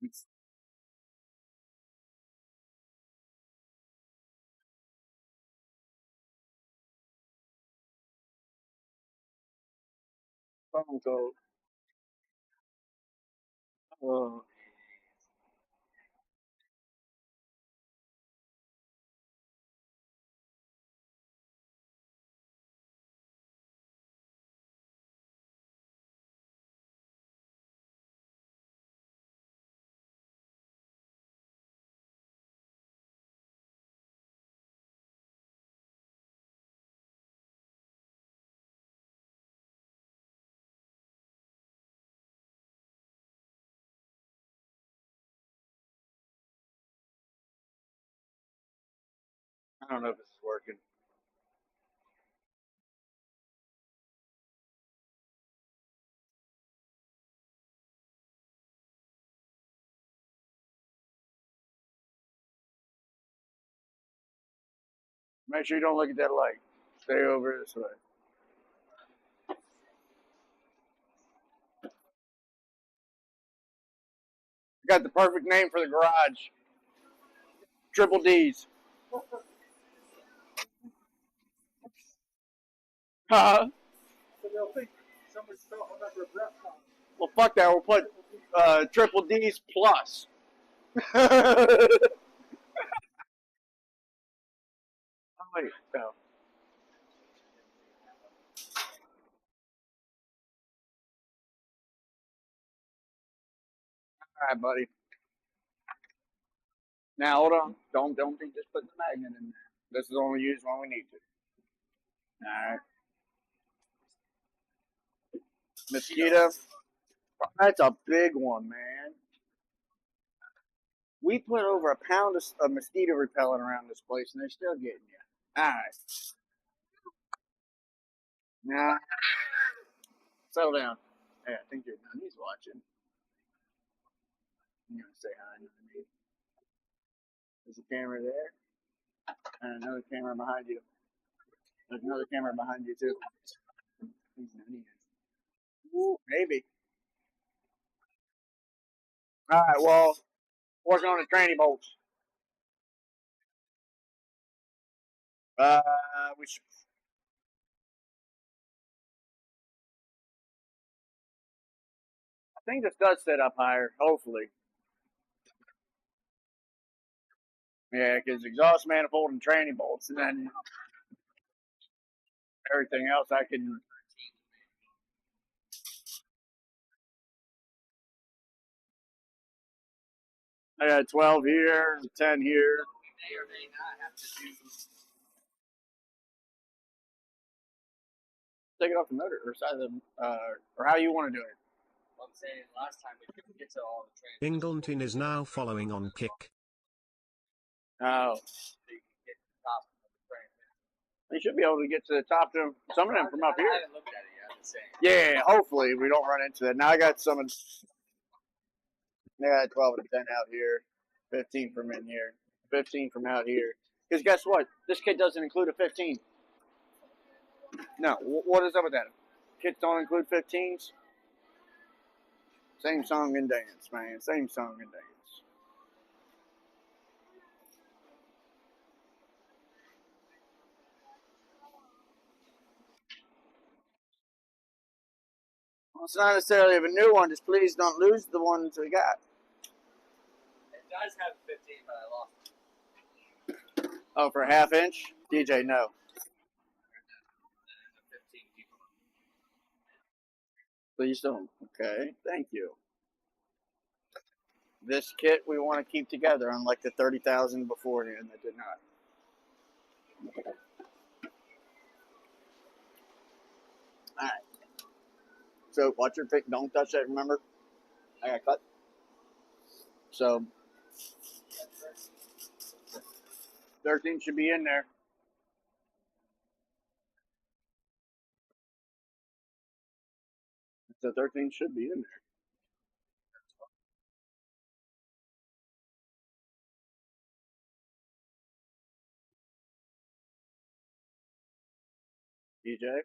It's phone code. Uh, I don't know if this is working. Make sure you don't look at that light. Stay over this way. I got the perfect name for the garage. Triple D's. Huh? Well, fuck that. We'll put Triple D's plus. Oh, wait. No. All right, buddy. Now hold on. Don't think just put the magnet in there. This is only used when we need to. All right. Mosquito. That's a big one, man. We put over a pound of mosquito repellent around this place, and they're still getting you. All right. Now, settle down. Hey, I think your He's watching. I'm gonna say hi. There's a camera there, and another camera behind you. There's another camera behind you too. He's nutty. Maybe. All right. Well, working on the tranny bolts. Uh, we should, I think this does sit up higher. Hopefully. Yeah, because exhaust manifold and tranny bolts, and then everything else I can. I got 12 here, 10 here. Take it off the motor or side of the, or how you want to do it. Ingleton is now following on Kick. Oh. You should be able to get to the top of some of them from up here. Yeah, hopefully we don't run into that. Now I got some. I got 12 and 10 out here, 15 from in here, 15 from out here. Because guess what? This kit doesn't include a 15. No, what is up with that? Kits don't include 15s? Same song and dance, man. Same song and dance. Well, it's not necessarily of a new one. Just please don't lose the ones we got. It does have 15, but I lost it. Oh, for a half inch? DJ, no. Please don't. Okay, thank you. This kit we want to keep together, unlike the 30,000 beforehand that did not. All right. So watch your pick. Don't touch that. Remember, I got cut. So 13 should be in there. So 13 should be in there. DJ.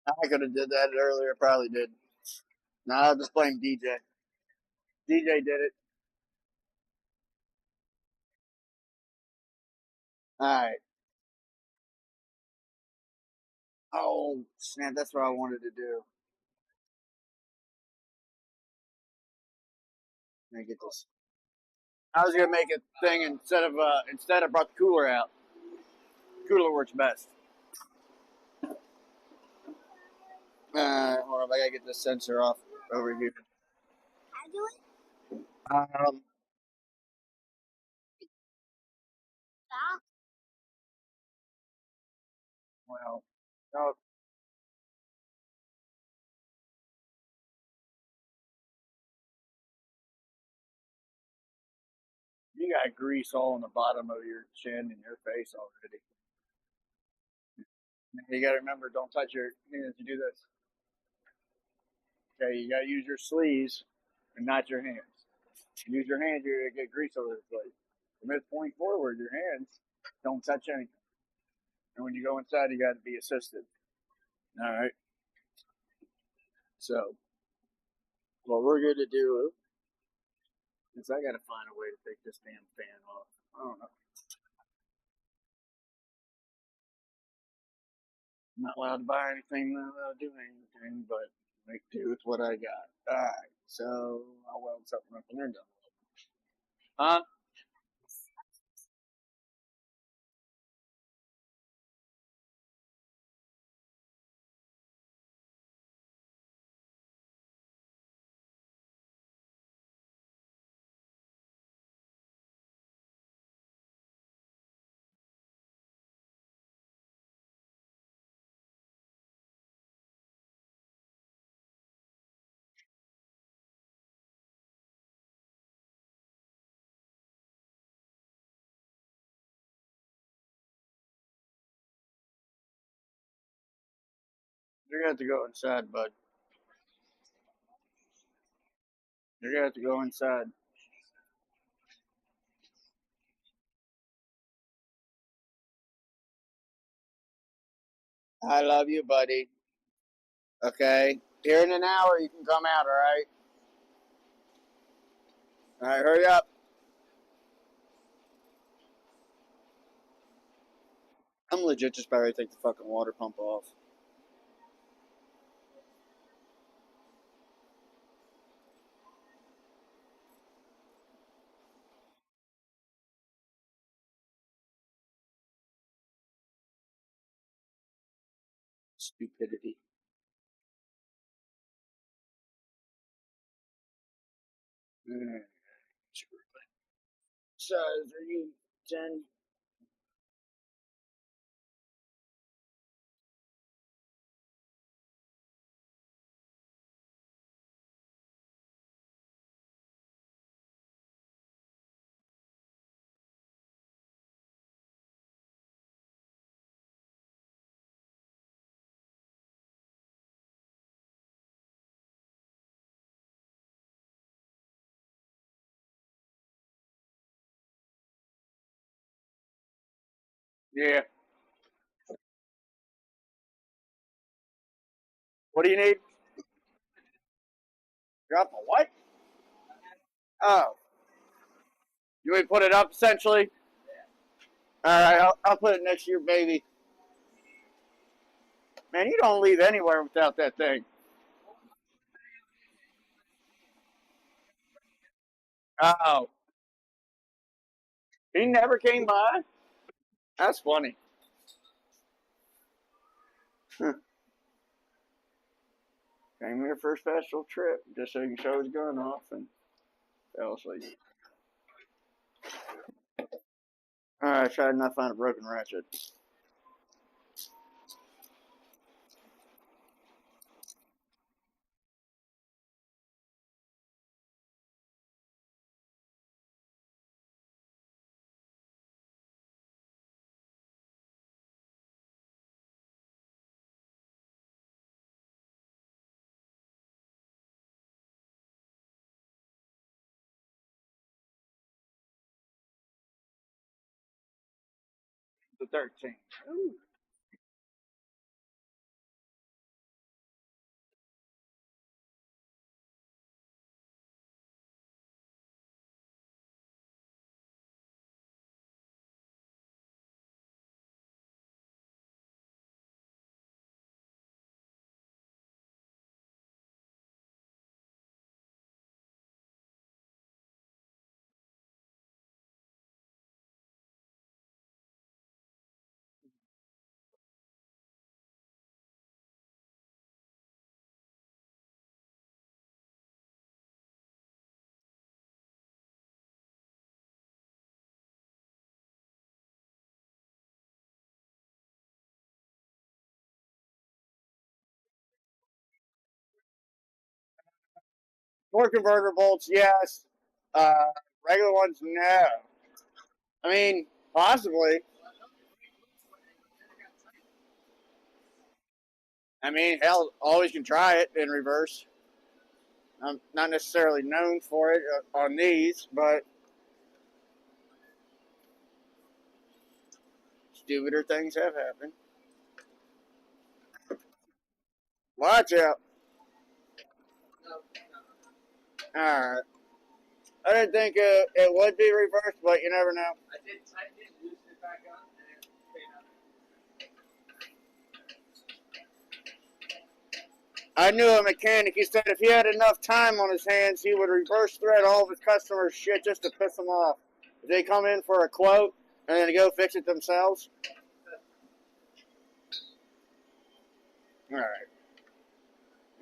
I could have did that earlier. Probably did. No, I'll just blame DJ. DJ did it. All right. Oh snap! That's what I wanted to do. Let me get this. I was gonna make a thing instead I brought the cooler out. Cooler works best. Hold on, I gotta get this sensor off over here. Um, well, no, you got grease all on the bottom of your chin and your face already. You gotta remember, don't touch your hands. You do this. Okay, you gotta use your sleeves and not your hands. Use your hands, you're gonna get grease over the place. From this point forward, your hands don't touch anything. And when you go inside, you gotta be assisted. All right. So what we're gonna do is I gotta find a way to take this damn fan off. I don't know. I'm not allowed to buy anything, not allowed to do anything, but make do with what I got. Alright, so I'll weld something up and they're done. Huh? You're gonna have to go inside, bud. You're gonna have to go inside. I love you, buddy. Okay? Here in an hour, you can come out, alright? Alright, hurry up. I'm legit just about ready to take the fucking water pump off. Stupidity. Size, are you 10? Yeah. What do you need? Drop a what? Oh. You want me to put it up essentially? Alright, I'll put it next to your baby. Man, you don't leave anywhere without that thing. Oh. He never came by? That's funny. Came here for a special trip just so he can show his gun off and fell asleep. Alright, try to not find a broken ratchet. The 13th. Ooh. Torque converter bolts, yes. Regular ones, no. I mean, possibly. I mean, hell, always can try it in reverse. I'm not necessarily known for it on these, but stupider things have happened. Watch out. Alright. I didn't think it would be reversed, but you never know. I did loosen it back up and it came out. I knew a mechanic. He said if he had enough time on his hands, he would reverse thread all of his customers' shit just to piss them off. If they come in for a quote and then go fix it themselves. All right.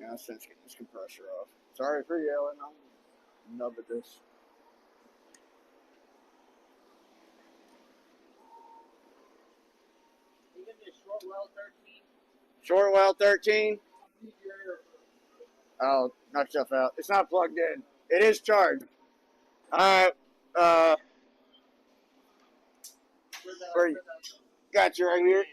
Yeah, let's get this compressor off. Sorry for yelling. I'm numb at this. You give me a short well 13? Short well 13. Oh, knock yourself out. It's not plugged in. It is charged. All right. Got you right here.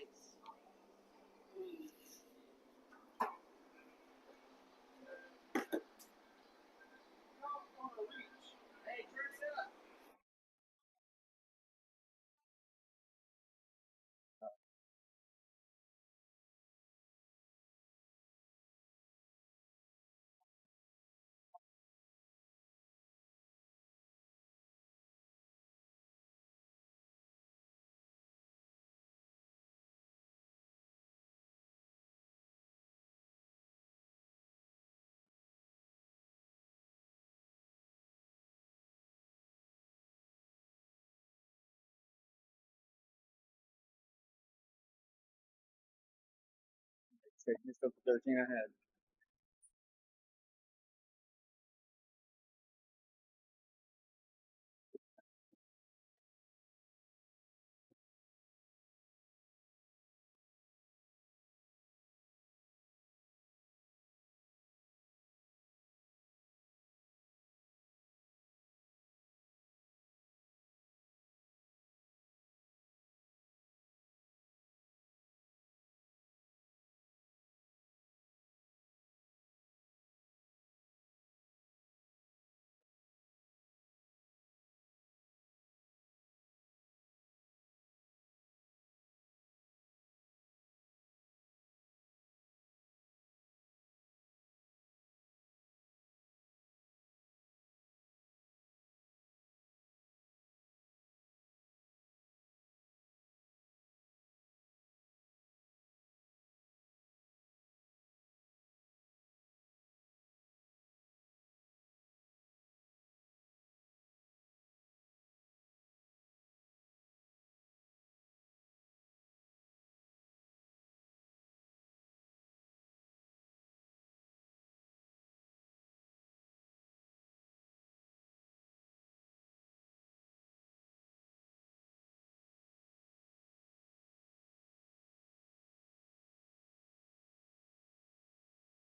Okay, you still put 13 ahead.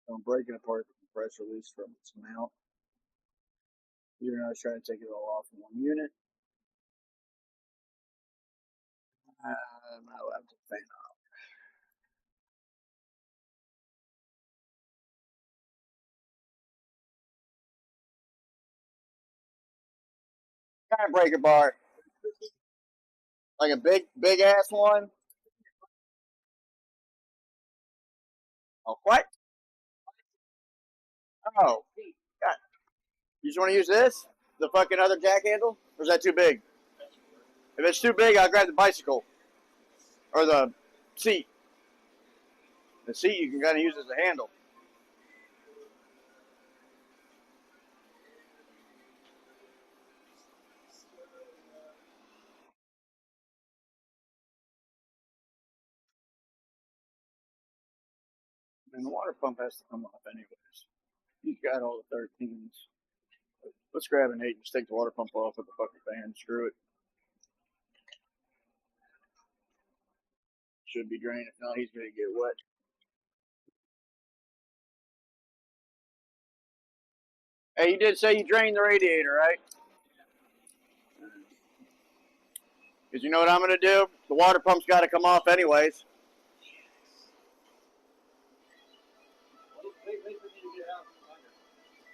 I'm breaking apart the compressor loose from its mount. Even though I was trying to take it all off in one unit. My laptop fan off. Kind of breaker bar. Like a big ass one. Oh, what? Oh, God. You just want to use this? The fucking other jack handle? Or is that too big? If it's too big, I'll grab the bicycle. Or the seat. The seat you can kind of use as a handle. And the water pump has to come off anyways. He's got all the 13s. Let's grab an 8 and just take the water pump off with the fucking fan. Screw it. Should be drained. If not, he's going to get wet. Hey, you did say you drained the radiator, right? Because you know what I'm going to do? The water pump's got to come off anyways.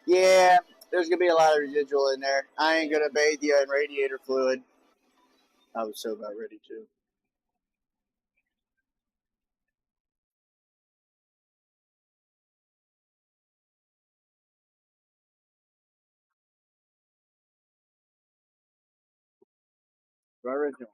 Yeah, there's going to be a lot of residual in there. I ain't going to bathe you in radiator fluid. I was so about ready to. Originally.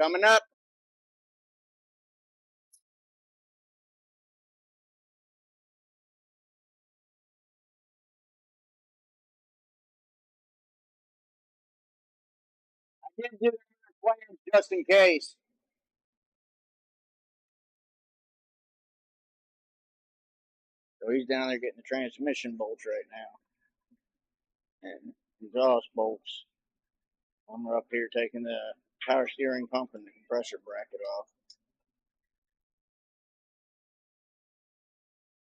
Coming up. I did do plans just in case. So he's down there getting the transmission bolts right now. And exhaust bolts. I'm up here taking the power steering pump and the compressor bracket off.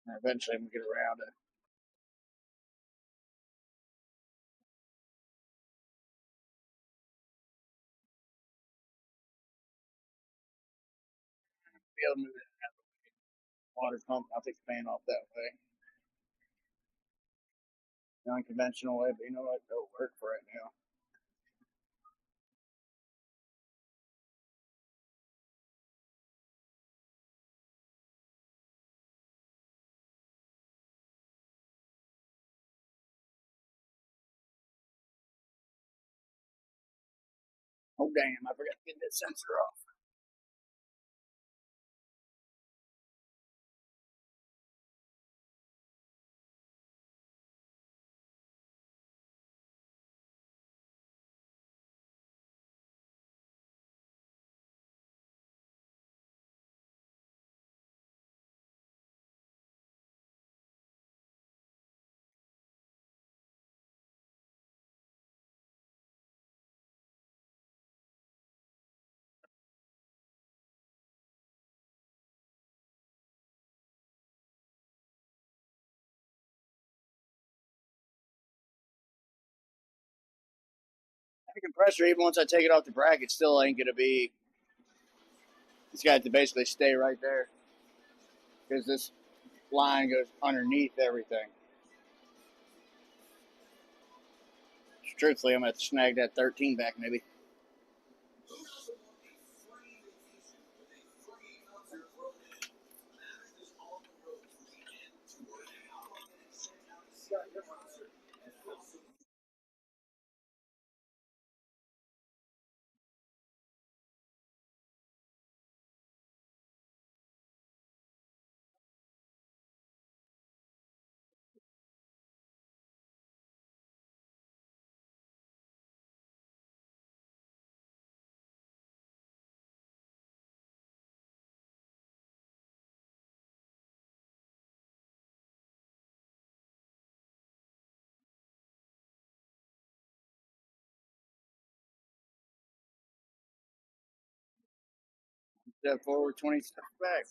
And eventually I'm going to get around to be able to move that water pump. I'll take the fan off that way. Non-conventional way, but you know what? It'll work for right now. Oh, damn. I forgot to get that sensor off. The compressor, even once I take it off the bracket, still ain't going to be. It's got to basically stay right there. Because this line goes underneath everything. Truthfully, I'm going to have to snag that 13 back maybe. Step forward, 20 steps back.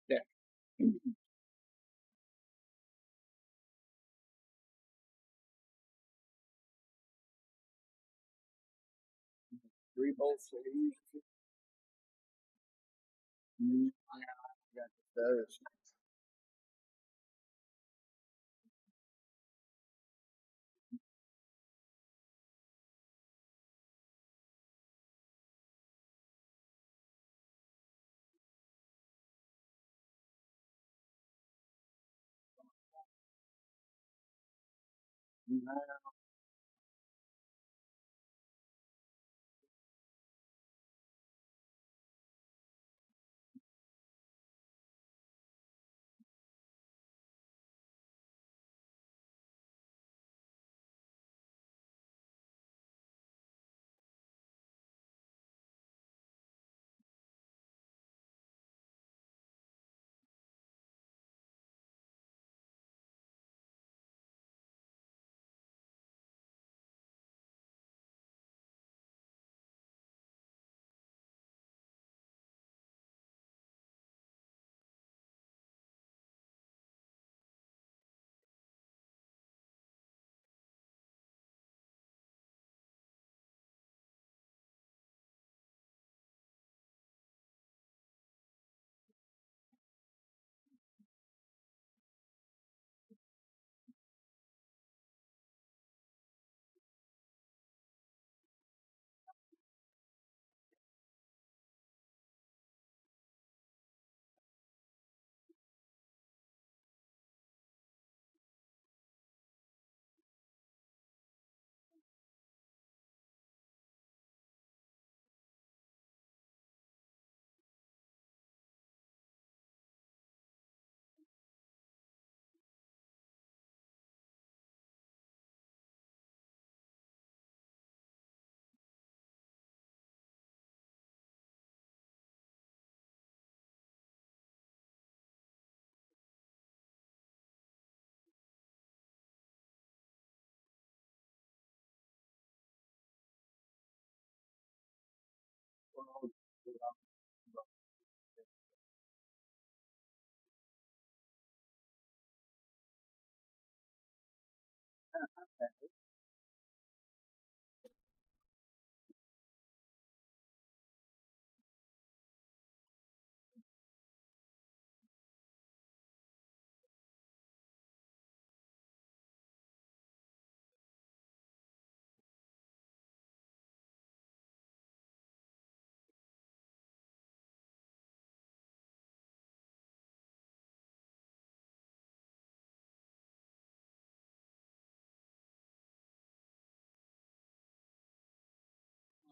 Yeah. 3 bolts. I got those.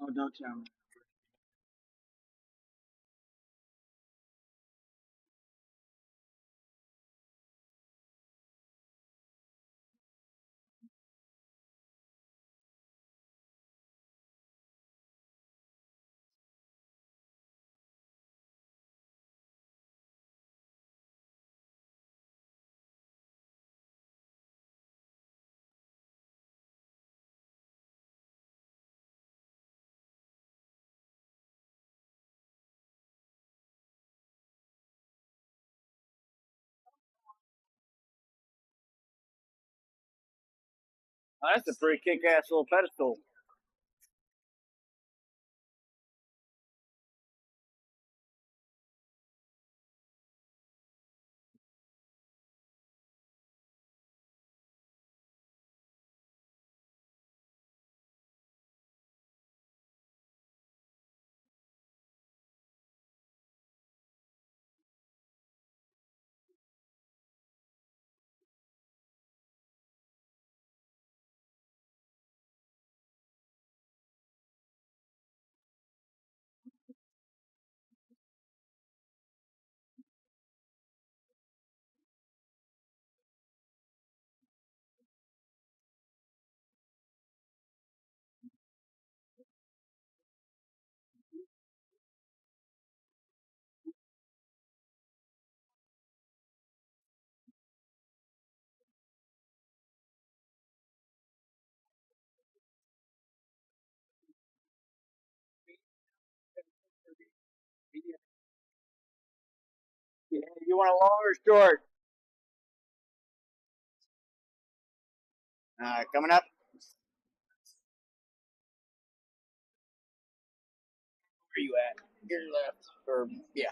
Oh, don't tell me. Oh, that's a pretty kick-ass little pedestal. Yeah, you want a long or short? Coming up. Where are you at? Your left. Or yeah.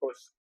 course.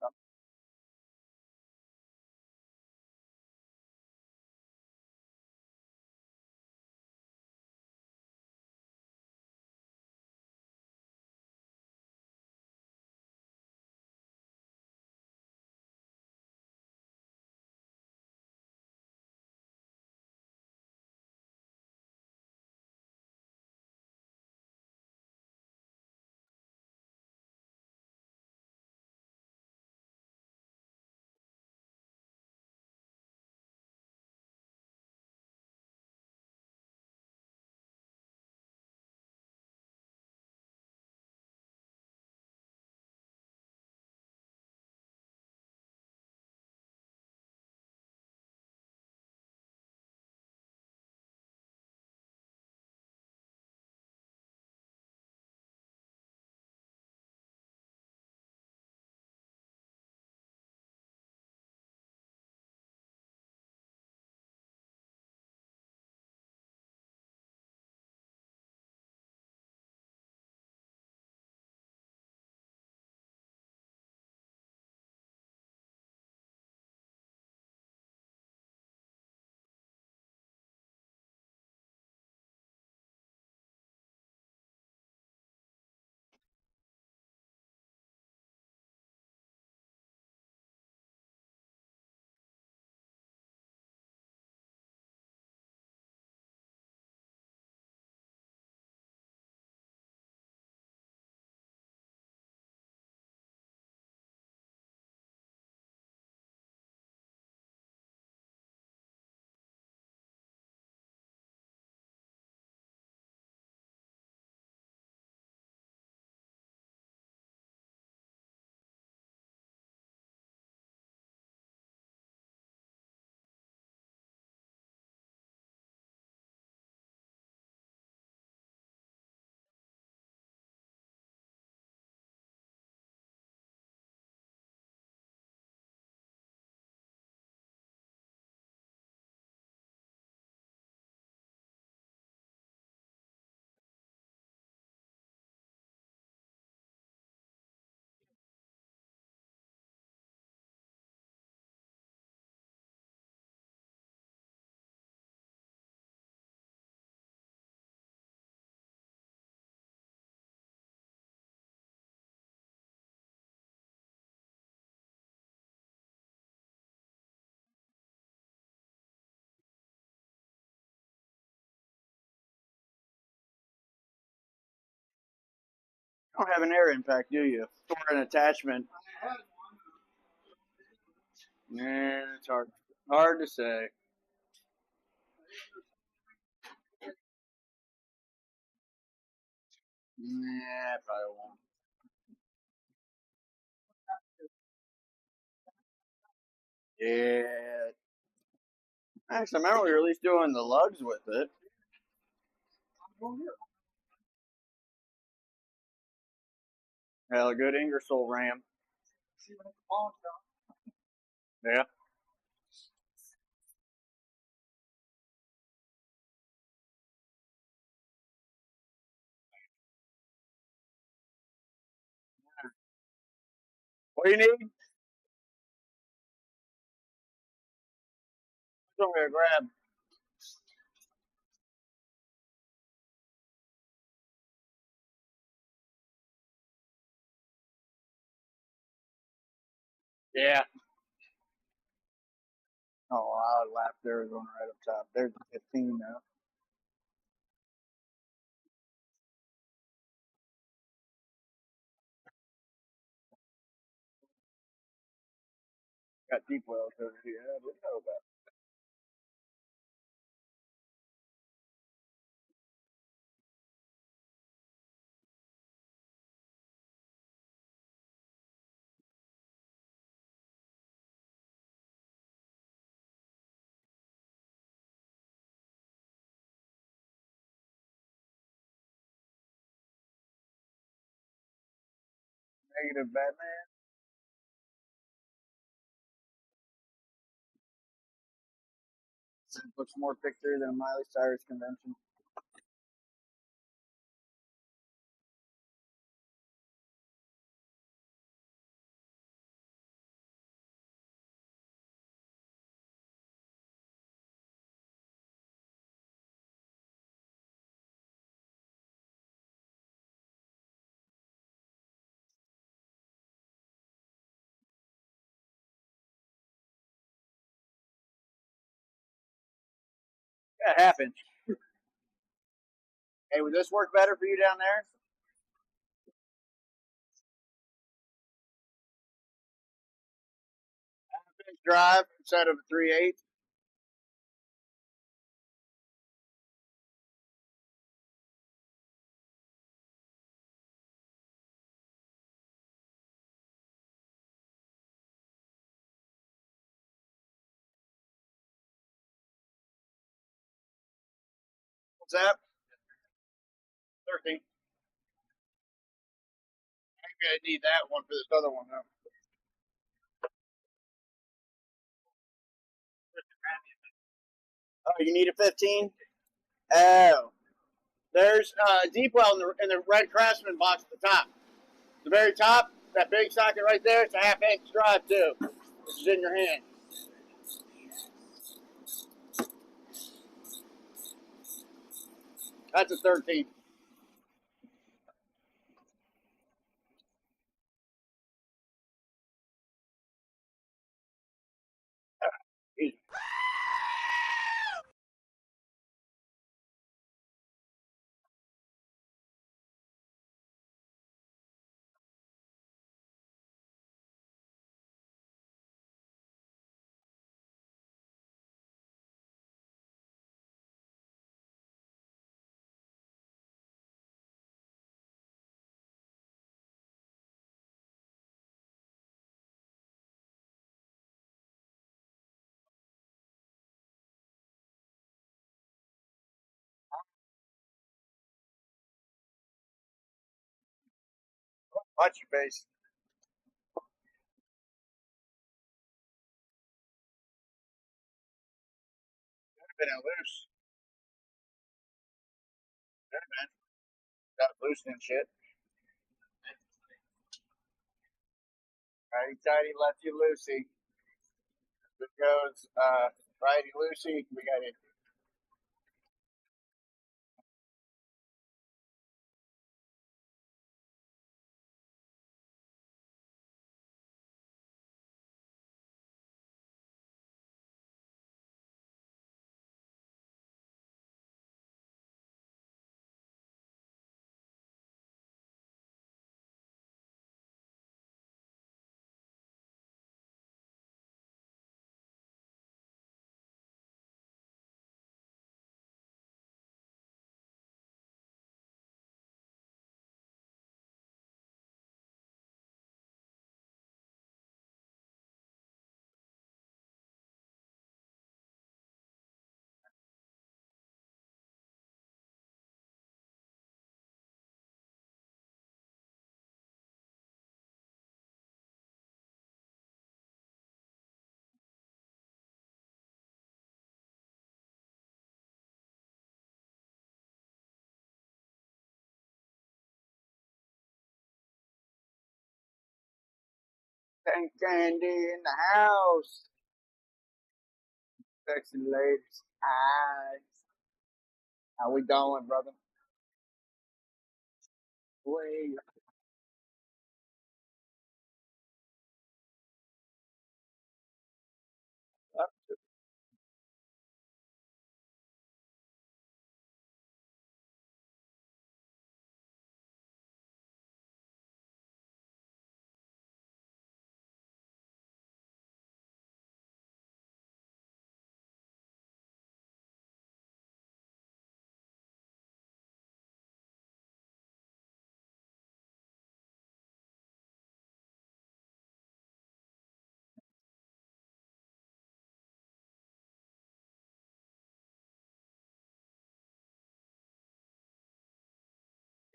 You don't have an air impact, do you? Or an attachment? Nah, it's hard to say. Nah, probably won't. Yeah. Actually, I remember we were at least doing the lugs with it. Hell, a good Ingersoll ram. Yeah. What do you need? Something to grab. Yeah. Oh, I laughed. There was one right up top. There's the 15 now. Got deep wells over here. I didn't know about. Negative Batman. Looks more picture than a Miley Cyrus convention. That happened. Hey, would this work better for you down there? Drive instead of a 3/8. What's that? 13. I'm gonna need that one for this other one though. Oh, you need a 15? Oh, there's a deep well in the red Craftsman box at the top. The very top, that big socket right there, it's a 1/2 inch drive too, which is in your hand. That's a 13. Easy. Watch your face. Could have been a loose. Could have been. Got loose and shit. Righty tighty, lefty loosey. It goes righty loosey. We got it. Tank candy in the house. Sexy ladies' eyes. How we doing, brother? Way up.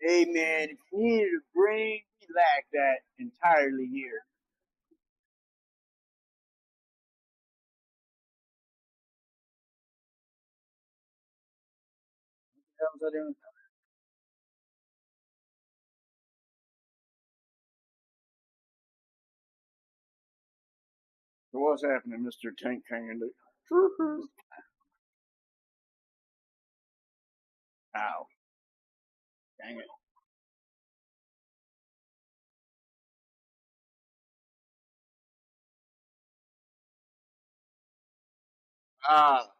Hey man, if you needed a brain, we lack that entirely here. What the hell's I doing? So what's happening, Mr. Tank Candy? Ow. Dang it. Ah,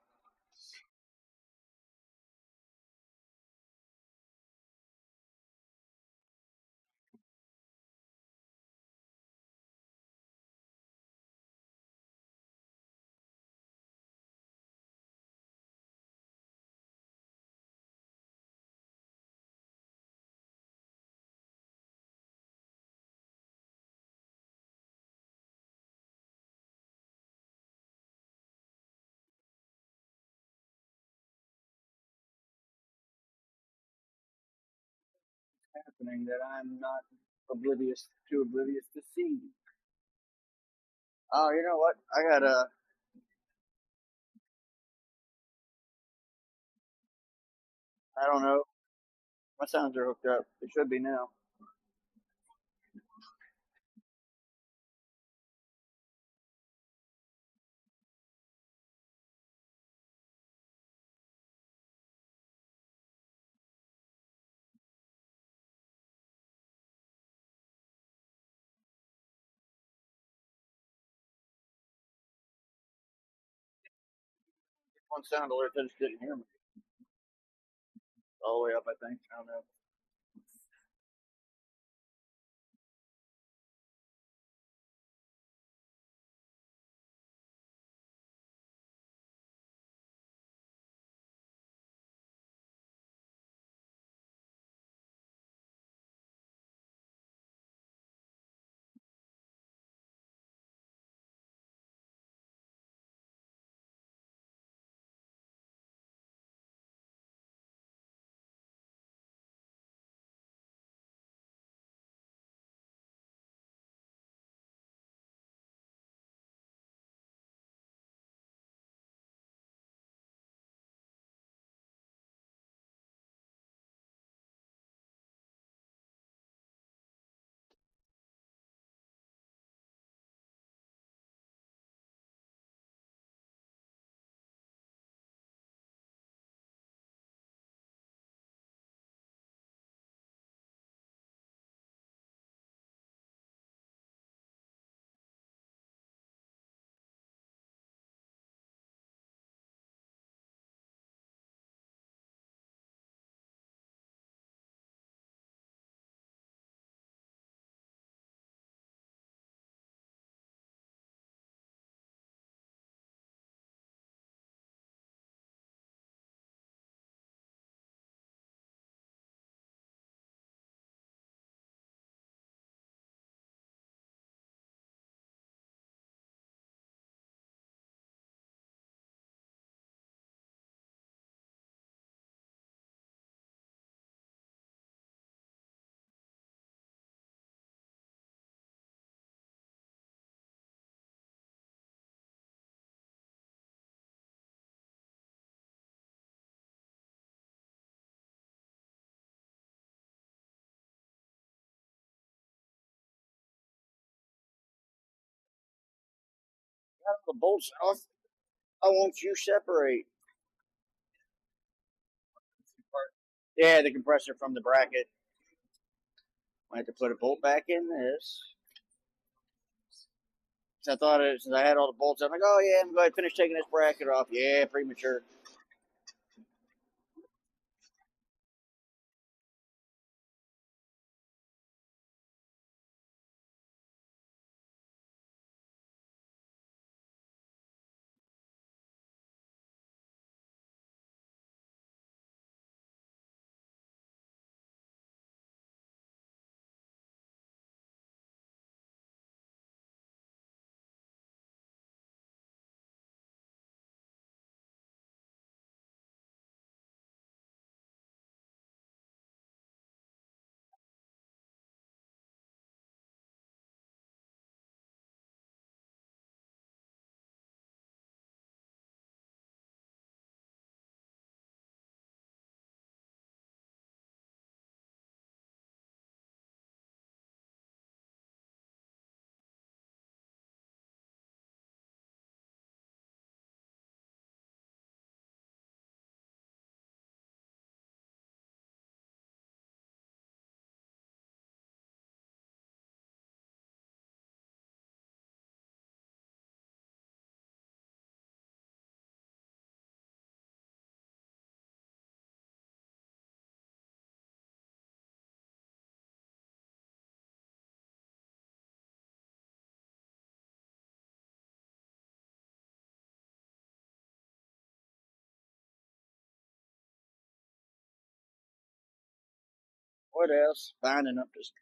happening that I'm not too oblivious to see. Oh, you know what? I got I don't know. My sounds are hooked up. It should be now. One sound alert, I just didn't hear me. All the way up, I think. I don't know. Got the bolts off. I want you separate. Yeah, the compressor from the bracket. I have to put a bolt back in this. So I thought since I had all the bolts, I'm like, oh yeah, I'm going to finish taking this bracket off. Yeah, premature. What else? Binding up this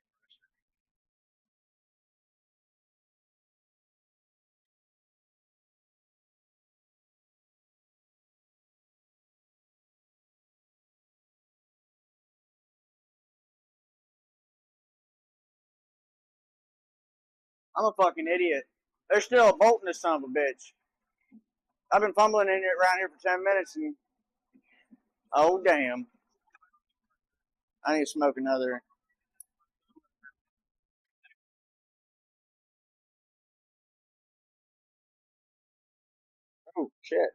I'm a fucking idiot. There's still a bolt in this son of a bitch. I've been fumbling in it around here for 10 minutes and oh damn. I need to smoke another. Oh shit.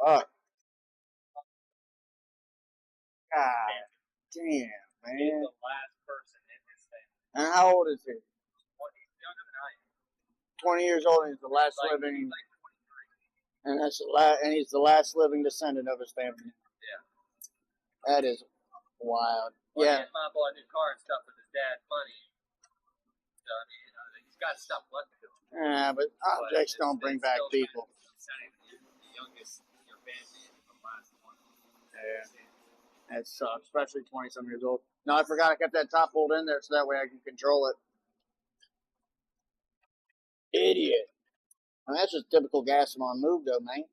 Fuck. God damn, He's man. the last person in his family. And how old is he? He's younger than I am. 20 years old, and he's the last Like, living, he's like 23. and and he's the last living descendant of his family. Yeah. That is wild. Well, Yeah. his mom bought a new car and stuff with his dad's money. So, I mean, he's got stuff left to do. Yeah, but objects don't bring back people. The youngest in your family and the last one. Yeah. That sucks, especially 20-some years old. No, I forgot I kept that top bolt in there so that way I can control it. Idiot. I mean, that's just typical GasMon's move, though, man.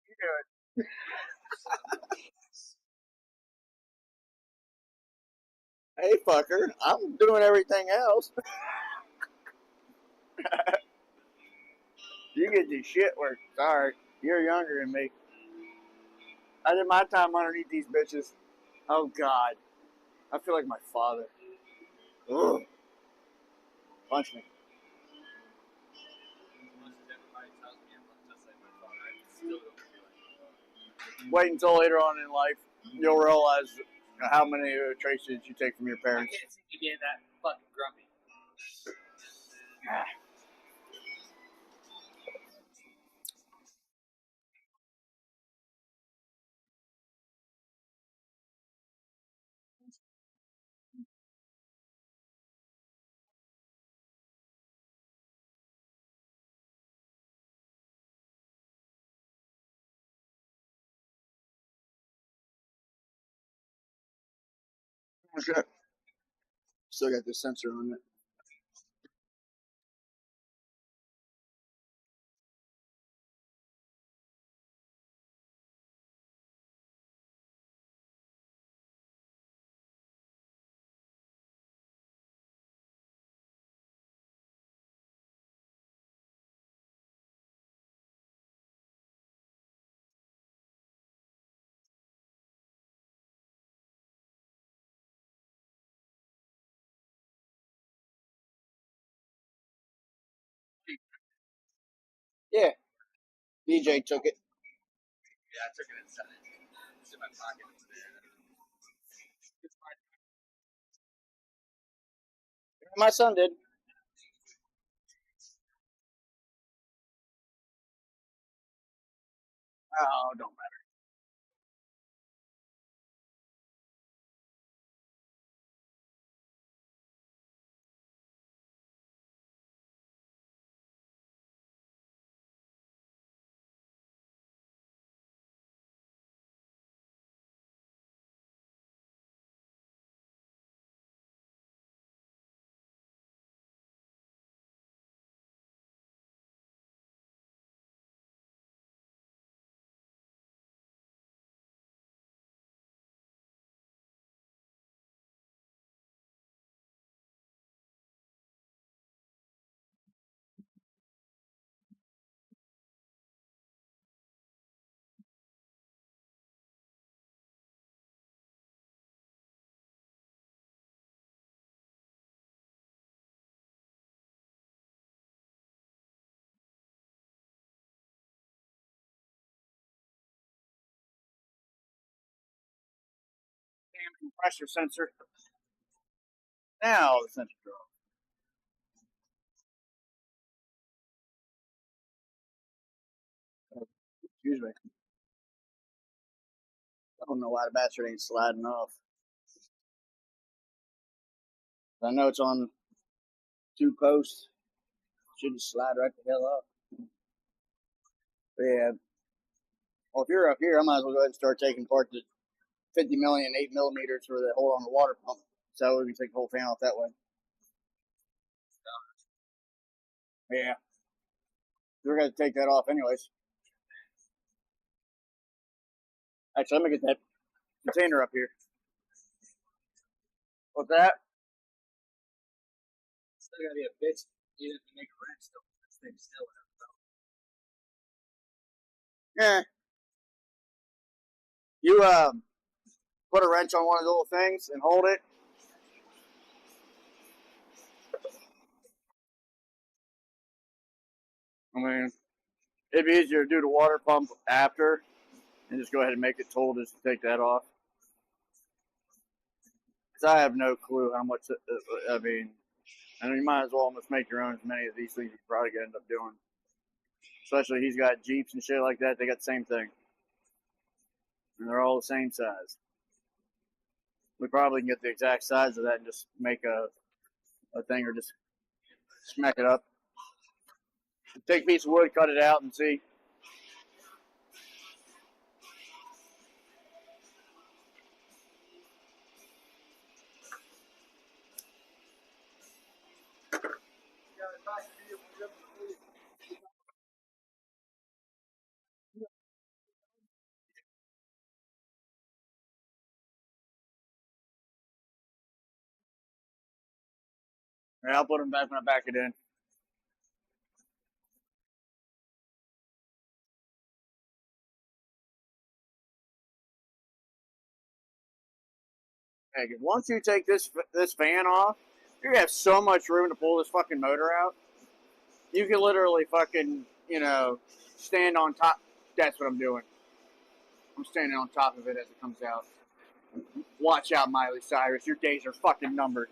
You do it. Hey, fucker, I'm doing everything else. You get the shit work. Sorry, you're younger than me. I did my time underneath these bitches. Oh, God. I feel like my father. Ugh. Punch me. As much as everybody tells me I'm just like my father, I still don't feel like my father. Wait until later on in life, you'll realize how many traits you take from your I parents. can't see you being that fucking grumpy. Ah. Okay. Still got the sensor on it. Yeah, DJ took it. Yeah, I took it inside. It's in my pocket over there. My son did. Oh, don't matter. Damn compressor sensor. Now the sensor dropped. Excuse me. I don't know why the bastard ain't sliding off. I know it's on 2 posts. Should just slide right the hell off. But yeah. Well, if you're up here, I might as well go ahead and start taking apart the 50 million 8 millimeters for the hold on the water pump. So we can take the whole fan off that way. Yeah. We're going to take that off anyways. Actually, let me get that container up here. What's that? It's still gotta be a bitch. You have to make a wrench still. This thing's still in Yeah. You put a wrench on one of the little things and hold it. I mean, it'd be easier to do the water pump after and just go ahead and make it toll just to take that off. Because I have no clue how much, I mean, you might as well almost make your own as many of these things you probably could end up doing. Especially he's got Jeeps and shit like that. They got the same thing. And they're all the same size. We probably can get the exact size of that and just make a thing or just smack it up. Take a piece of wood, cut it out, and see. And I'll put them back when I back it in. Hey, once you take this fan off, you have so much room to pull this fucking motor out. You can literally fucking, stand on top. That's what I'm doing. I'm standing on top of it as it comes out. Watch out, Miley Cyrus. Your days are fucking numbered.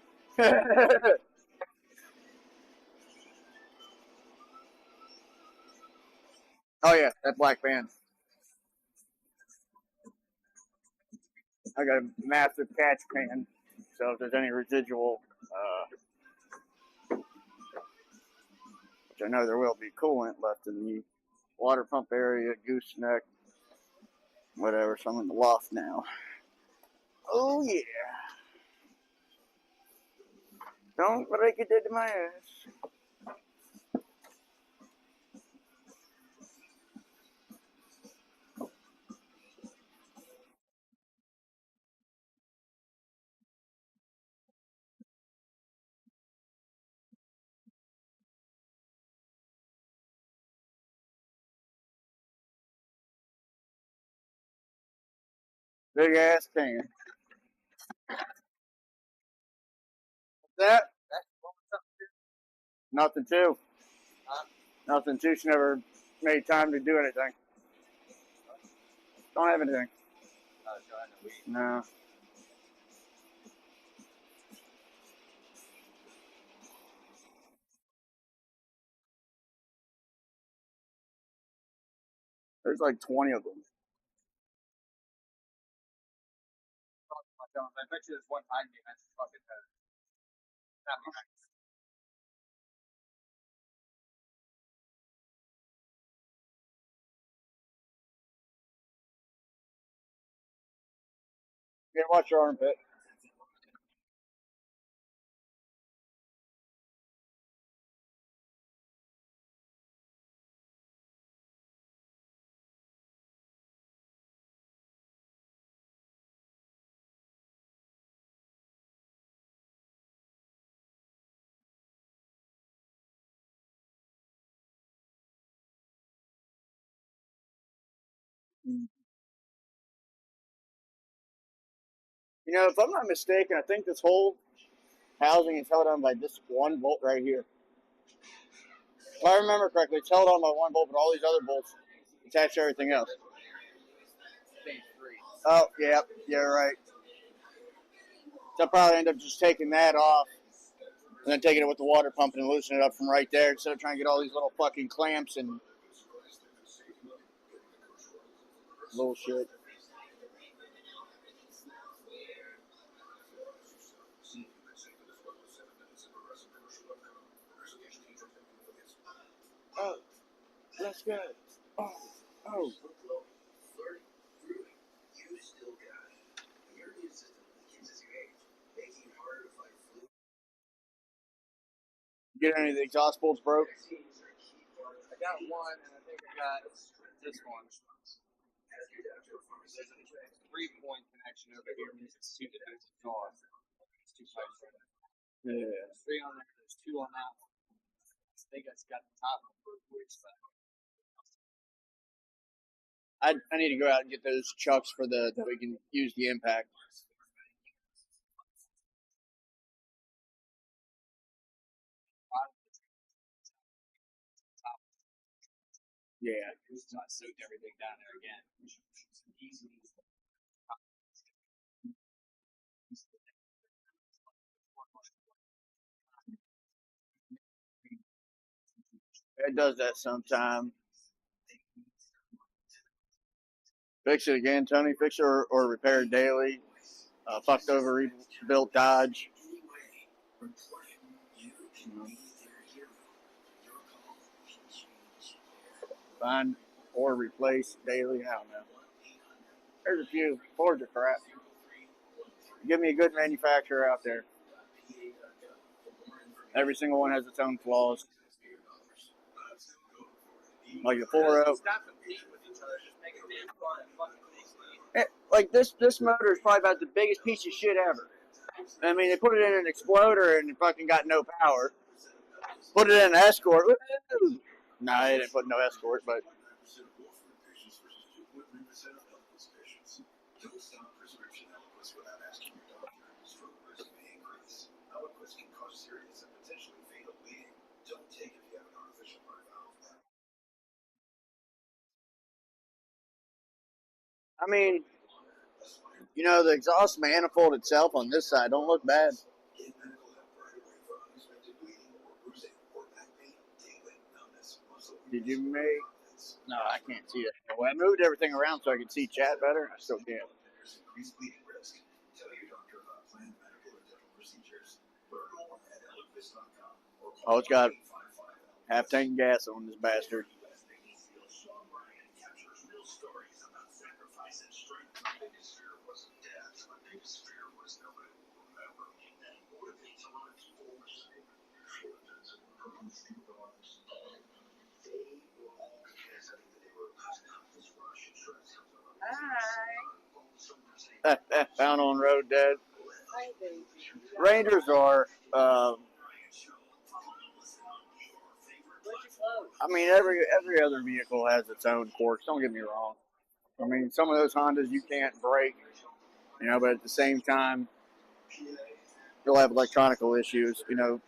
Oh, yeah, that black van. I got a massive catch can, so if there's any residual, which I know there will be coolant left in the water pump area, gooseneck, whatever, so I'm in the loft now. Oh, yeah. Don't break it into my ass. Big ass can. That? Nothing too. Huh? Nothing too. She never made time to do anything. Don't have anything. No. There's like 20 of them. I bet you there's one behind me that's fucking Yeah, watch your armpit. If I'm not mistaken, I think this whole housing is held on by this one bolt right here. If I remember correctly, it's held on by one bolt, but all these other bolts attach to everything else. Oh, yeah, you're right. So I'll probably end up just taking that off and then taking it with the water pump and loosening it up from right there instead of trying to get all these little fucking clamps and Bullshit. Oh, let's go. Oh. Get any of the exhaust bolts broke? I got one, and I think I got this one. There's a 3-point connection over here. Means it's 2 to do exhaust. It's 2 pipes right there. Yeah. There's 3 on there. There's 2 on that one. I think it's got the top one. I need to go out and get those chucks for that we can use the impact. Yeah. So I soaked everything down there again. It does that sometime. Fix it again, Tony. Fix it or repair it daily. Fucked over, rebuilt Dodge. Find or replace daily. I don't know. There's a few. Fords are crap. Give me a good manufacturer out there. Every single one has its own flaws. Like the 4.0. Like this motor is probably about the biggest piece of shit ever. I mean, they put it in an exploder and it fucking got no power. Put it in an Escort. Nah, they didn't put no Escort, but. I mean, you know, the exhaust manifold itself on this side don't look bad. Did you make? No, I can't see it. Well, I moved everything around so I could see chat better. I still can't. Oh, it's got half tank gas on this bastard. Found on road dead. Rangers are. I mean, every other vehicle has its own quirks. Don't get me wrong. I mean, some of those Hondas you can't break, you know, but at the same time, you'll have electronical issues. You know,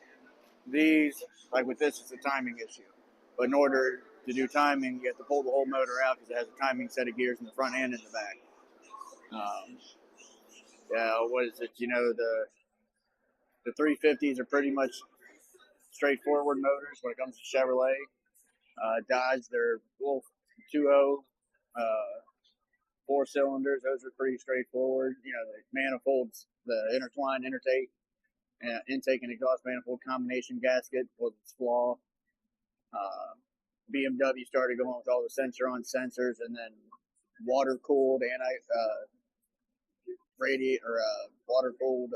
these, like with this, it's a timing issue. But in order to do timing, you have to pull the whole motor out because it has a timing set of gears in the front and in the back. Yeah, what is it? You know, the 350s are pretty much straightforward motors when it comes to Chevrolet. Dodge, they're Wolf 2.0, 4 cylinders. Those are pretty straightforward. You know, the manifolds, the intertwined intake and exhaust manifold combination gasket was its flaw. BMW started going with all the sensor on sensors and then water cooled water cooled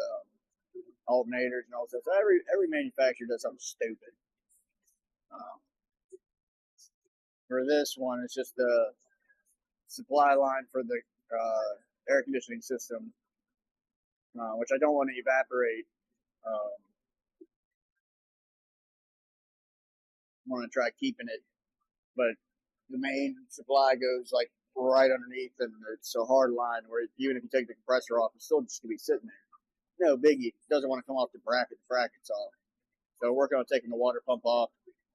alternators and all that. So every manufacturer does something stupid. For this one, it's just the supply line for the air conditioning system, which I don't want to evaporate. I want to try keeping it, but the main supply goes like right underneath, and it's a hard line where even if you take the compressor off, it's still just gonna be sitting there. No biggie. It doesn't want to come off the bracket. The bracket's off. So we're working on taking the water pump off.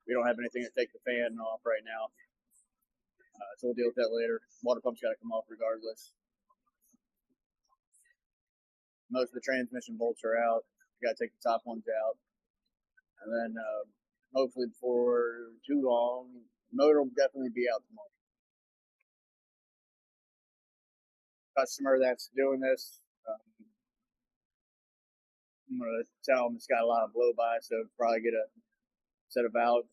We don't have anything to take the fan off right now. So we'll deal with that later. Water pump's got to come off regardless. Most of the transmission bolts are out. You got to take the top ones out. And then hopefully before too long, the motor will definitely be out tomorrow. customer that's doing this. I'm gonna tell him it's got a lot of blow by, so probably get a set of valves.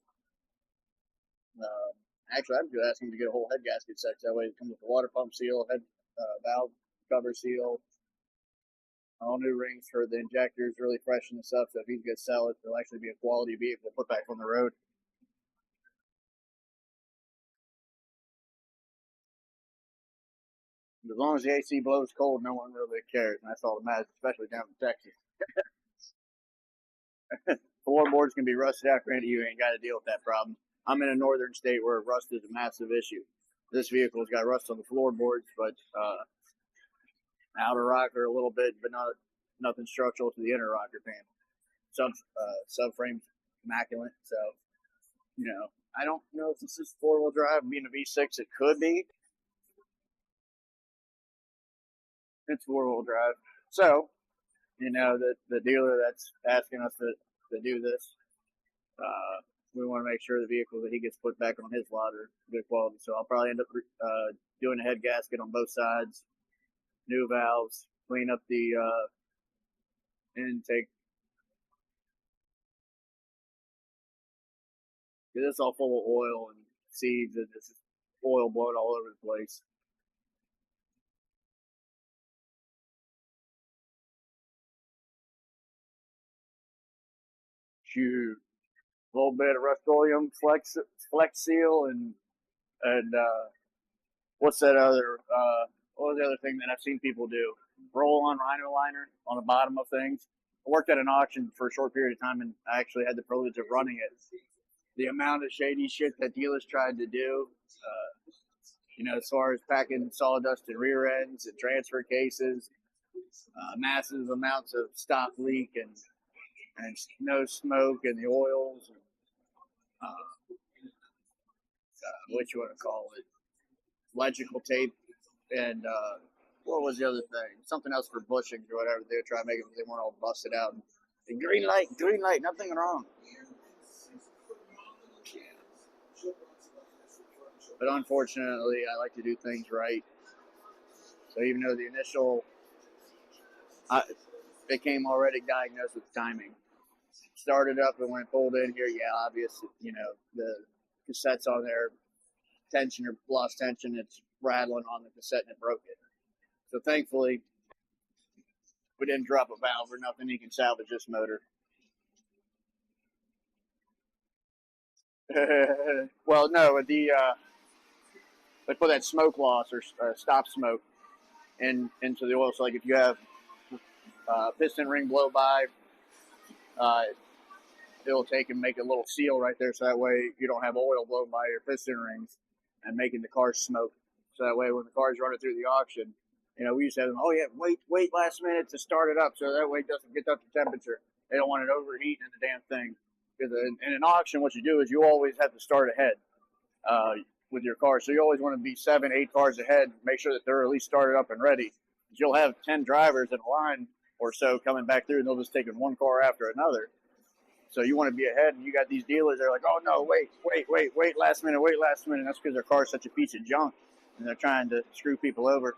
Actually, I'm just asking him to get a whole head gasket set. That way, it comes with the water pump seal, head valve cover seal, all new rings for the injectors, really freshen this up. So if he's gonna sell it, it'll actually be a quality vehicle put back on the road. As long as the AC blows cold, no one really cares, and that's all that matters, especially down in Texas. Floorboards can be rusted out, granted, you ain't got to deal with that problem. I'm in a northern state where rust is a massive issue. This vehicle's got rust on the floorboards, but outer rocker a little bit, but nothing structural to the inner rocker panel. Subframe's immaculate, so I don't know if this is 4-wheel drive. Being a V6, it could be. It's 4-wheel drive. So, the dealer that's asking us to do this, we want to make sure the vehicles that he gets put back on his lot are good quality. So I'll probably end up doing a head gasket on both sides, new valves, clean up the intake. This is all full of oil and seeds, and this is oil blowing all over the place. Shoot, a little bit of Rust-Oleum Flex Seal and what's that other? What was the other thing that I've seen people do? Roll-on Rhino liner on the bottom of things. I worked at an auction for a short period of time, and I actually had the privilege of running it. The amount of shady shit that dealers tried to do, as far as packing sawdust in rear ends and transfer cases, massive amounts of stop leak and no smoke in the oils, and, what you want to call it, electrical tape, and what was the other thing? Something else for bushings or whatever. They would try to make it, they weren't all busted out. And green light, nothing wrong. But unfortunately, I like to do things right. So even though the initial, it came already diagnosed with timing. Started up, and when it pulled in here, obviously, the cassette's on there, tension or lost tension, it's rattling on the cassette and it broke it. So thankfully, we didn't drop a valve or nothing. You can salvage this motor. Well, no, they put that smoke loss or stop smoke into the oil. So like if you have piston ring blow by, it'll take and make a little seal right there, so that way you don't have oil blown by your piston rings and making the car smoke. So that way when the car's running through the auction, we used to have them, wait last minute to start it up, so that way it doesn't get up to temperature. They don't want it overheating in the damn thing. Because in an auction, what you do is you always have to start ahead with your car. So you always want to be 7, 8 cars ahead, make sure that they're at least started up and ready. You'll have 10 drivers in a line or so coming back through, and they'll just take one car after another. So you want to be ahead, and you got these dealers that are like, oh no, wait, last minute. That's because their car's such a piece of junk, and they're trying to screw people over.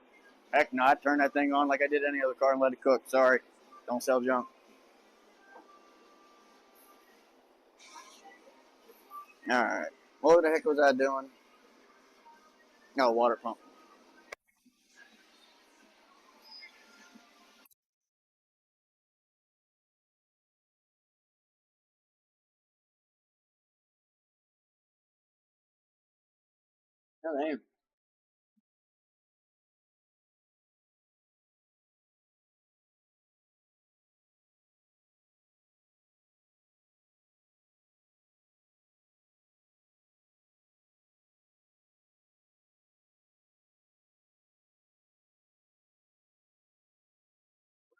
Heck no, I turn that thing on like I did any other car and let it cook. Sorry, don't sell junk. All right, what the heck was I doing? Oh, water pump. Oh, damn.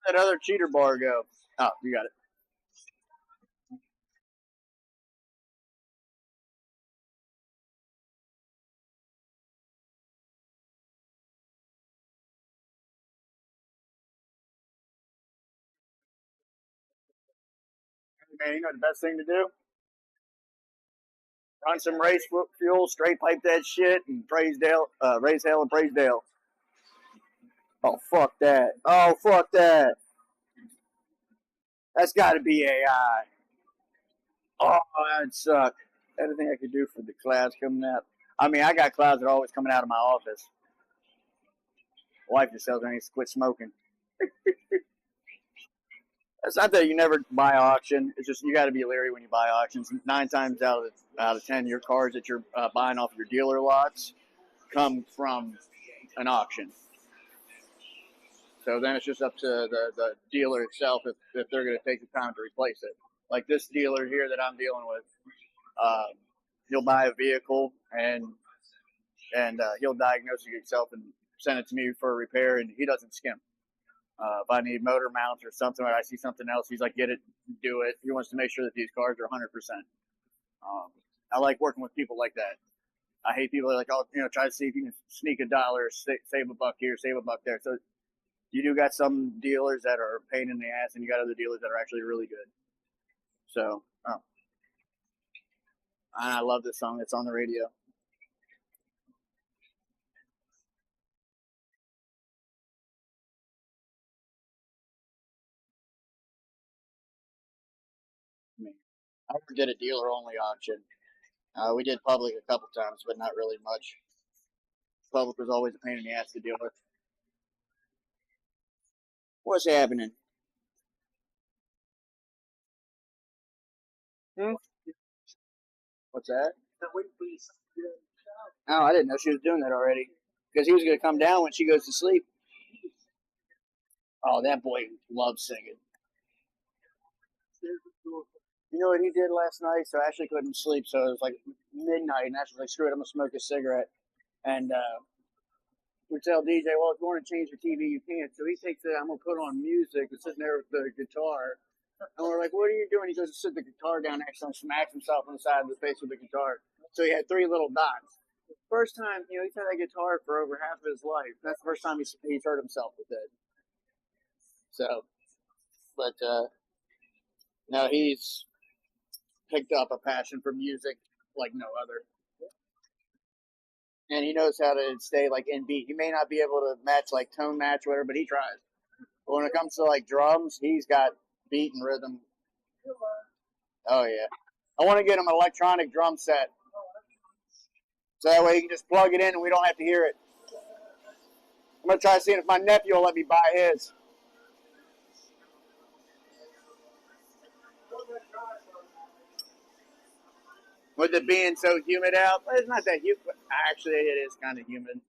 Where'd that other cheater bar go? Oh, you got it. Man, the best thing to do? Run some race fuel, straight pipe that shit, and raise hell and praise Dale. Oh, fuck that. Oh, fuck that. That's got to be AI. Oh, that'd suck. Anything I could do for the clouds coming out. I mean, I got clouds that are always coming out of my office. Wife just tells me I need to quit smoking. It's not that you never buy auction. It's just you got to be leery when you buy auctions. 9 times out of 10, your cars that you're buying off your dealer lots come from an auction. So then it's just up to the dealer itself if they're going to take the time to replace it. Like this dealer here that I'm dealing with, he'll buy a vehicle and he'll diagnose it himself and send it to me for a repair, and he doesn't skim. If I need motor mounts or something, or I see something else, he's like, get it, do it. He wants to make sure that these cars are 100%. I like working with people like that. I hate people that are like, oh, try to see if you can sneak $1, save a buck here, save a buck there. So you do got some dealers that are a pain in the ass, and you got other dealers that are actually really good. So, I love this song. It's on the radio. I mean, I did a dealer-only auction. We did public a couple times, but not really much. Public was always a pain in the ass to deal with. What's happening? Hmm? What's that? Oh, I didn't know she was doing that already. Because he was going to come down when she goes to sleep. Oh, that boy loves singing. You know what he did last night? So Ashley couldn't sleep, so it was like midnight, and Ashley was like, screw it, I'm going to smoke a cigarette. And we tell DJ, well, if you want to change your TV, you can't. So he takes it, I'm going to put on music, and sitting there with the guitar. And we're like, what are you doing? He goes to sit the guitar down, actually smacks himself on the side of the face with the guitar. So he had 3 little dots. First time, he's had that guitar for over half of his life. That's the first time he's hurt himself with it. So, but now he's picked up a passion for music like no other. And he knows how to stay like in beat. He may not be able to match like tone match whatever, but he tries. But when it comes to like drums, he's got beat and rhythm. Oh yeah. I want to get him an electronic drum set. So that way he can just plug it in and we don't have to hear it. I'm going to try seeing if my nephew will let me buy his. With it being so humid out, but it's not that humid. Actually, it is kind of humid.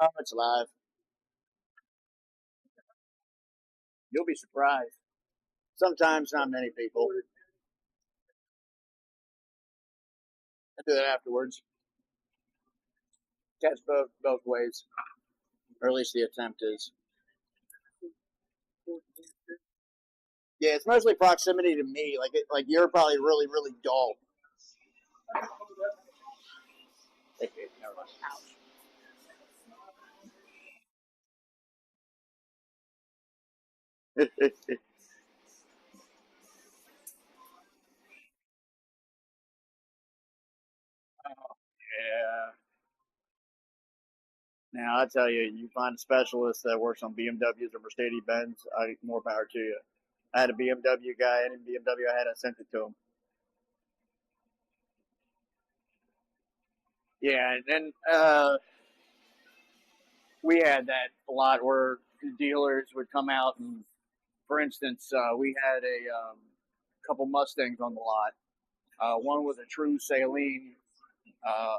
Oh, it's live. You'll be surprised. Sometimes not many people. I do that afterwards. Catch both ways, or at least the attempt is. Yeah, it's mostly proximity to me. Like you're probably really really dull. Yeah. Now I tell you, you find a specialist that works on BMWs or Mercedes Benz. More power to you. I had a BMW guy, any BMW I had, I sent it to him. Yeah, and then we had that a lot where dealers would come out and, for instance, we had a couple Mustangs on the lot. One was a true Saline. Uh,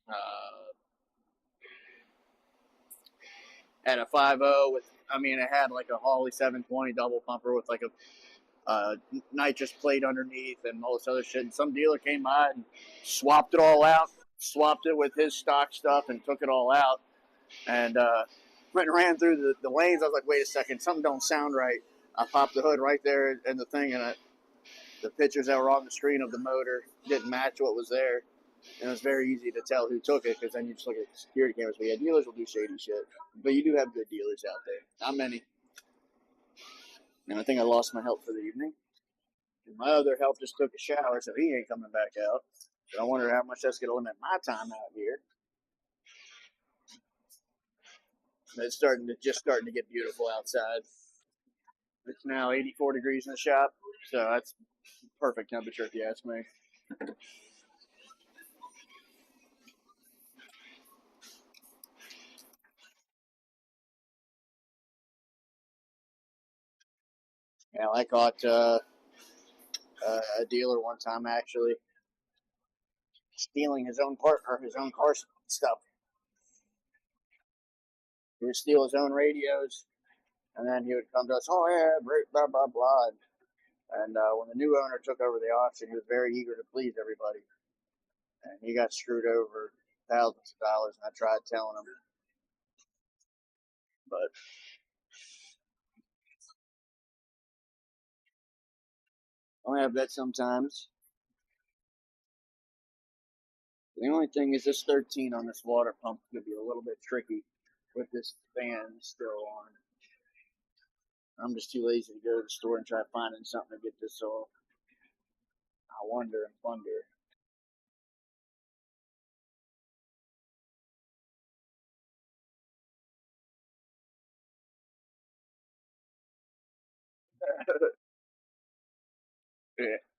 uh, had a 5.0 with, I mean, it had like a Hawley 720 double pumper with like a nitrous plate underneath and all this other shit. And some dealer came by and swapped it all out, swapped it with his stock stuff, and took it all out. And went and ran through the lanes. I was like, wait a second, something don't sound right. I popped the hood right there in the thing, and the pictures that were on the screen of the motor didn't match what was there. And it was very easy to tell who took it because then you just look at the security cameras. But yeah, dealers will do shady shit. But you do have good dealers out there. Not many. And I think I lost my help for the evening. And my other help just took a shower, so he ain't coming back out. So I wonder how much that's going to limit my time out here. It's starting to get beautiful outside. It's now 84 degrees in the shop, so that's perfect temperature if you ask me. Yeah, I caught a dealer one time actually stealing his own car stuff. He would steal his own radios, and then he would come to us, oh yeah, blah blah blah. And when the new owner took over the auction, he was very eager to please everybody, and he got screwed over thousands of dollars. And I tried telling him, but I have that sometimes. The only thing is this 13 on this water pump could be a little bit tricky with this fan still on. I'm just too lazy to go to the store and try finding something to get this off. I wonder and wonder.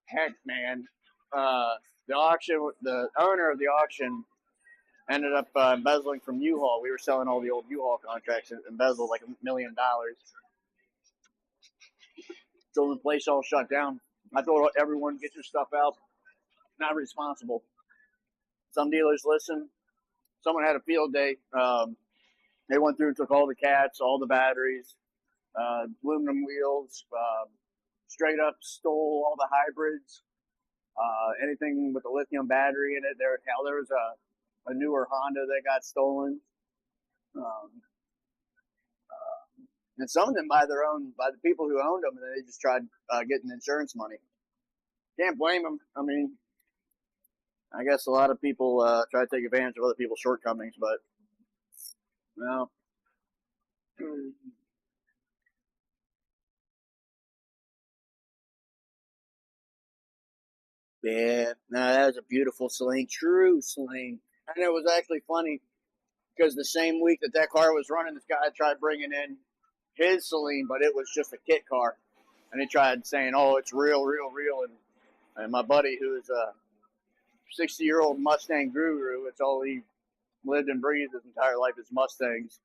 Heck, man. The owner of the auction ended up embezzling from U-Haul. We were selling all the old U-Haul contracts and embezzled like $1 million. So the place all shut down. I told everyone, get your stuff out. Not responsible. Some dealers listen. Someone had a field day. They went through and took all the cats, all the batteries, aluminum wheels, straight up stole all the hybrids, anything with a lithium battery in it. There was a newer Honda that got stolen. And some of them by the people who owned them, and they just tried getting insurance money. Can't blame them. I mean, I guess a lot of people try to take advantage of other people's shortcomings, but no. Yeah, no, that was a beautiful Celine, true Celine. And it was actually funny because the same week that car was running, this guy tried bringing in his Celine, but it was just a kit car. And he tried saying, oh, it's real, real, real. And my buddy, who's a 60-year-old Mustang guru, it's all he lived and breathed his entire life is Mustangs,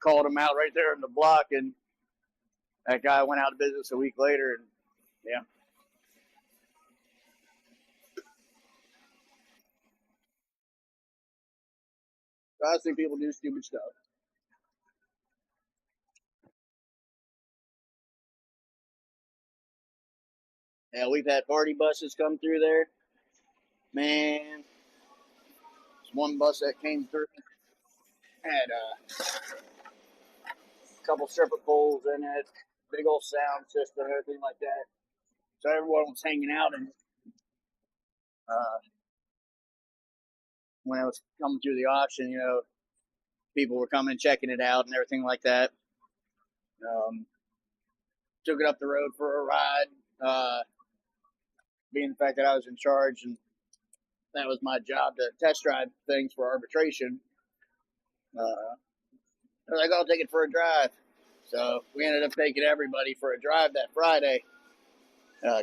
called him out right there in the block. And that guy went out of business a week later. And yeah. I think people do stupid stuff. Yeah, we've had party buses come through there. Man, there's one bus that came through had a couple stripper poles in it, big old sound system, everything like that. So everyone was hanging out, and uh, when I was coming through the auction, people were coming and checking it out and everything like that. Um, Took it up the road for a ride, being the fact that I was in charge and that was my job to test drive things for arbitration. They're like, I'll take it for a drive. So we ended up taking everybody for a drive that Friday.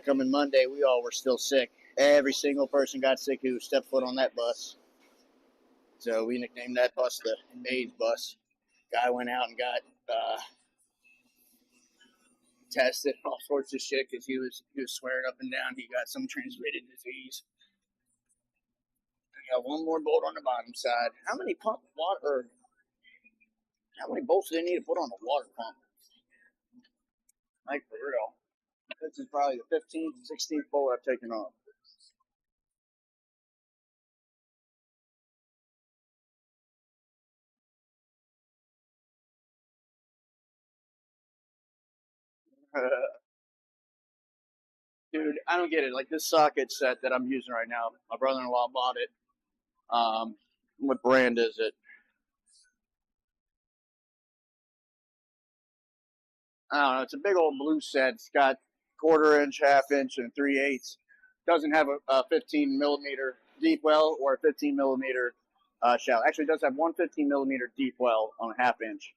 Coming Monday, we all were still sick. Every single person got sick who stepped foot on that bus. So we nicknamed that bus the AIDS bus. Guy went out and got tested, all sorts of shit, because he was swearing up and down he got some transmitted disease. I got one more bolt on the bottom side. How many bolts do they need to put on a water pump? Like, for real. This is probably the 15th, 16th bolt I've taken off. Dude, I don't get it. Like, this socket set that I'm using right now, my brother-in-law bought it. What brand is it? I don't know. It's a big old blue set. It's got quarter inch, half inch, and 3/8. Doesn't have a 15 millimeter deep well or a 15 millimeter shell. Actually, it does have one 15 millimeter deep well on a half inch,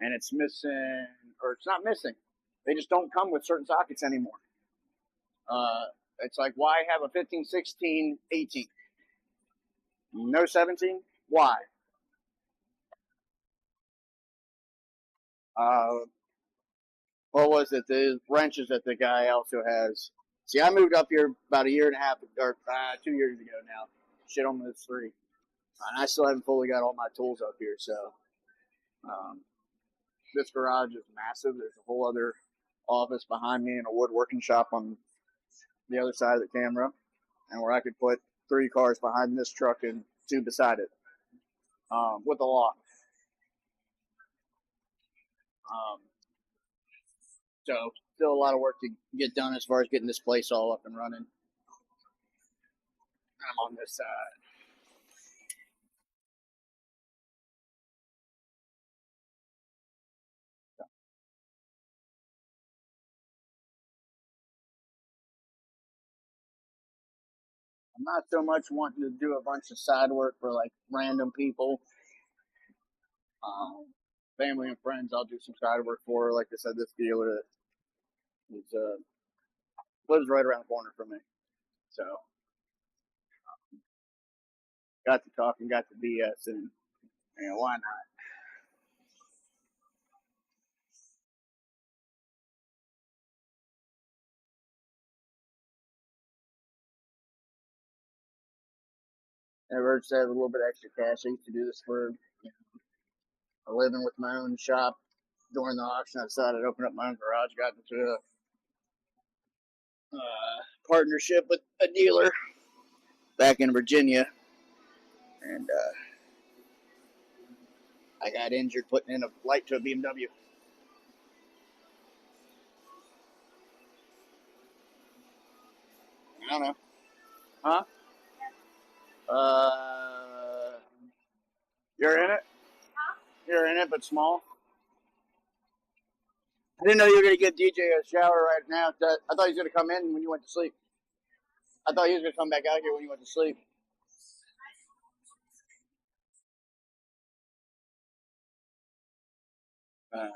and it's missing, or it's not missing. They just don't come with certain sockets anymore. It's like, why have a 15, 16, 18? No 17? Why? Uh, what was it? The wrenches that the guy also has. See, I moved up here about a year and a half, or 2 years ago now. Shit, almost three. And I still haven't fully got all my tools up here, so um, this garage is massive. There's a whole other office behind me and a woodworking shop on the other side of the camera, and where I could put 3 cars behind this truck and 2 beside it with a lock. Um, so still a lot of work to get done as far as getting this place all up and running. I'm on this side. I'm not so much wanting to do a bunch of side work for like random people, family and friends. I'll do some side work for. Like I said, this dealer is lives right around the corner from me, so got to talk and got to BS, and why not? Never hurts to have a little bit extra cash. I used to do this for a living with my own shop. During the auction, I decided to open up my own garage. Got into a partnership with a dealer back in Virginia, and I got injured putting in a light to a BMW. I don't know. Huh? Uh, you're in it? You're in it, but small. I didn't know you were going to get DJ a shower right now. I thought he was going to come in when you went to sleep. I thought he was going to come back out here when you went to sleep. Uh,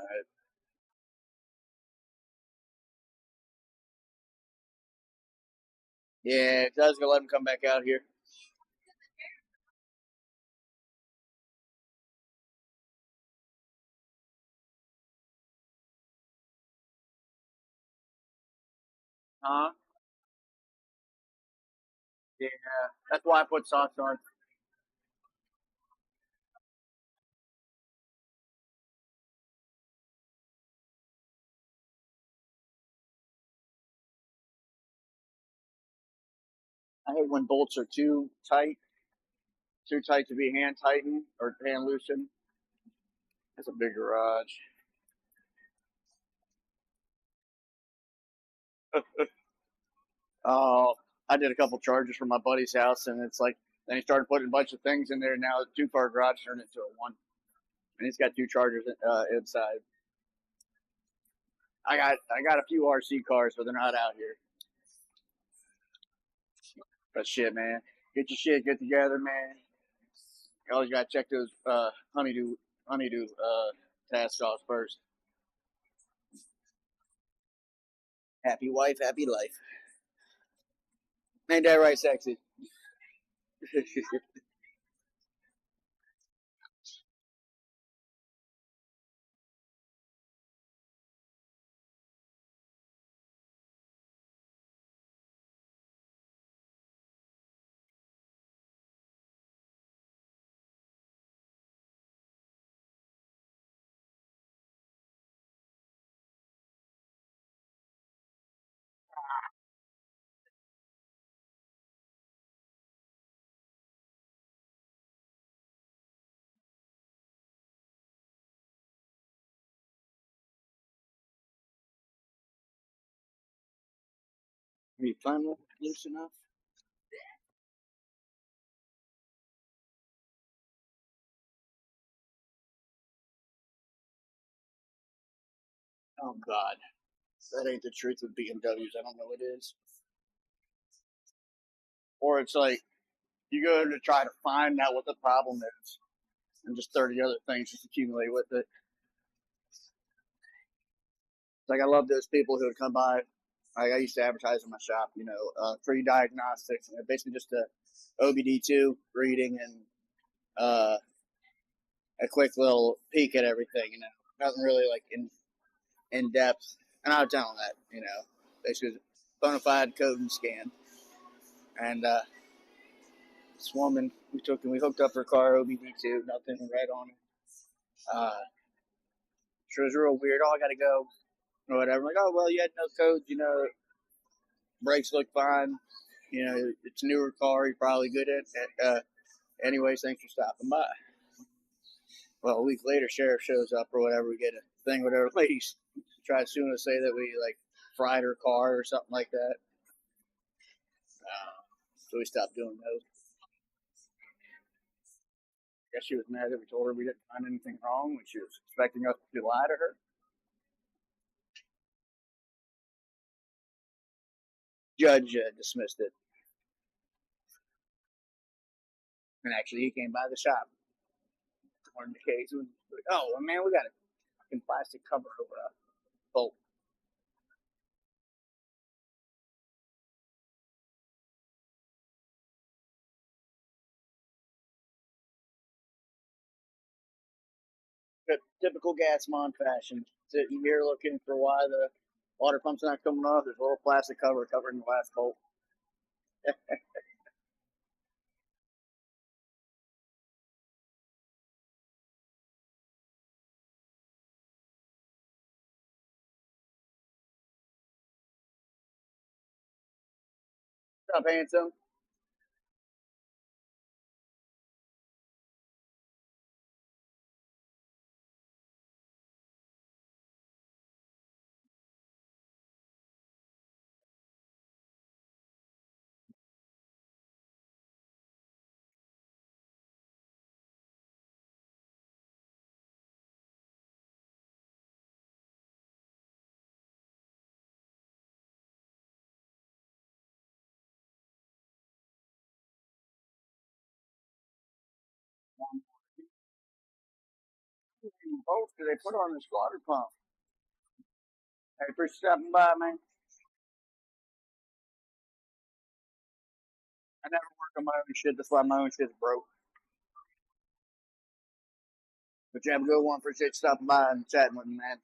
yeah, I was going to let him come back out here. Huh? Yeah, that's why I put socks on. I hate when bolts are too tight to be hand tightened or hand loosened. That's a big garage. Oh, I did a couple charges for my buddy's house, and it's like then he started putting a bunch of things in there. Now the 2-car garage turned into a one, and he's got 2 chargers inside. I got a few RC cars, but they're not out here. But shit, man, get your shit get together, man. You always gotta check those honeydew tasks off first. Happy wife, happy life. Ain't that right, sexy? Are you finally loose enough? Oh God, that ain't the truth with BMWs. I don't know what it is. Or it's like you go to try to find out what the problem is, and just 30 other things just accumulate with it. Like I love those people who would come by. Like I used to advertise in my shop, free diagnostics, and basically just a OBD2 reading and a quick little peek at everything. Nothing really like in depth. And I would tell them that, basically bona fide code and scan. And this woman we hooked up her car OBD2, nothing right on it. She was real weird. Oh, I gotta go or whatever. I'm like, oh well, you had no codes, brakes look fine. It's a newer car. You're probably good at it. Anyways, thanks for stopping by. Well, a week later, sheriff shows up or whatever. We get a thing with our ladies. Tried suing us, say that we like fried her car or something like that. So we stopped doing those. I guess she was mad that we told her we didn't find anything wrong when she was expecting us to lie to her. Judge dismissed it, and actually he came by the shop on the case and was like, "Oh well, man, we got a fucking plastic cover over a bolt." But typical GasMon's fashion, sitting here looking for why the water pump's not coming off. There's a little plastic cover covering the last bolt. What's up, handsome? Bolts do they put on this water pump? Hey, for stopping by, man. I never work on my own shit. That's why my own shit's broke. But you have a good one. Appreciate you stopping by and chatting with me, man.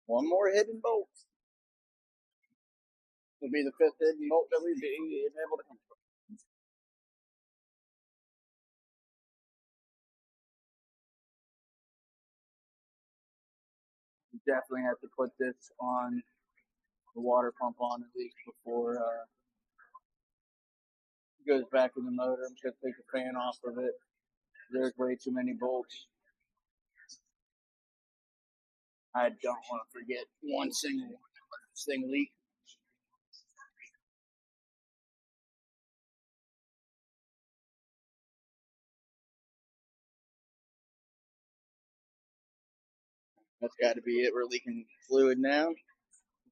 One more hidden bolt. Will be the fifth hidden bolt that we've been able to come from. We definitely have to put this on the water pump on at least before it goes back in the motor. I'm just gonna take the fan off of it. There's way too many bolts. I don't want to forget one single one. Let this thing leak. That's got to be it. We're leaking fluid now.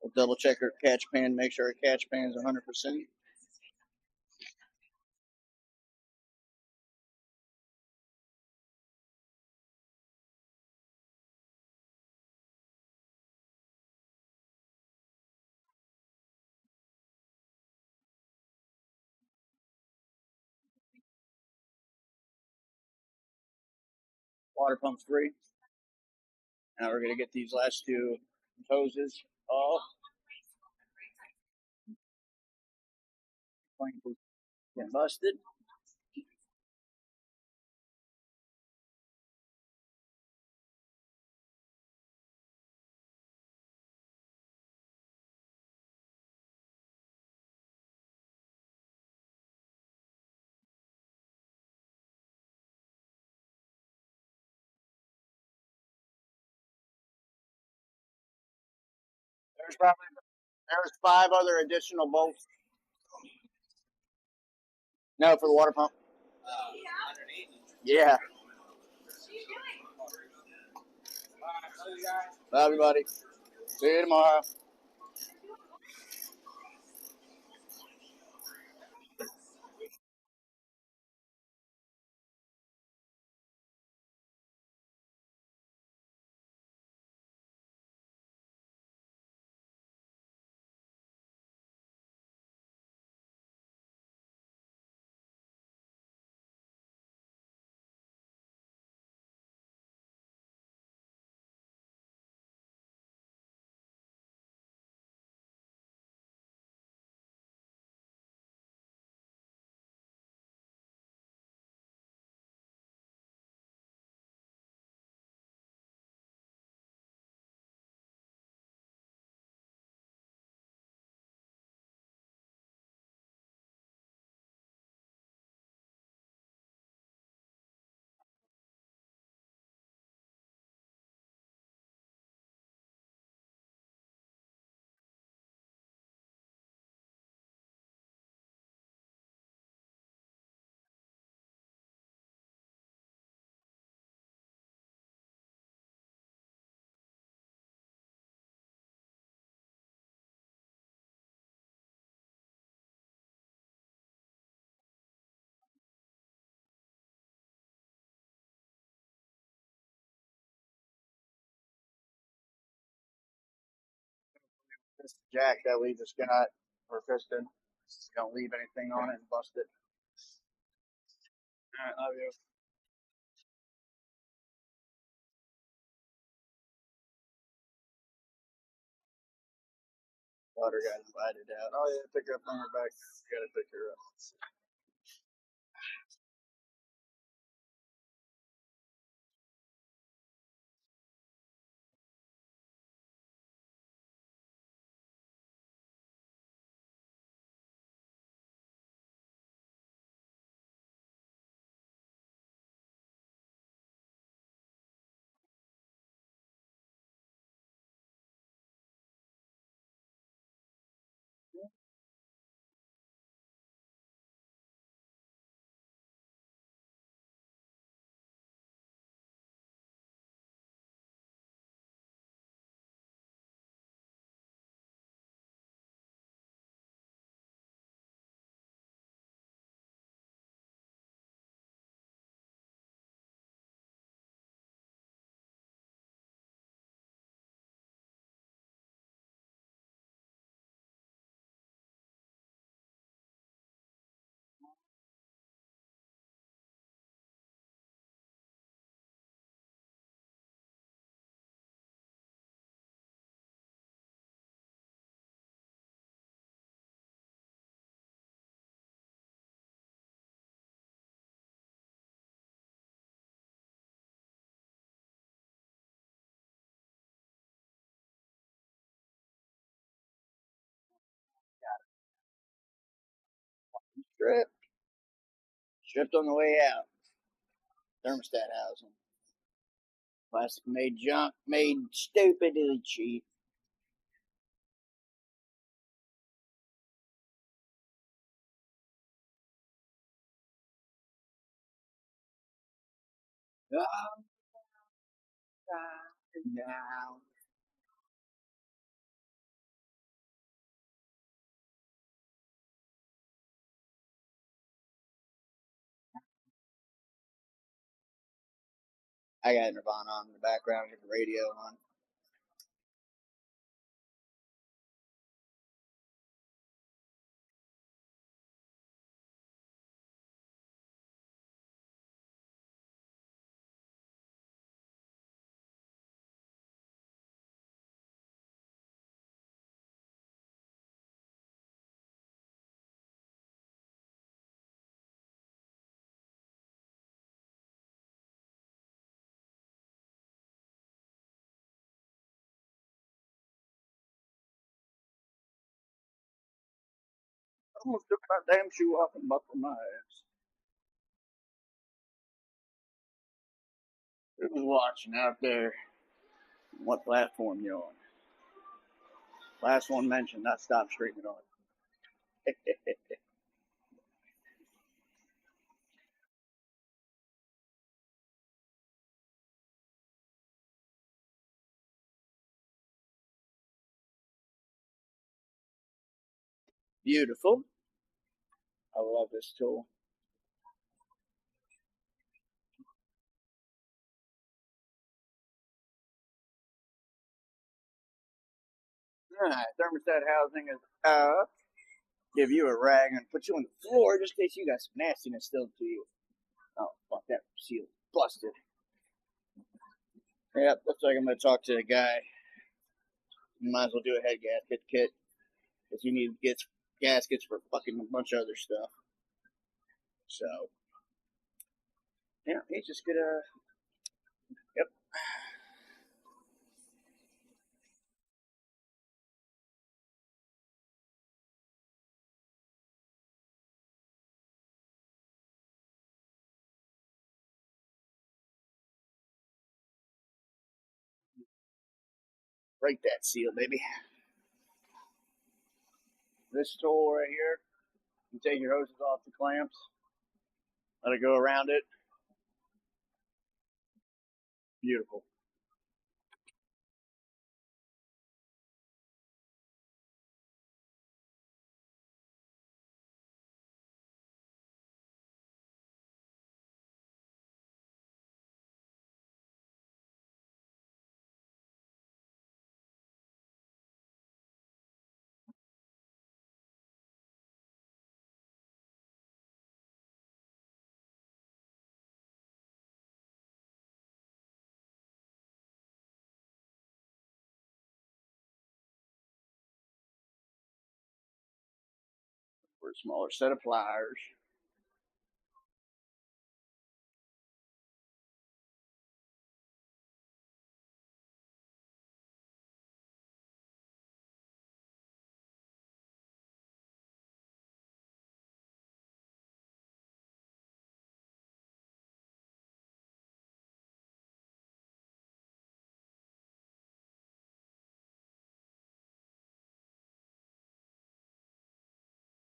We'll double check our catch pan, make sure our catch pan is 100%. Water pump's free. Now we're going to get these last two hoses off. Get busted. There's 5 other additional bolts. No, for the water pump. Yeah. Bye, everybody. See you tomorrow. This jack that we just got, or piston. Don't leave anything on it and bust it. All right, love you. Daughter got invited out. Oh yeah, pick her up on her back. You gotta pick her up. Strip. Stripped on the way out. Thermostat housing. Plastic made junk, made stupidly cheap. Now. I got Nirvana on in the background with the radio on. Almost took my damn shoe off and buckled my ass. Who's watching out there? What platform you on? Last one mentioned, I stopped streaming on. Beautiful. I love this tool. Alright, thermostat housing is up. Give you a rag and put you on the floor just in case you got some nastiness still to you. Oh, fuck, that seal busted. Yep, looks like I'm going to talk to a guy. You might as well do a head gasket kit. Because you need gaskets for fucking a bunch of other stuff. So, yeah, he's just going to. Yep. Break that seal, baby. This tool right here, you take your hoses off the clamps, let it go around it. Beautiful. For a smaller set of pliers.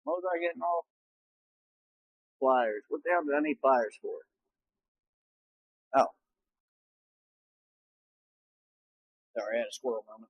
What was I getting off? Pliers. What the hell did I need pliers for? Oh, sorry, I had a squirrel moment.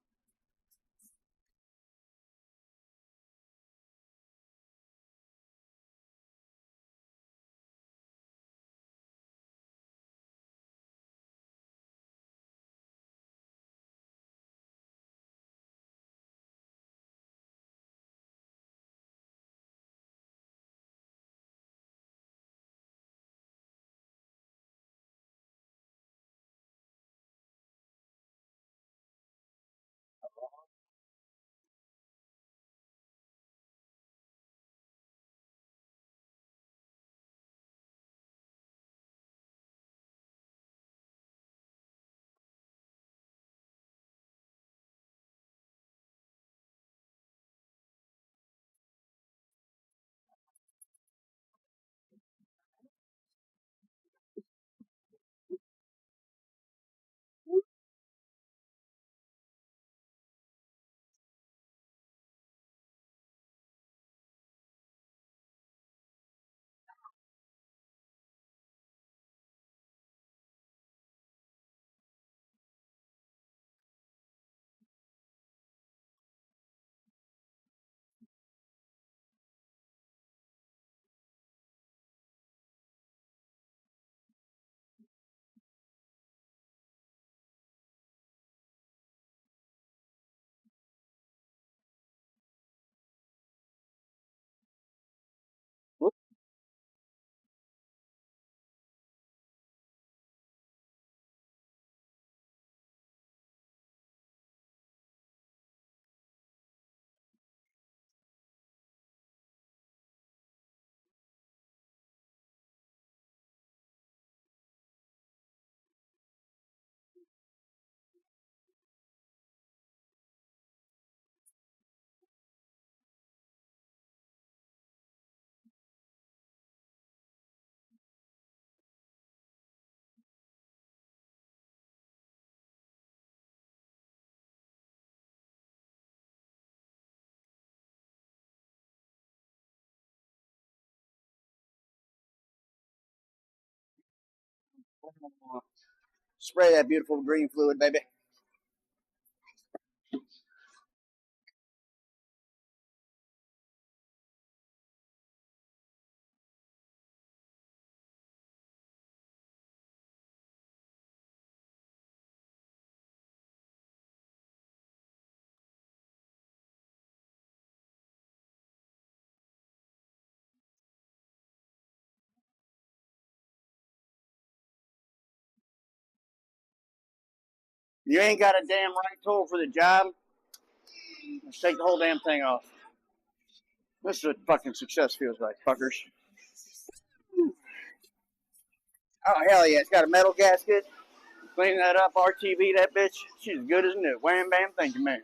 Spray that beautiful green fluid, baby. You ain't got a damn right tool for the job. Let's take the whole damn thing off. This is what fucking success feels like, fuckers. Oh, hell yeah. It's got a metal gasket. Clean that up, RTV that bitch. She's as good as new. Wham, bam, thank you, man.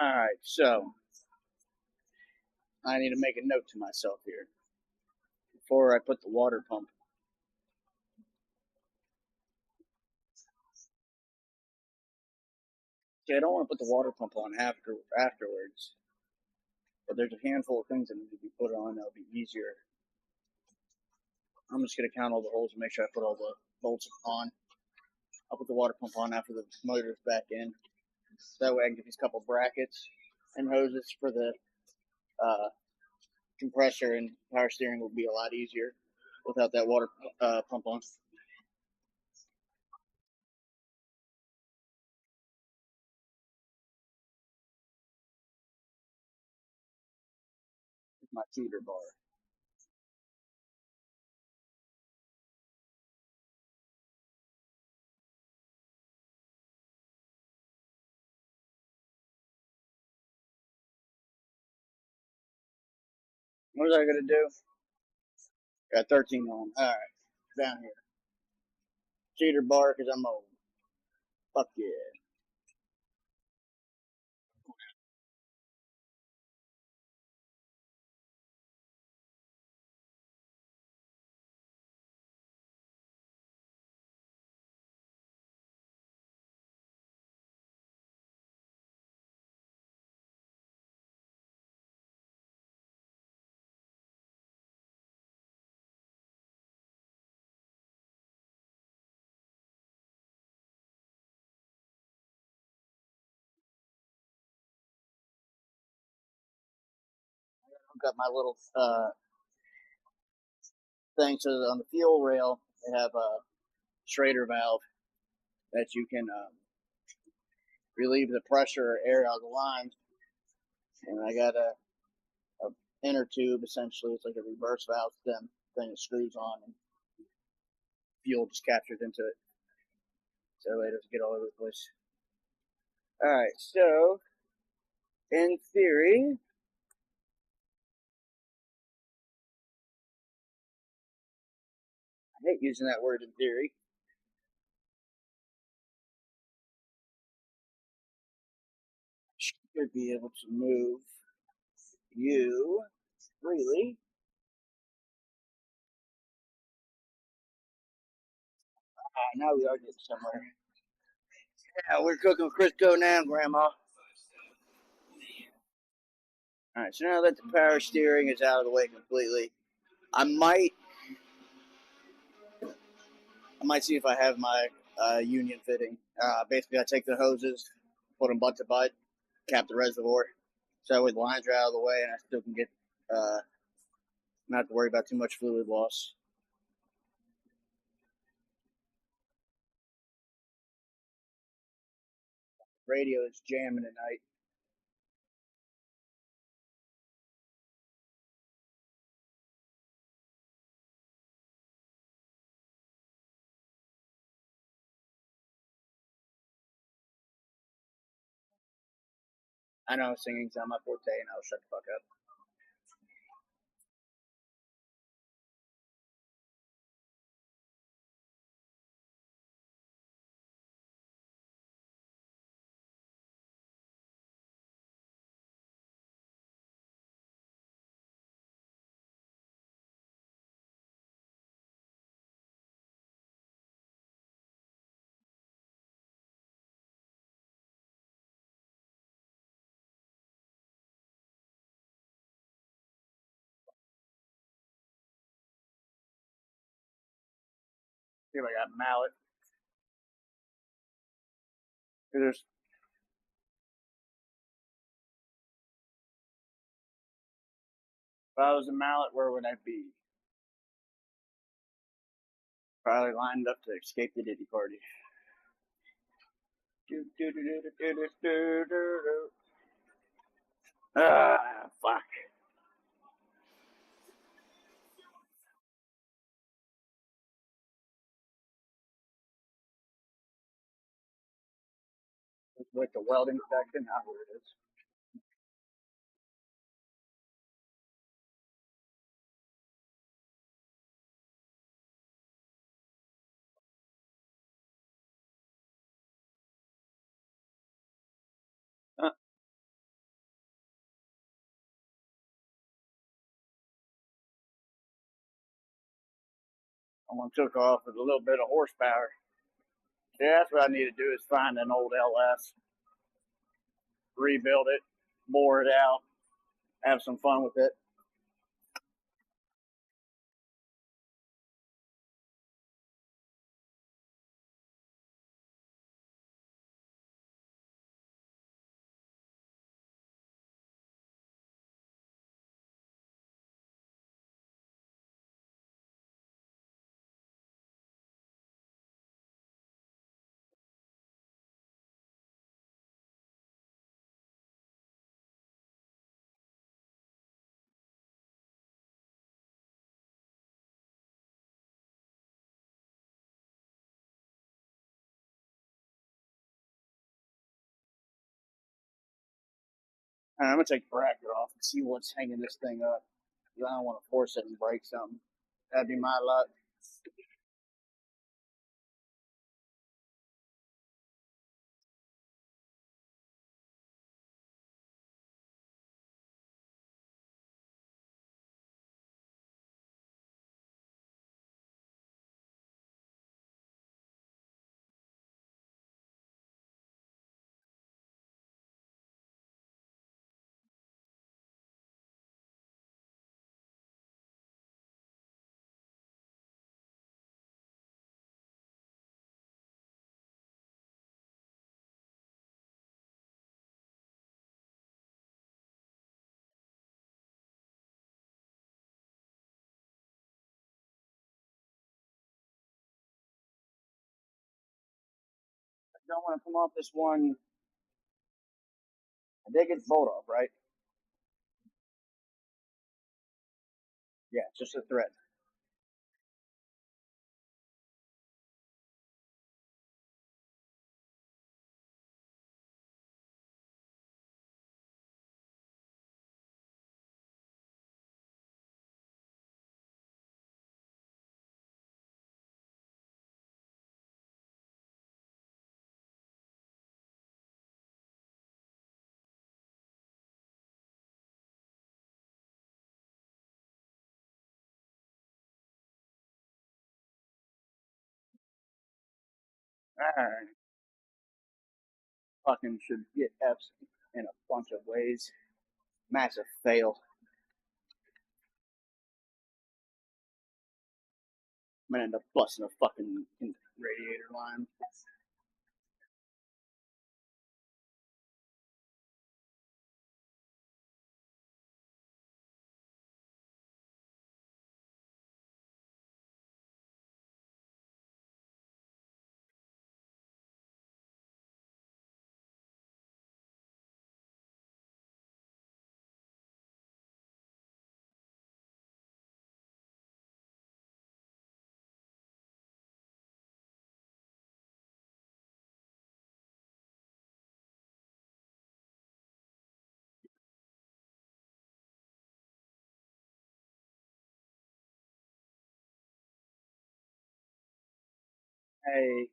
All right, so I need to make a note to myself here before I put the water pump. See, I don't want to put the water pump on afterwards, but there's a handful of things that need to be put on that'll be easier. I'm just gonna count all the holes and make sure I put all the bolts on. I'll put the water pump on after the motor's back in. So that way I can get these couple brackets and hoses for the compressor and power steering will be a lot easier without that water pump on. My feeder bar. What was I gonna do? Got 13 on. All right, down here. Cheater bar because I'm old. Fuck yeah. I've got my little thing. So on the fuel rail, they have a Schrader valve that you can relieve the pressure or air out of the lines. And I got a inner tube essentially. It's like a reverse valve stem thing that screws on and fuel just captures into it. So it doesn't get all over the place. Alright, so in theory, I hate using that word in theory. should be able to move you freely. Now we are getting somewhere. Yeah, we're cooking Crisco now, Grandma. Alright, so now that the power steering is out of the way completely, I might see if I have my union fitting. Basically, I take the hoses, put them butt to butt, cap the reservoir, so that way the lines are out of the way, and I still can get not have to worry about too much fluid loss. Radio is jamming tonight. I know singing's not my forte, and I'll shut the fuck up. See if I got mallet. There's If I was a mallet, where would I be? Probably lined up to escape the Diddy party. Fuck. With the welding section, not where it is. Someone took off with a little bit of horsepower. Yeah, that's what I need to do is find an old LS, rebuild it, bore it out, have some fun with it. I'm gonna take the bracket off and see what's hanging this thing up. I don't want to force it and break something. That'd be my luck. I don't want to come off this one. I did get the bolt off, right? Yeah, it's just a thread. Alright. Fucking should get F's in a bunch of ways. Massive fail. I'm gonna end up busting a fucking radiator line. Hey,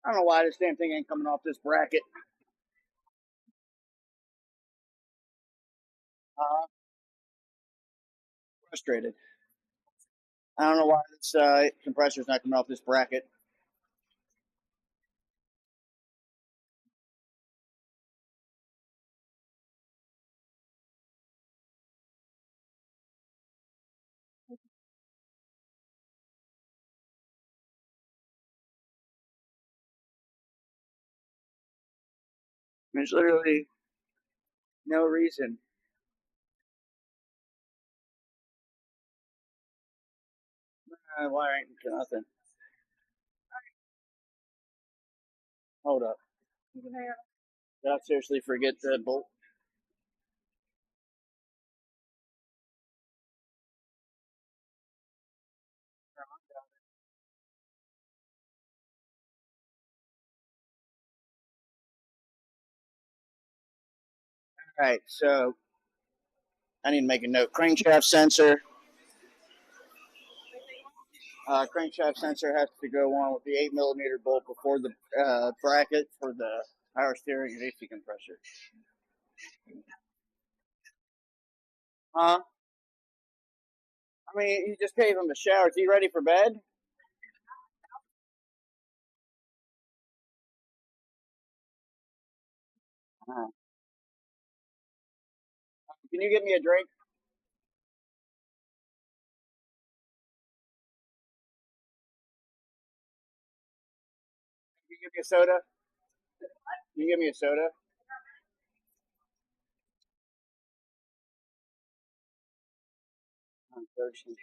I don't know why this damn thing ain't coming off this bracket. Frustrated. I don't know why this compressor's not coming off this bracket. There's literally no reason. Why ain't nothing? Hold up. Did I seriously forget the bolt? Alright, so I need to make a note. Crankshaft sensor. Crankshaft sensor has to go on with the 8mm bolt before the bracket for the power steering and AC compressor. Huh? I mean, you just gave him a shower. Is he ready for bed? Can you get me a drink? Can you give me a soda? Can you give me a soda? I'm thirsty.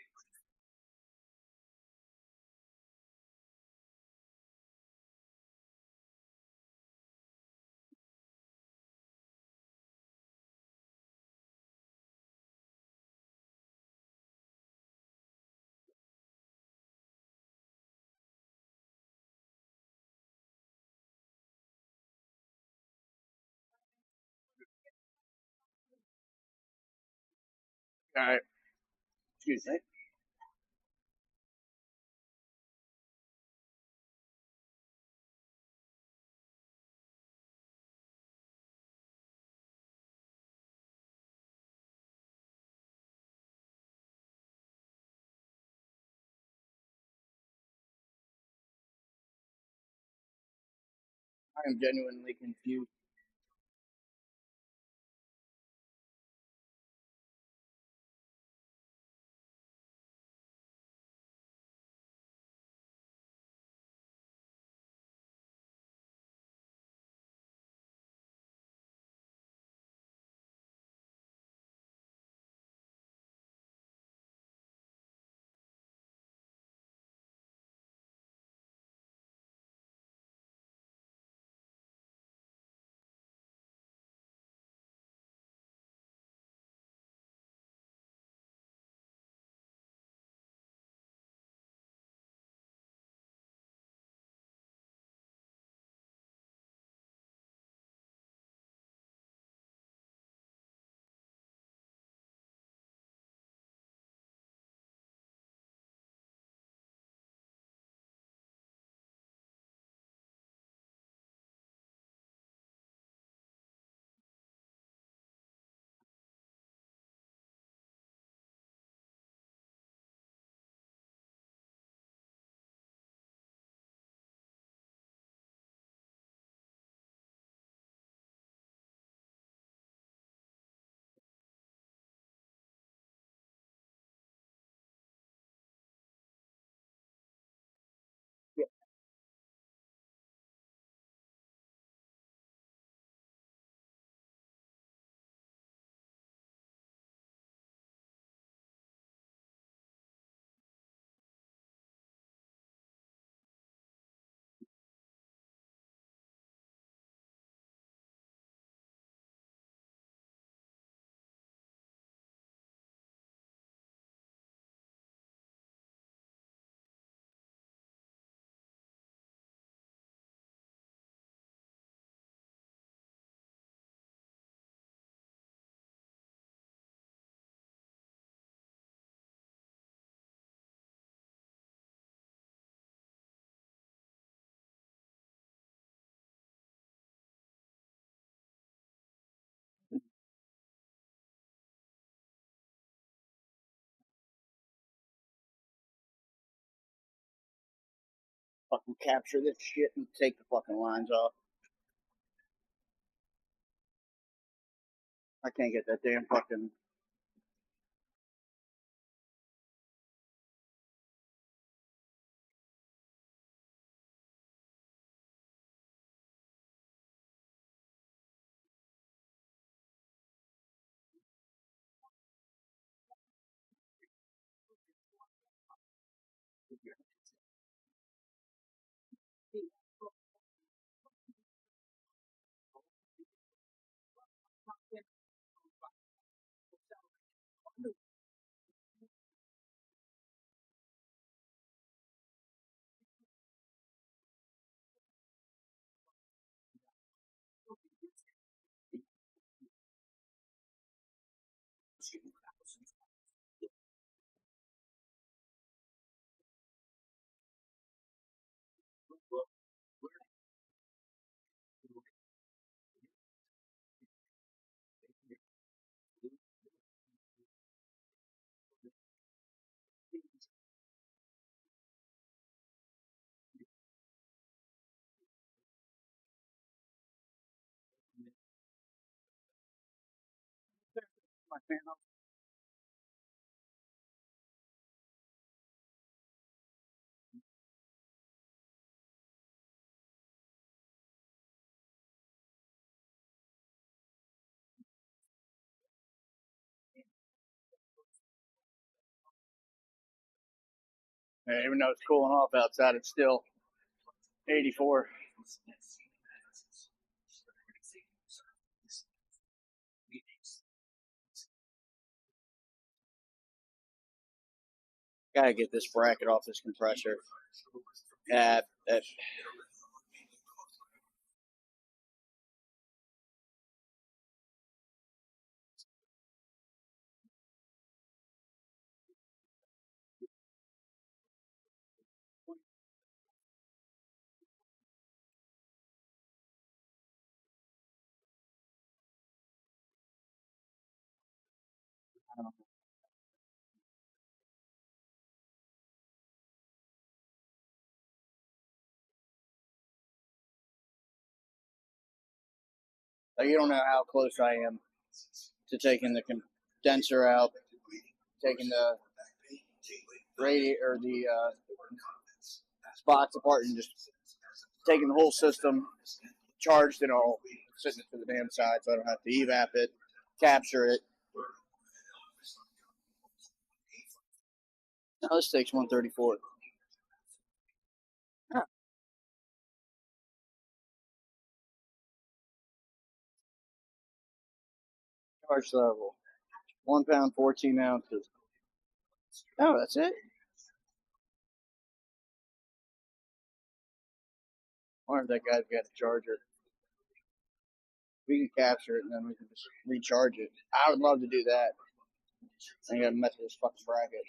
All right. Excuse me. I am genuinely confused. and capture this shit and take the fucking lines off. I can't get that damn fucking. My panel. Yeah, even though it's cooling off outside, it's still 84. Gotta get this bracket off this compressor. Yeah, like you don't know how close I am to taking the condenser out, taking the radiator or the box apart, and just taking the whole system charged and all, sitting it to the damn side, so I don't have to evap it, capture it. Now this takes 134. Huh. Charge level, 1 pound, 14 ounces. Oh, that's it. I wonder if that guy's got a charger. We can capture it and then we can just recharge it. I would love to do that. I gotta mess with this fucking bracket.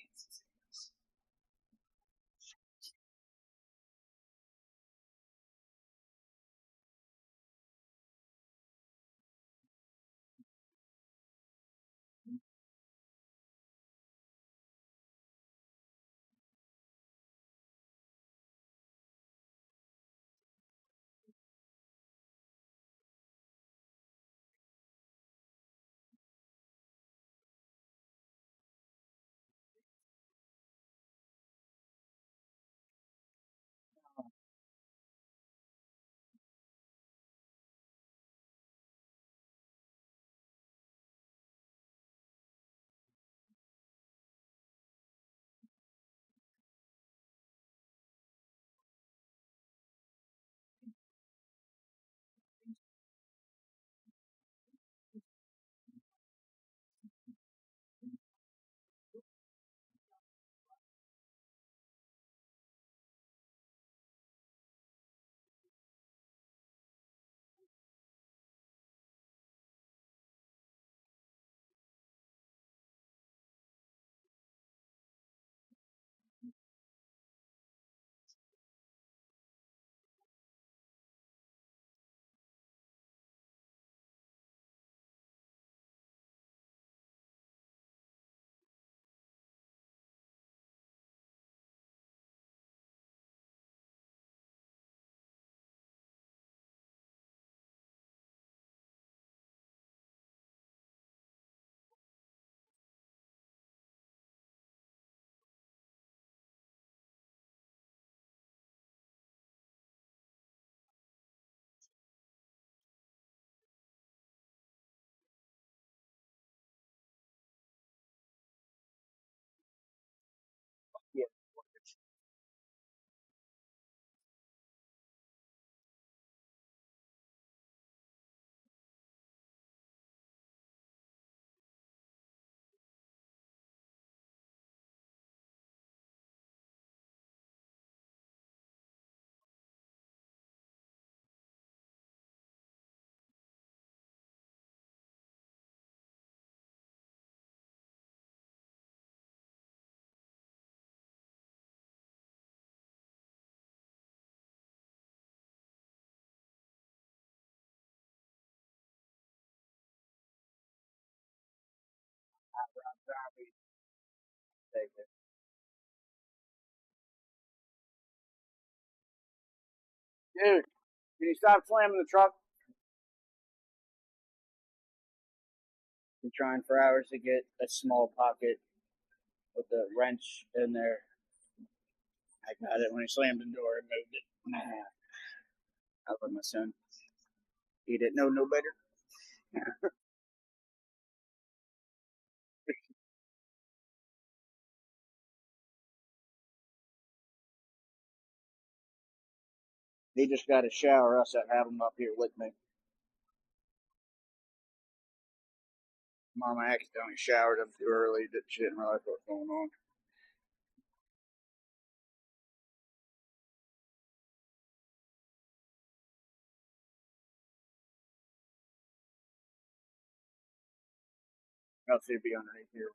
Take it. Dude, can you stop slamming the truck? Been trying for hours to get a small pocket with the wrench in there. I got it when he slammed the door and moved it. I love my son. He didn't know no better. He just got a shower. Us that have him up here with me. Mama accidentally showered him too early. She didn't realize what was going on. I'll see if he underneath here.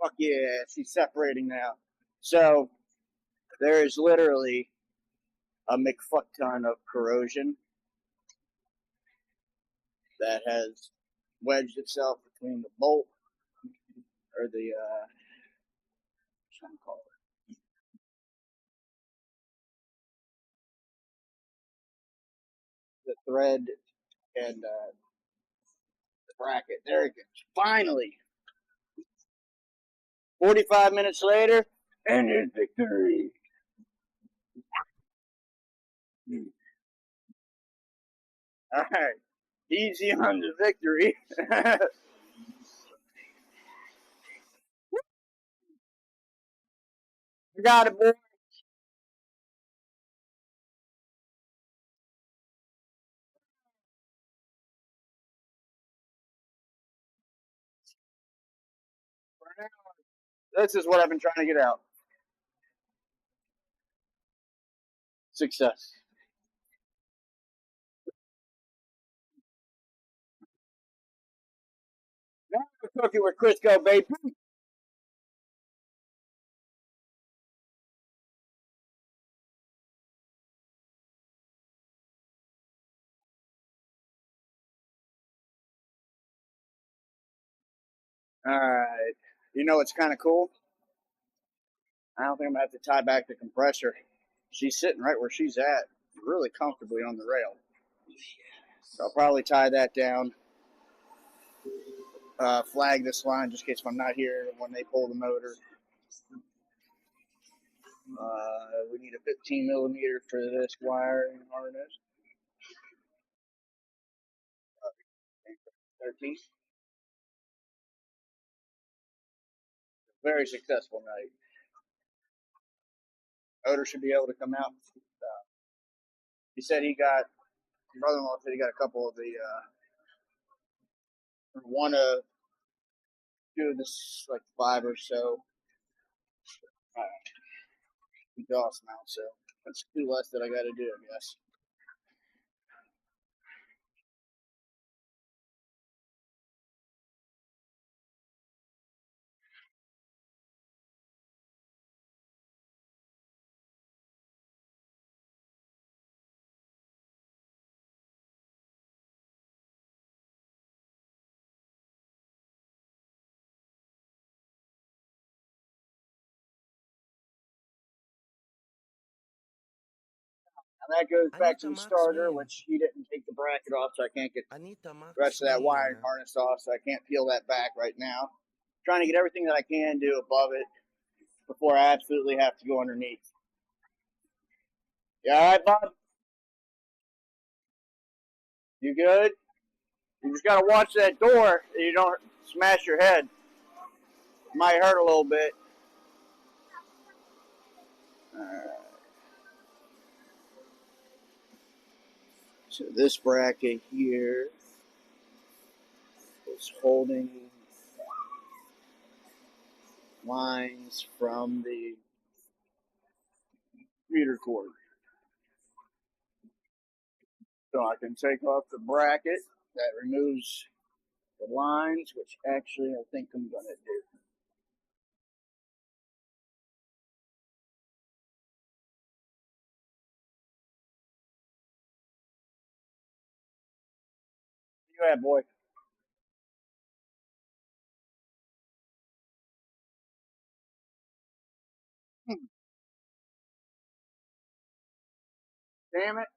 Fuck yeah, she's separating now. So there is literally a McFuck ton of corrosion that has wedged itself between the bolt or the what call it, the thread and the bracket. There it goes. Finally, 45 minutes later, and it's victory. All right, easy on the victory. Got it, boy. This is what I've been trying to get out. Success. Now we're cooking with Crisco, baby. All right. You know what's kind of cool? I don't think I'm going to have to tie back the compressor. She's sitting right where she's at, really comfortably on the rail. So I'll probably tie that down, flag this line just in case I'm not here when they pull the motor. We need a 15 millimeter for this wiring harness. 13. Very successful night. Motor should be able to come out. He said he got, brother-in-law said he got a couple of the, one of, two of this, like 5 or so exhaust mounts. So that's 2 less that I got to do, I guess. And that goes back to the starter, which he didn't take the bracket off, so I can't get the rest of that wiring harness off, so I can't peel that back right now. Trying to get everything that I can do above it before I absolutely have to go underneath. You all right, Bob? You good? You just gotta watch that door so you don't smash your head. Might hurt a little bit. So this bracket here is holding lines from the computer cord. So I can take off the bracket that removes the lines, which actually I think I'm going to do. Where you at, boy? Damn it.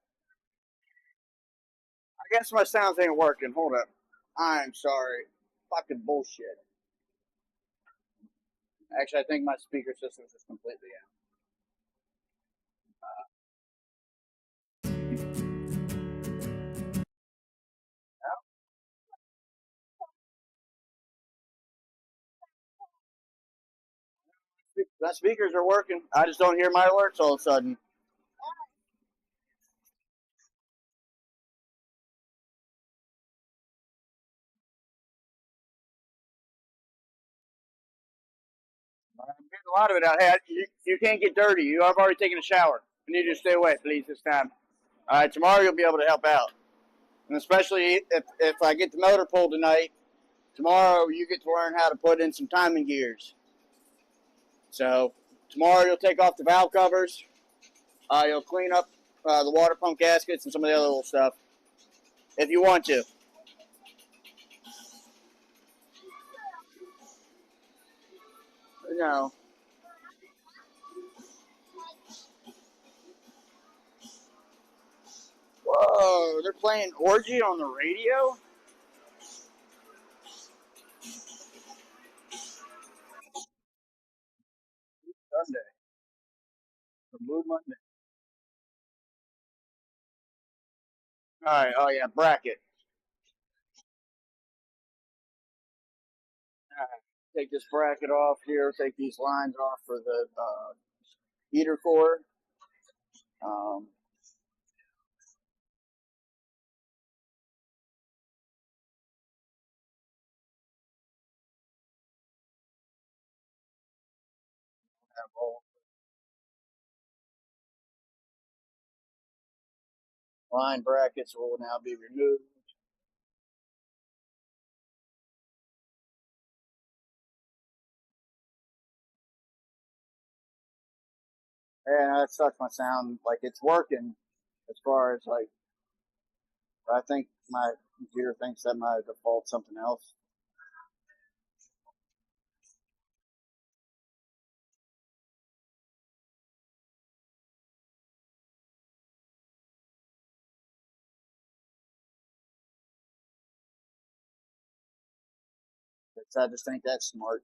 I guess my sounds ain't working. Hold up. I'm sorry. Fucking bullshit. Actually, I think my speaker system is just completely out. The speakers are working. I just don't hear my alerts all of a sudden. I'm getting a lot of it out. Hey, you can't get dirty. I've already taken a shower. I need you to stay away, please, this time. All right, tomorrow you'll be able to help out. And especially if I get the motor pulled tonight, tomorrow you get to learn how to put in some timing gears. So tomorrow you'll take off the valve covers. You'll clean up the water pump gaskets and some of the other little stuff if you want to. No. Whoa, they're playing Orgy on the radio? Sunday. The Blue Monday. Alright, oh yeah, bracket. Alright, take this bracket off here, take these lines off for the heater core. Line brackets will now be removed. And that sucks my sound. Like, it's working as far as, like, I think my computer thinks that my default something else. I just think that's smart.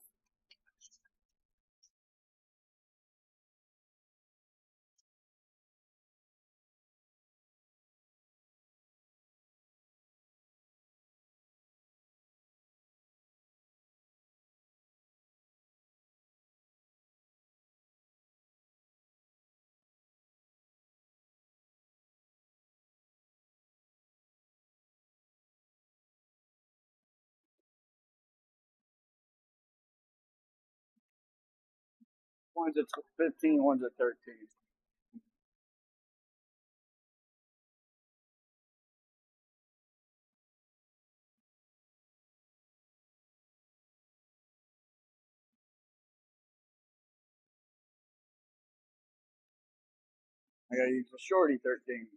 One's at 15, one's at 13. I gotta use the shorty 13.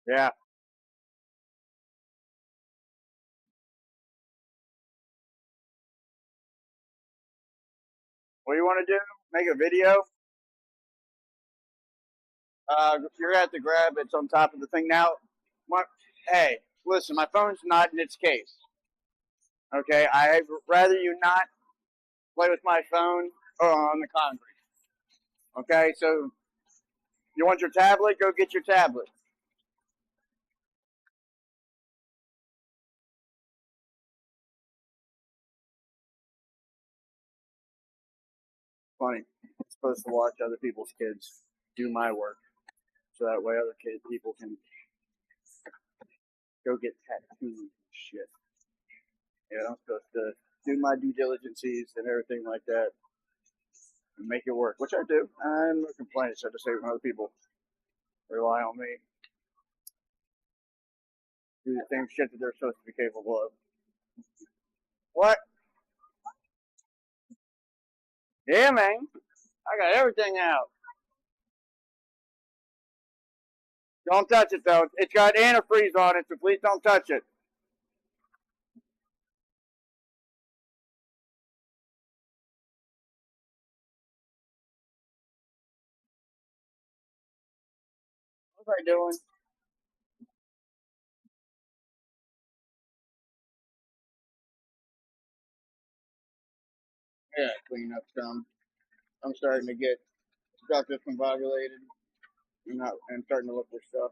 Yeah. What do you want to do? Make a video? You're gonna have to grab it's on top of the thing now. Hey, listen, my phone's not in its case. Okay, I'd rather you not play with my phone or on the concrete. Okay, so you want your tablet? Go get your tablet. Funny. I'm supposed to watch other people's kids do my work, so that way other people can go get tattoos and shit. Yeah, I'm supposed to do my due diligences and everything like that and make it work, which I do. I'm not complaining. So I just say when other people rely on me, do the same shit that they're supposed to be capable of. What? Yeah, man. I got everything out. Don't touch it though. It's got antifreeze on it, so please don't touch it. What was I doing? Yeah, clean up some. I'm starting to get stuff discombobulated and starting to look for stuff.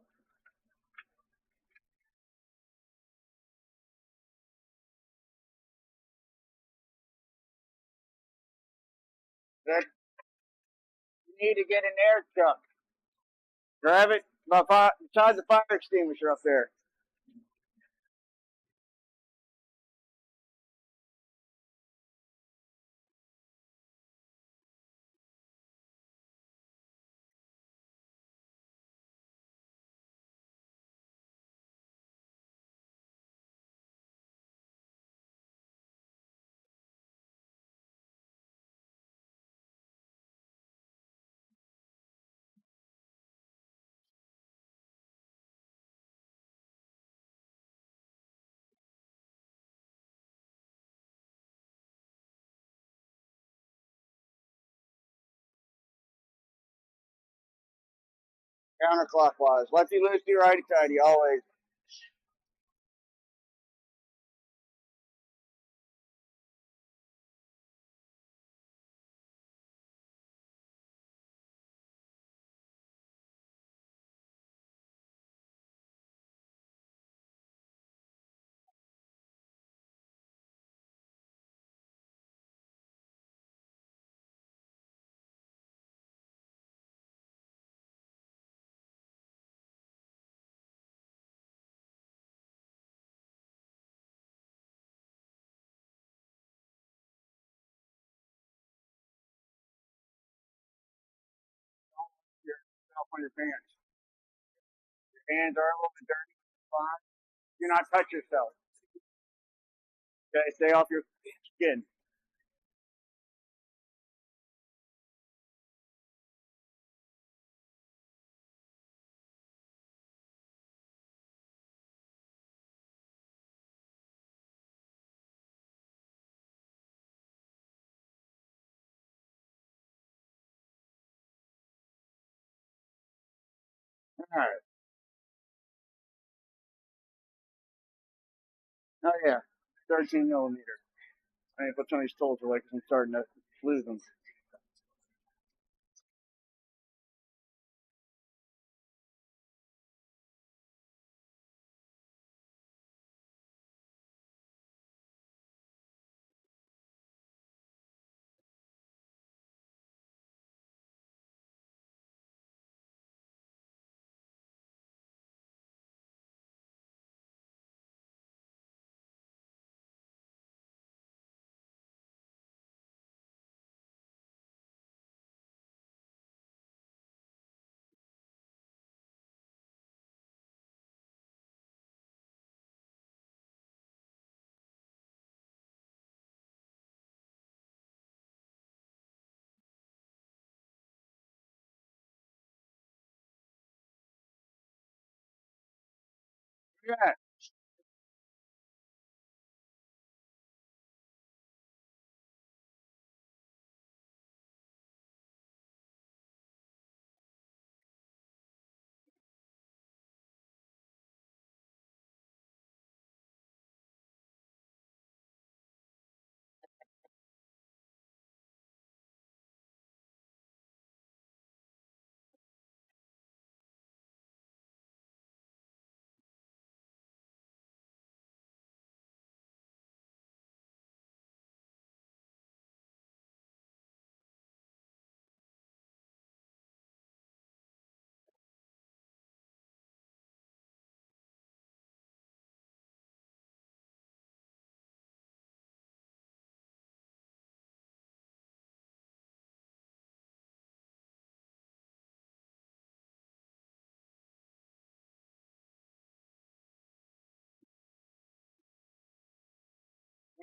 That you need to get an air truck. Grab it beside the fire extinguisher up there. Counterclockwise. Lefty loosey, righty tighty, always. Yourself on your pants. Your hands are a little bit dirty. Fine. Do not touch yourself. Okay, stay off your skin. All right. Oh yeah, 13 millimeter. I mean, put some of these tools away because I'm starting to lose them. Yeah.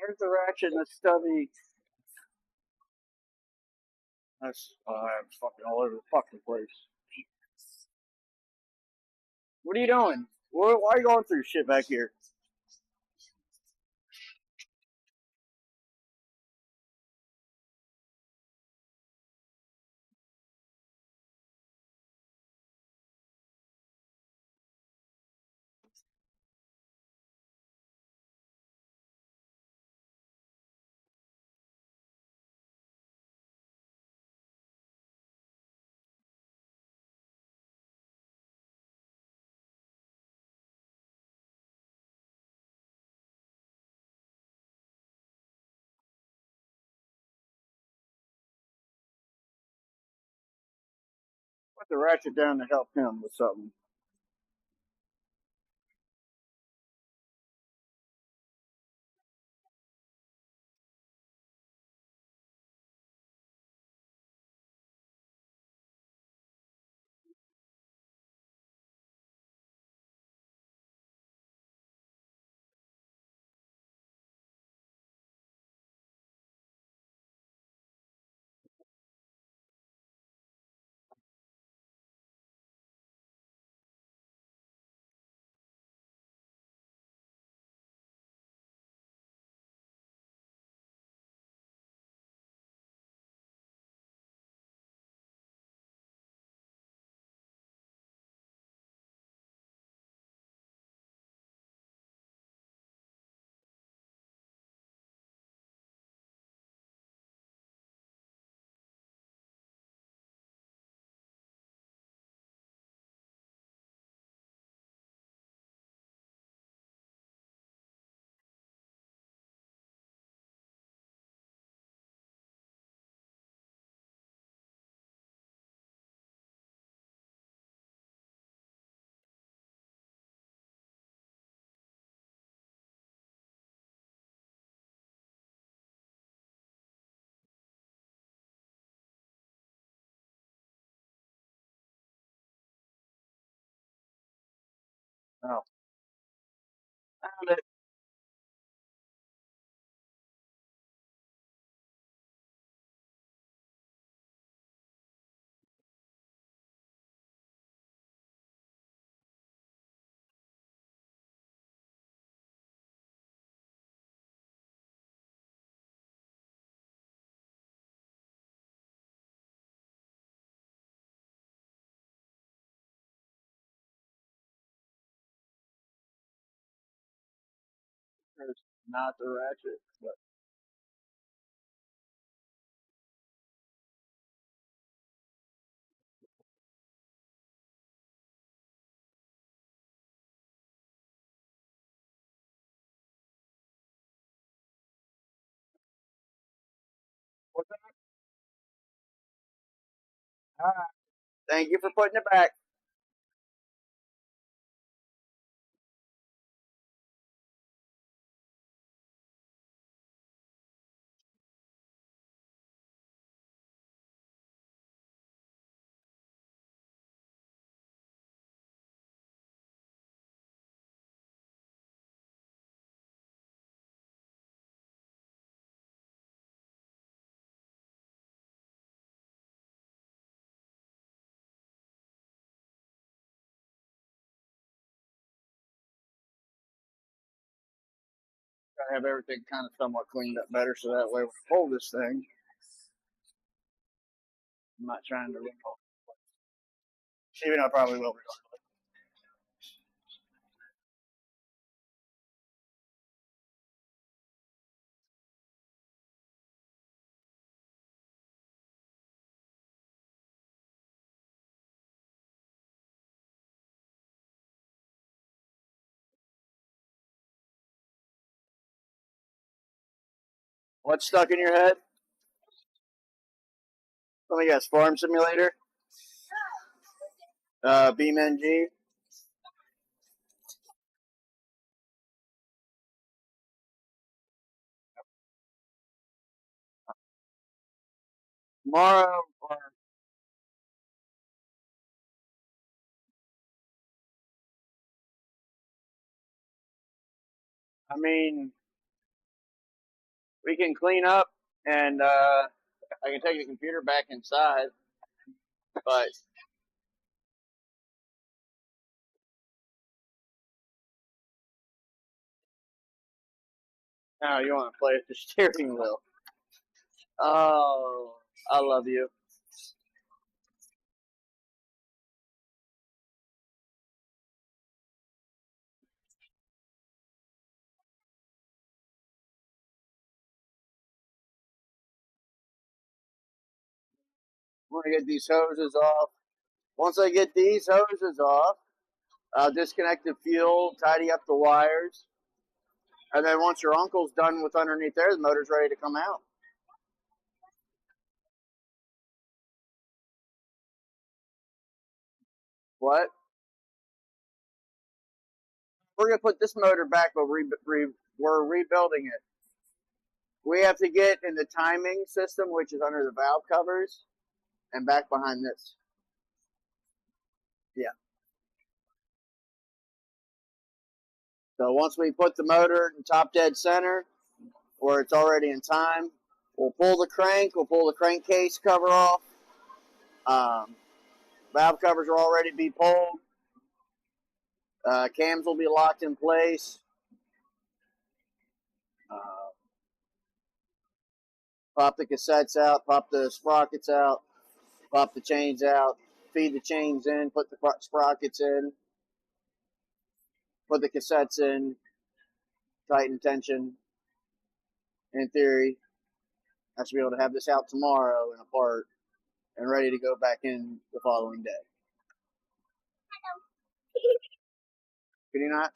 There's the ratchet and the stubby. That's I'm fucking all over the fucking place. What are you doing? Why are you going through shit back here? Put the ratchet down to help him with something. Oh, found it. There's not the ratchet, but what's that? All right. Thank you for putting it back. Gotta have everything kind of somewhat cleaned up better, so that way when I pull this thing, I'm not trying to rip off. Even though I probably will. What's stuck in your head? Let me guess. Farm Simulator. BeamNG. Tomorrow, or I mean, we can clean up, and I can take the computer back inside. But now you want to play with the steering wheel. Oh, I love you. I'm going to get these hoses off. Once I get these hoses off, I'll disconnect the fuel, tidy up the wires, and then once your uncle's done with underneath there, the motor's ready to come out. What? We're going to put this motor back, but we're rebuilding it. We have to get in the timing system, which is under the valve covers, and back behind this. Yeah. So once we put the motor in top dead center, where it's already in time, we'll pull the crank, we'll pull the crankcase cover off. Valve covers will already be pulled. Cams will be locked in place. Pop the cassettes out, pop the sprockets out, pop the chains out, feed the chains in, put the sprockets in, put the cassettes in, tighten tension. In theory, I should be able to have this out tomorrow and apart and ready to go back in the following day. Could you not?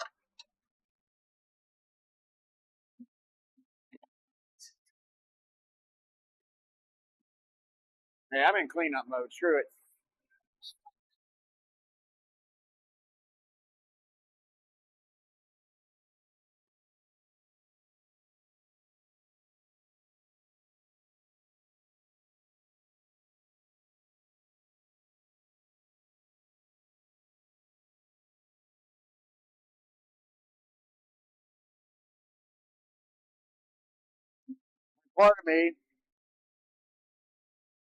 Hey, I'm in cleanup mode. Screw it. Part of me,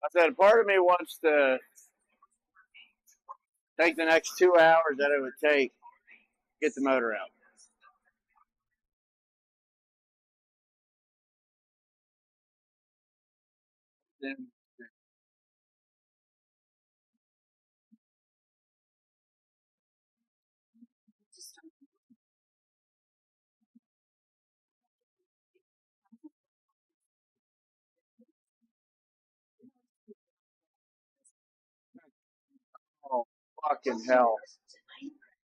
I said, part of me wants to take the next 2 hours that it would take to get the motor out. Then oh, fucking hell.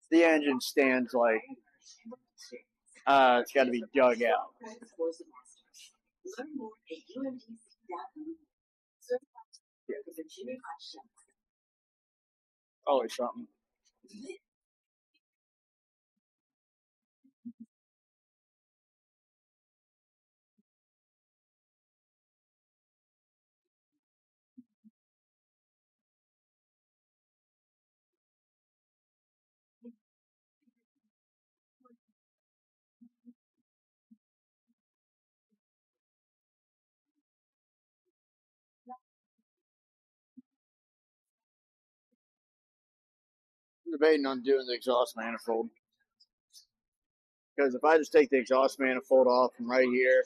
The engine stands like it's got to be dug out. Always something. I'm debating on doing the exhaust manifold. Because if I just take the exhaust manifold off from right here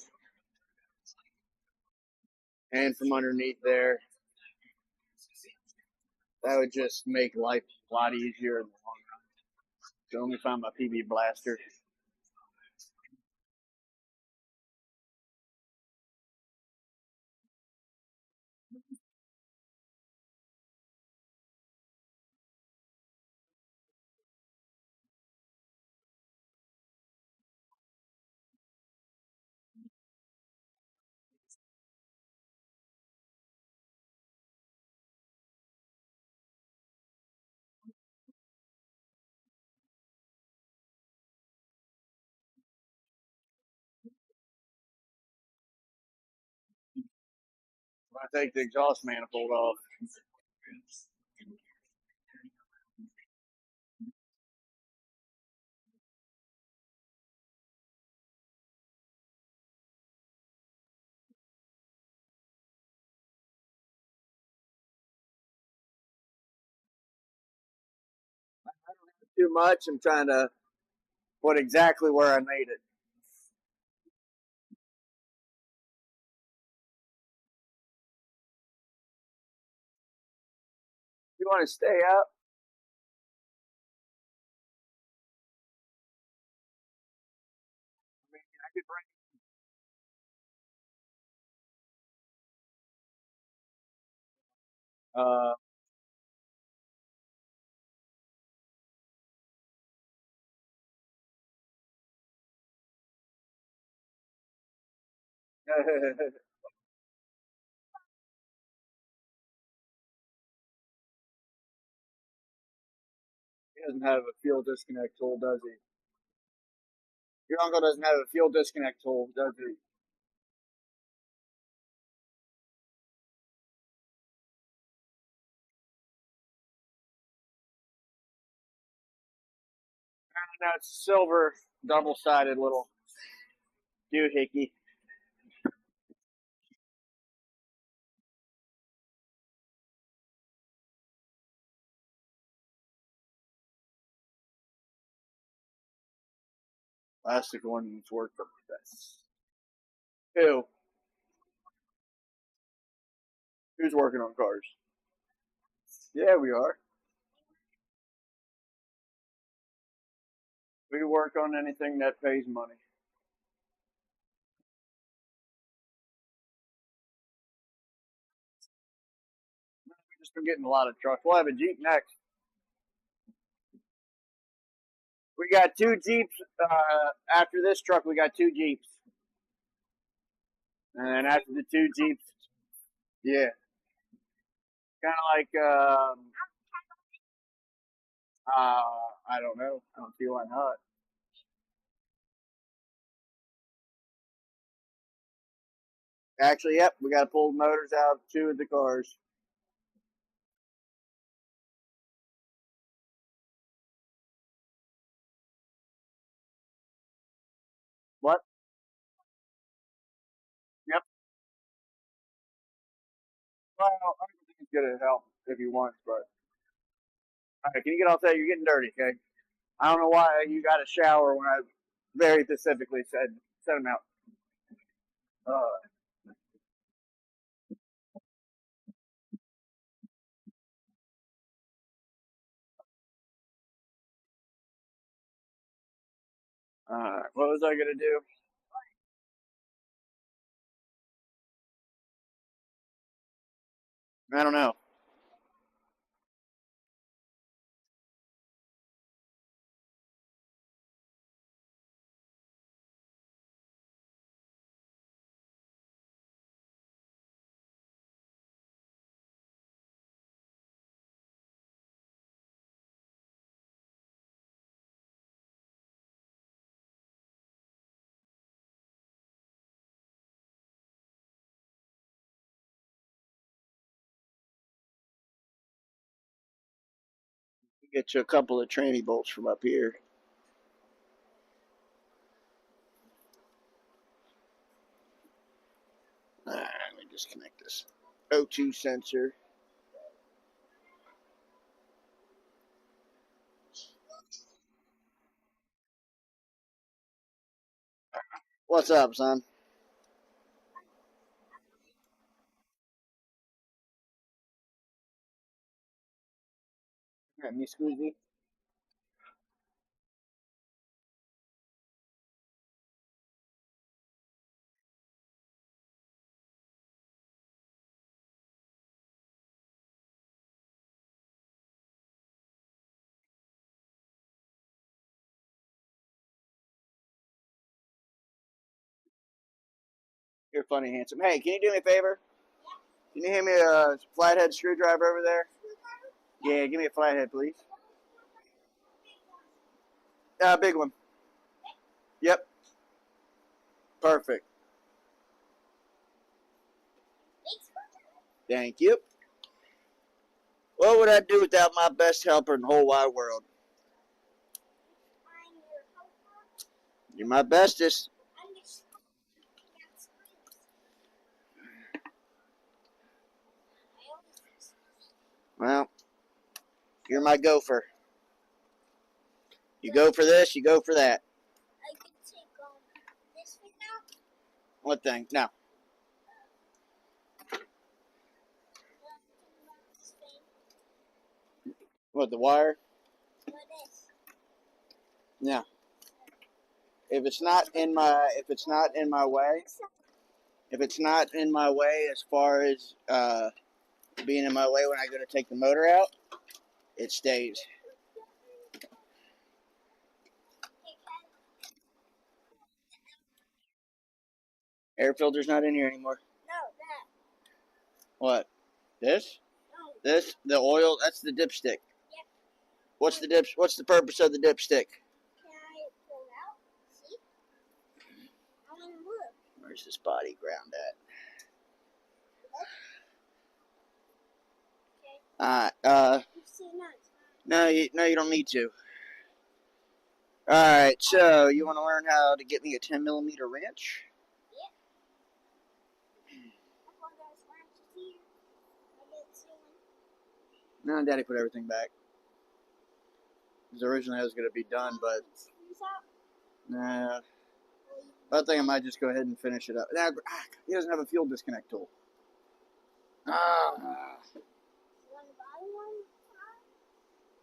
and from underneath there, that would just make life a lot easier in the long run. So let me find my PB blaster. I take the exhaust manifold off. too much. I'm trying to put exactly where I made it. You want to stay up? I mean, I could bring. He doesn't have a fuel disconnect tool, does he? Your uncle doesn't have a fuel disconnect tool, does he? No, it's silver, double-sided little doohickey. Plastic ones work the best. Who? Who's working on cars? Yeah, we are. We work on anything that pays money. We've just been getting a lot of trucks. We'll have a Jeep next. We got 2 Jeeps. After this truck, we got 2 Jeeps. And then after the 2 Jeeps, yeah. Kind of like, I don't know. I don't see why not. Actually, yep, we got to pull the motors out of 2 of the cars. What? Yep. Well, I don't think he's going to help if he wants, but. All right, can you get off that? You're getting dirty, okay? I don't know why you got a shower when I very specifically said set him out. What was I gonna do? I don't know. Get you a couple of tranny bolts from up here. Let me disconnect this O2 sensor. What's up, son? Me excuse me. You're funny, handsome. Hey, can you do me a favor? Can you hand me a flathead screwdriver over there? Yeah, give me a flathead, please. Big one. Yep. Perfect. Thank you. What would I do without my best helper in the whole wide world? You're my bestest. Well, you're my gopher. You go for this, you go for that. I could take this thing out. What thing? No. This thing. What, the wire? What is? Yeah. If it's not in my way, if it's not in my way as far as being in my way when I go to take the motor out, it stays. Air filter's not in here anymore. No, that. What? This? No. This? The oil? That's the dipstick. Yep. What's the purpose of the dipstick? Can I pull it out? See? I want to look. Where's this body ground at? Okay. Alright, You see nuts. no, you don't need to. Alright, so you want to learn how to get me a 10mm wrench? Yep. I thought there was wrenches here. I didn't see one. No, Daddy put everything back. Because originally I was going to be done, but nah. I think I might just go ahead and finish it up. Nah, he doesn't have a fuel disconnect tool. Ah. You want to buy one?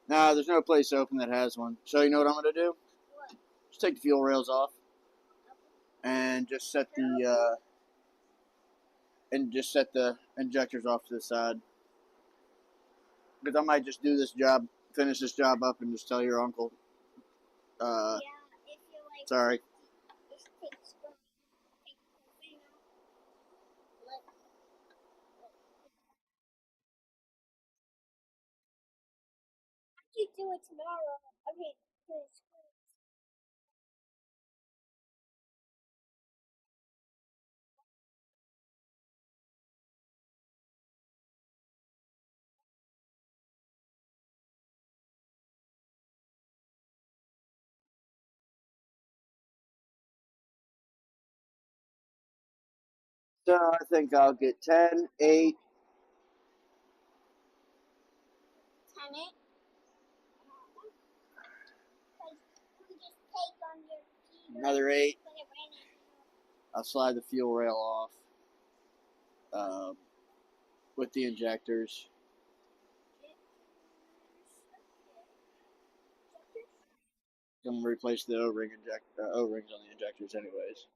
No, there's no place open that has one. So you know what I'm going to do? What? Just take the fuel rails off. And just set the injectors off to the side. Because I might just do this job, finish this job up, and just tell your uncle. Yeah, if you like. Sorry. Just take the spoon. Take the thing out. You do it tomorrow. Okay, please. So I think I'll get 10, 8. 10 it. You just take on your feet. Another 8. Put it right in. I'll slide the fuel rail off with the injectors. I'm going to replace the O-rings on the injectors anyways.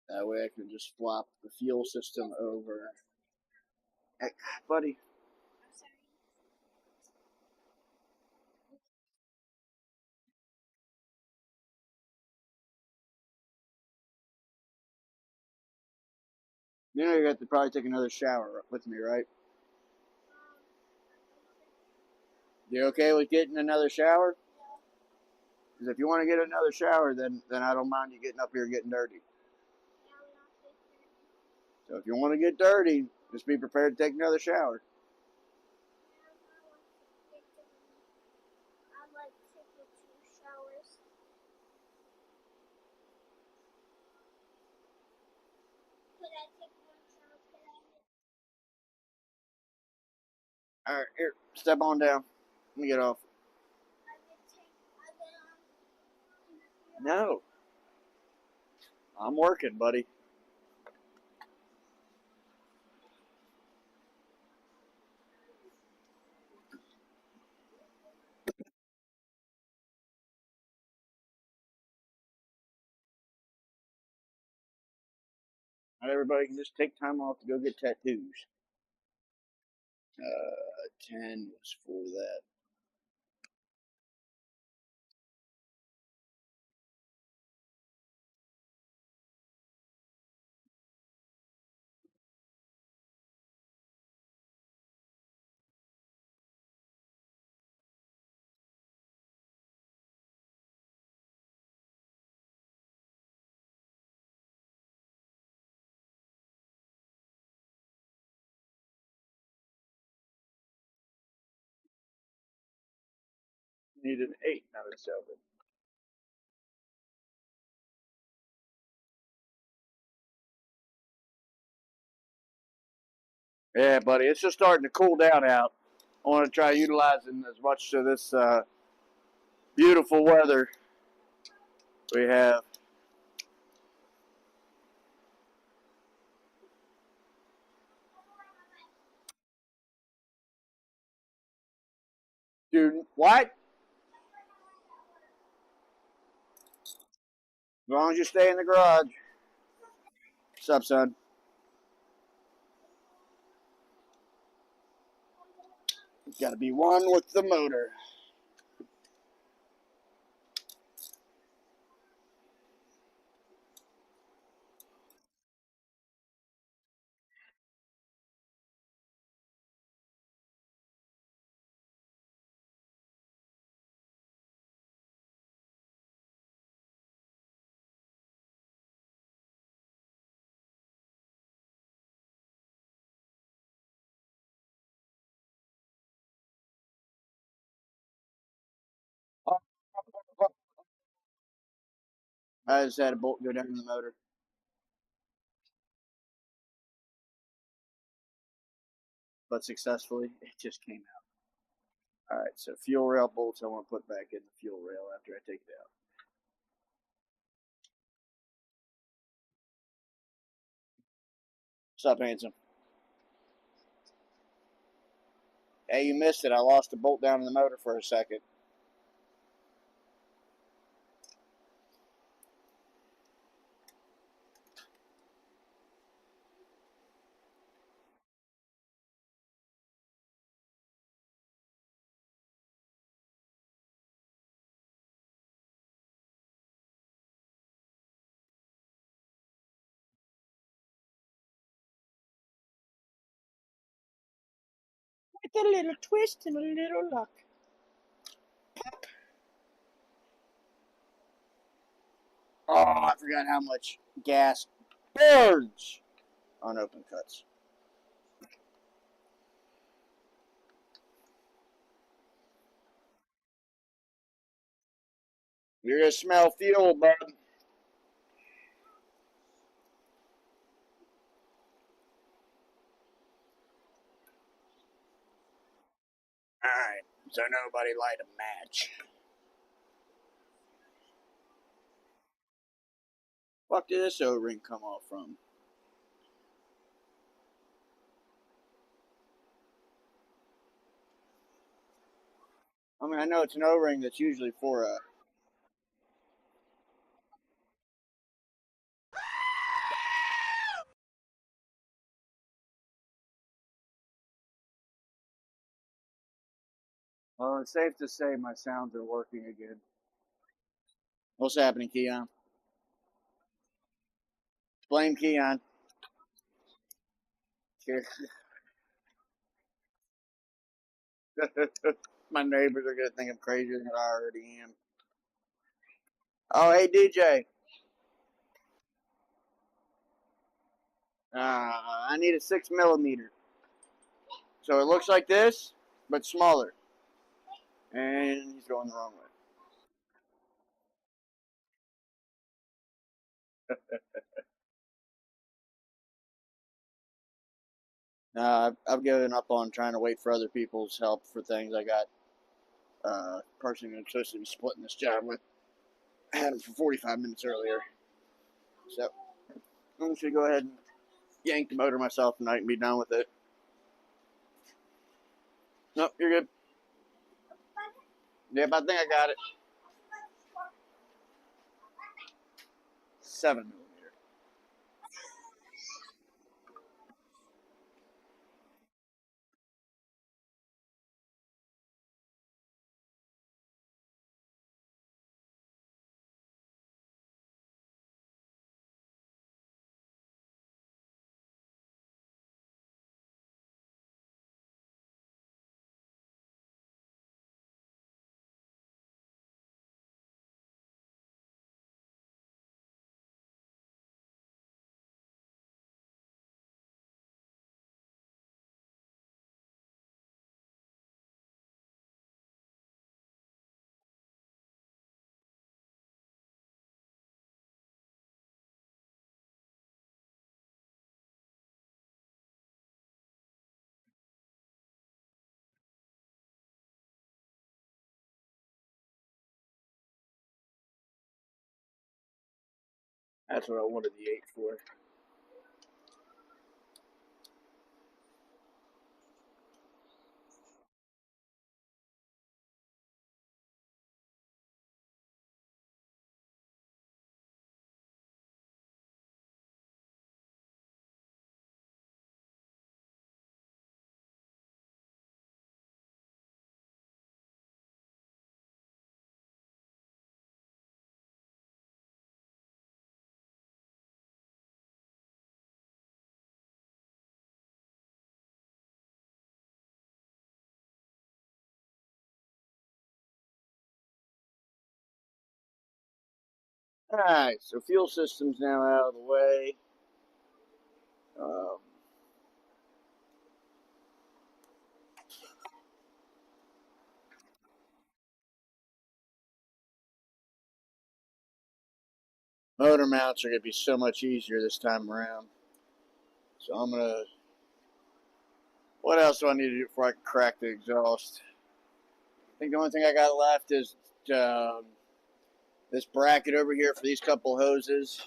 That way I can just flop the fuel system over. Hey, buddy. I'm sorry. You know you have to probably take another shower with me, right? You okay with getting another shower? Because if you want to get another shower, then I don't mind you getting up here and getting dirty. So if you want to get dirty, just be prepared to take another shower. I like taking 2 showers. Could I take 1 shower? All right, here, step on down. Let me get off. No. I'm working, buddy. Not everybody can just take time off to go get tattoos. 10 was for that. Need an 8, not a 7. Yeah, buddy, it's just starting to cool down out. I want to try utilizing as much of this beautiful weather we have. Dude, what? As long as you stay in the garage. What's up, son? Got to be one with the motor. I just had a bolt go down in the motor. But successfully, it just came out. Alright, so fuel rail bolts I want to put back in the fuel rail after I take it out. What's up, handsome? Hey, you missed it. I lost a bolt down in the motor for a second. With a little twist and a little luck. Oh, I forgot how much gas burns on open cuts. You're gonna smell fuel, bud. Alright, so nobody light a match. Fuck did this O-ring come off from? I mean, I know it's an O-ring that's usually for a... Well, it's safe to say my sounds are working again. What's happening, Keon? Blame Keon. My neighbors are gonna think I'm crazier than I already am. Oh, hey DJ. I need a 6mm. So it looks like this, but smaller. And he's going the wrong way. I've given up on trying to wait for other people's help for things. I got a person I'm supposed to be splitting this job with. I had him for 45 minutes earlier. So I'm just going to go ahead and yank the motor myself tonight and be done with it. Nope, you're good. Yep, I think I got it. 7mm. That's what I wanted the 8 for. Alright, so fuel system's now out of the way. Motor mounts are going to be so much easier this time around. So I'm going to... What else do I need to do before I can crack the exhaust? I think the only thing I got left is this bracket over here for these couple hoses.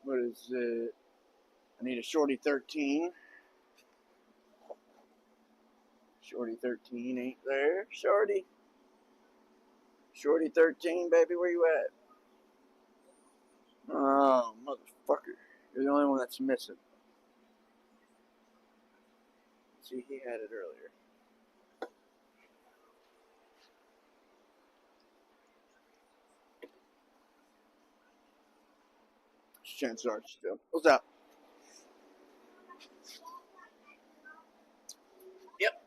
What is it? I need a Shorty 13. Shorty 13 ain't there. Shorty. Shorty 13, baby, where you at? Oh, motherfucker. You're the only one that's missing. See, he had it earlier. Chances are still. What's up? Yep.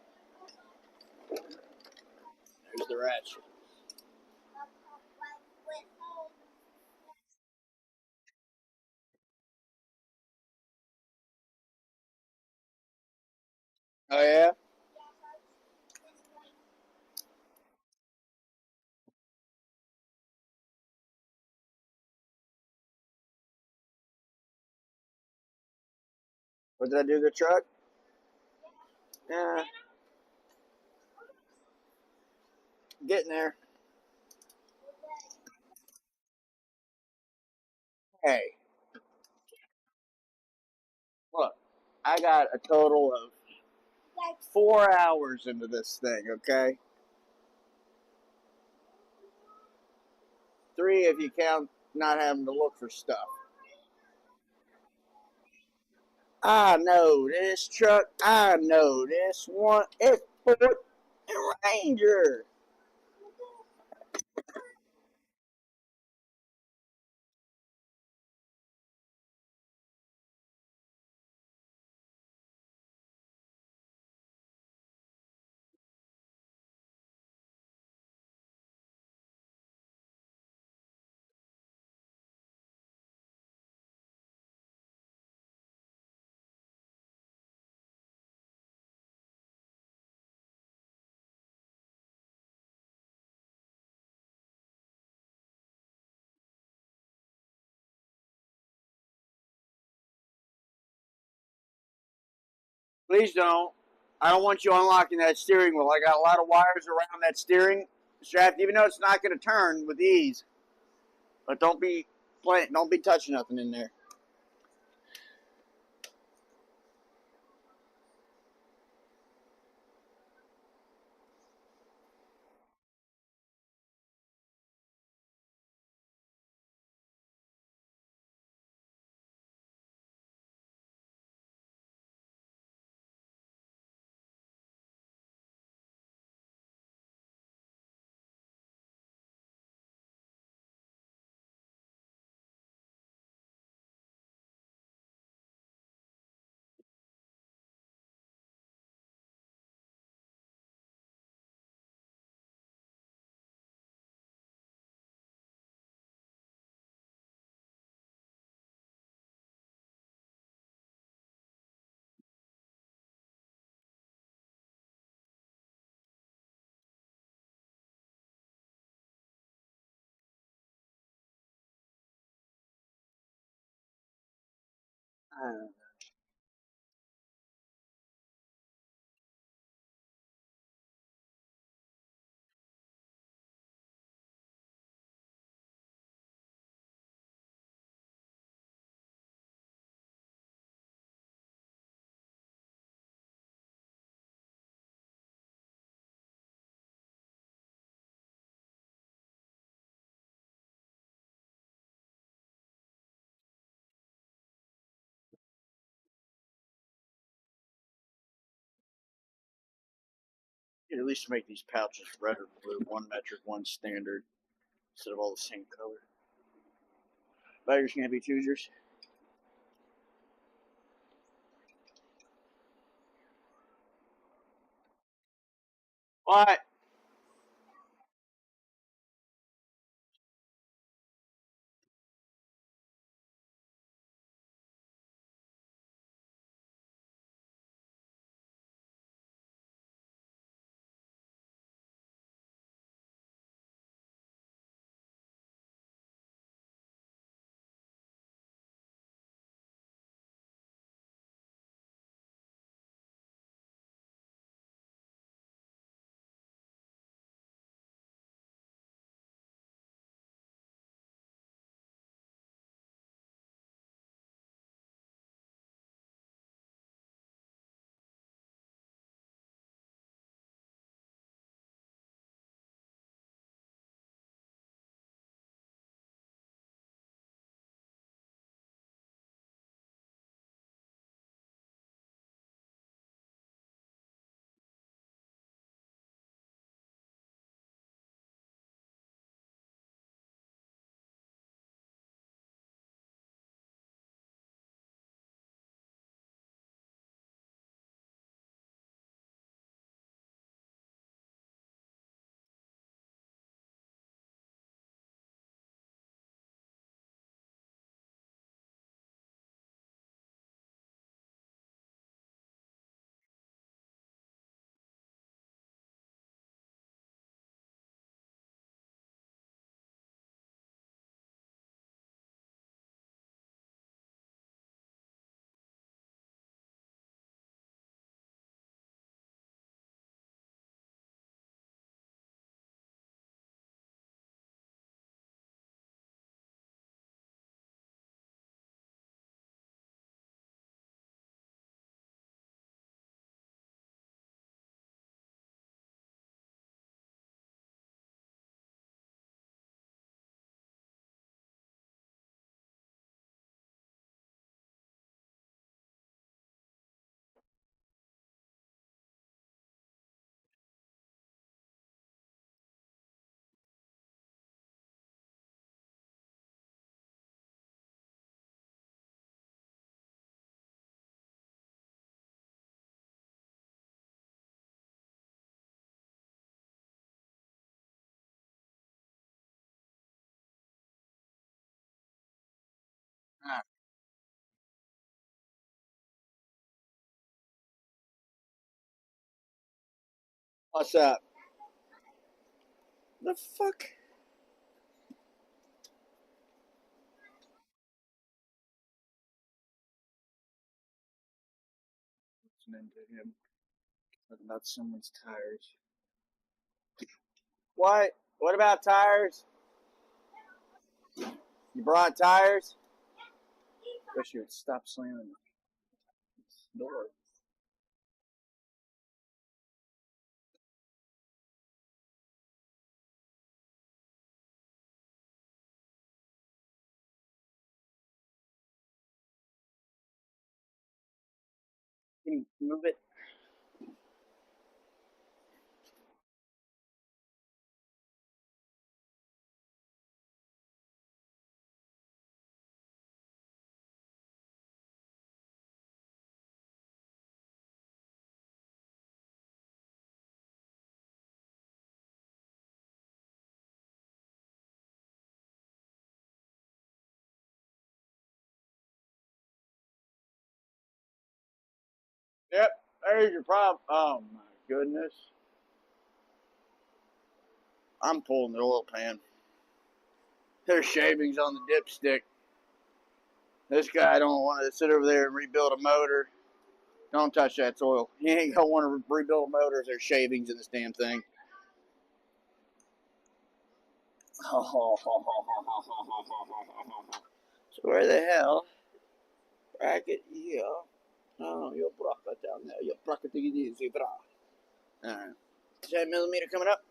There's the ratchet. Oh, yeah? What did I do to the truck? Yeah. Getting there. Hey, look. I got a total of 4 hours into this thing, okay? 3 if you count not having to look for stuff. I know this truck. I know this one. It's Ford Ranger. Please don't. I don't want you unlocking that steering wheel. I got a lot of wires around that steering shaft, even though it's not going to turn with ease. But don't be playing. Don't be touching nothing in there. Could at least make these pouches red or blue, one metric, one standard, instead of all the same color. Beggars can't be choosers. What? Ah, what's up? The fuck? Listening to him talking about someone's tires. What? What about tires? You brought tires? Wish you would stop slamming the door. Can you move it? Yep, there's your problem. Oh my goodness. I'm pulling the oil pan. There's shavings on the dipstick. This guy don't want to sit over there and rebuild a motor. Don't touch that soil. He ain't gonna want to rebuild a motor if there's shavings in this damn thing. So where the hell? Bracket, yeah. Oh, your bracket down there. Your bracket is a bra. Alright. 10mm coming up.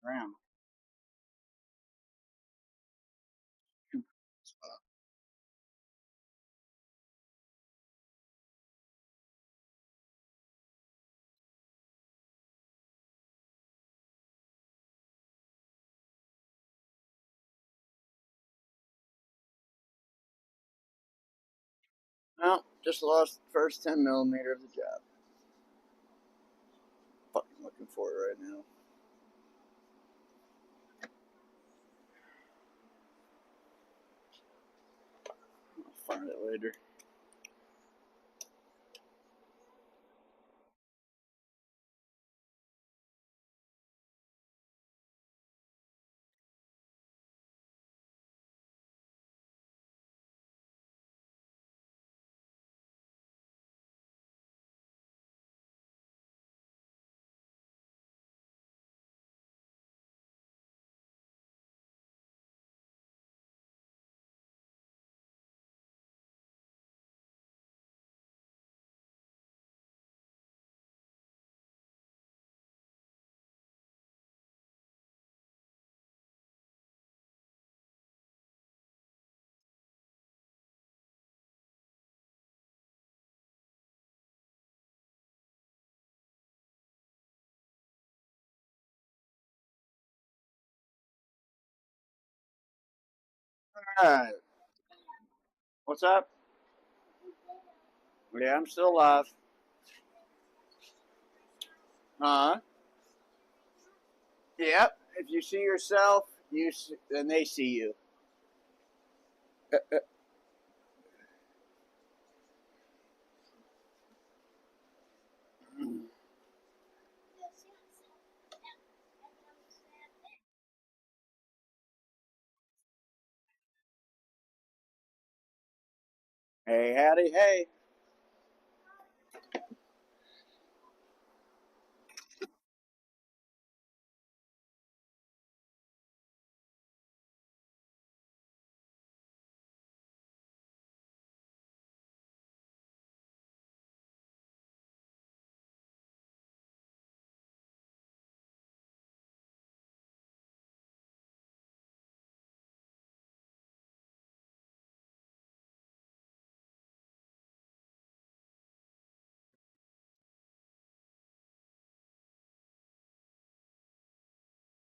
around. No, just lost the first 10 millimeter of the job. Fucking looking for it right now. I'll find it later. Alright. What's up? Yeah, I'm still alive. Huh? Yep. If you see yourself, then they see you. Hey, howdy, hey.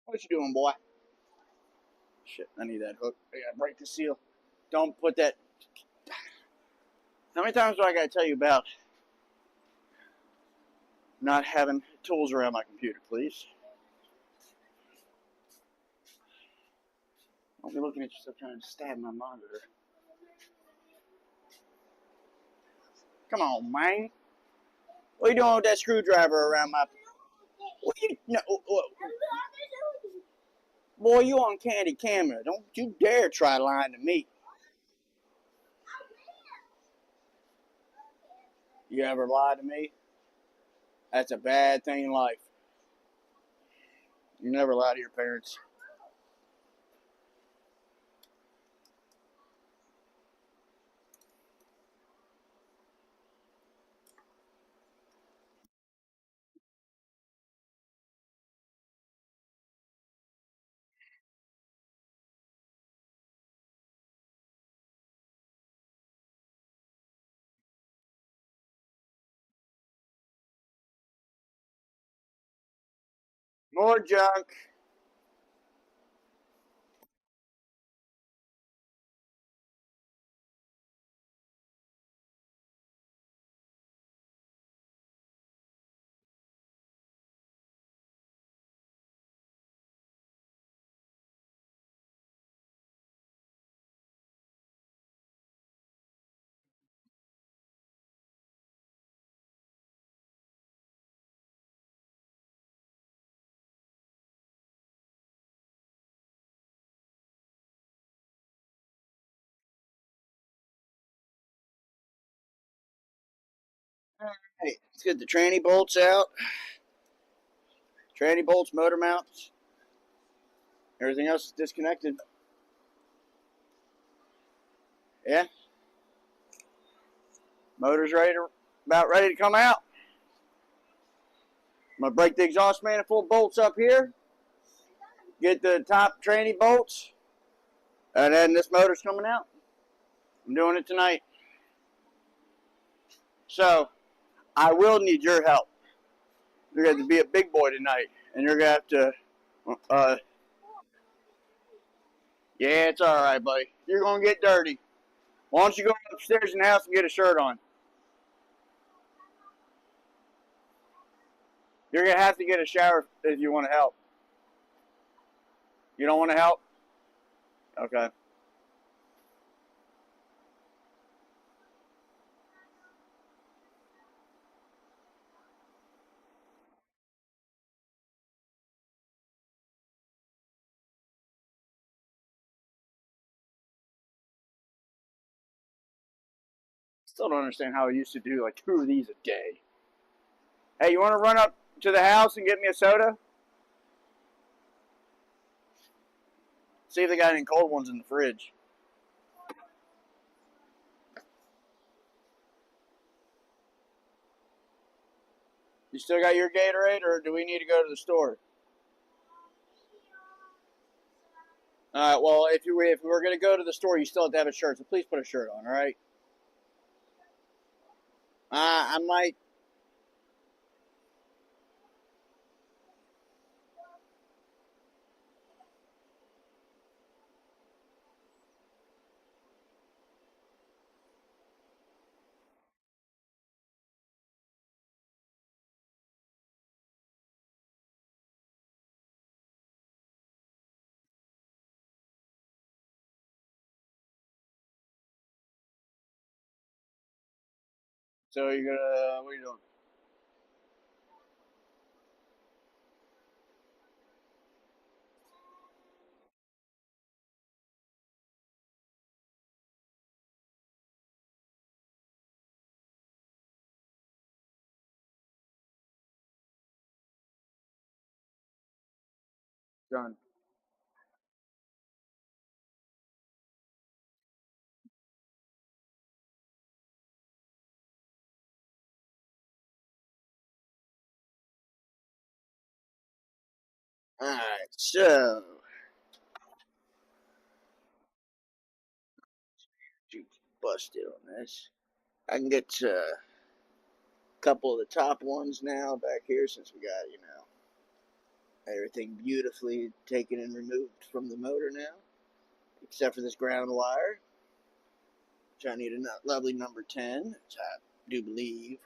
What you doing, boy? Shit, I need that hook. I gotta break the seal. Don't put that. How many times do I gotta tell you about not having tools around my computer, please? Don't be looking at yourself trying to stab my monitor. Come on, man. What are you doing with that screwdriver around my... What you... No, boy, you on candy camera. Don't you dare try lying to me. You ever lie to me? That's a bad thing in life. You never lie to your parents. More junk. Hey, let's get the tranny bolts out. Tranny bolts, motor mounts. Everything else is disconnected. Yeah. Motor's about ready to come out. I'm gonna break the exhaust manifold bolts up here. get the top tranny bolts, and then this motor's coming out. I'm doing it tonight. So, I will need your help. You're going to be a big boy tonight, and you're going to have to, yeah, it's all right, buddy. You're going to get dirty. Why don't you go upstairs in the house and get a shirt on? You're going to have to get a shower if you want to help. You don't want to help? Okay. Still don't understand how I used to do like 2 of these a day. Hey, you want to run up to the house and get me a soda? See if they got any cold ones in the fridge. You still got your Gatorade, or do we need to go to the store? All right. Well, if we're gonna go to the store, you still have to have a shirt. So please put a shirt on. All right. I might. So you're gonna. What are you doing? Done. All right. So you busted on this. I can get a couple of the top ones now back here since we got everything beautifully taken and removed from the motor now, except for this ground wire, which I need a lovely number 10, which I do believe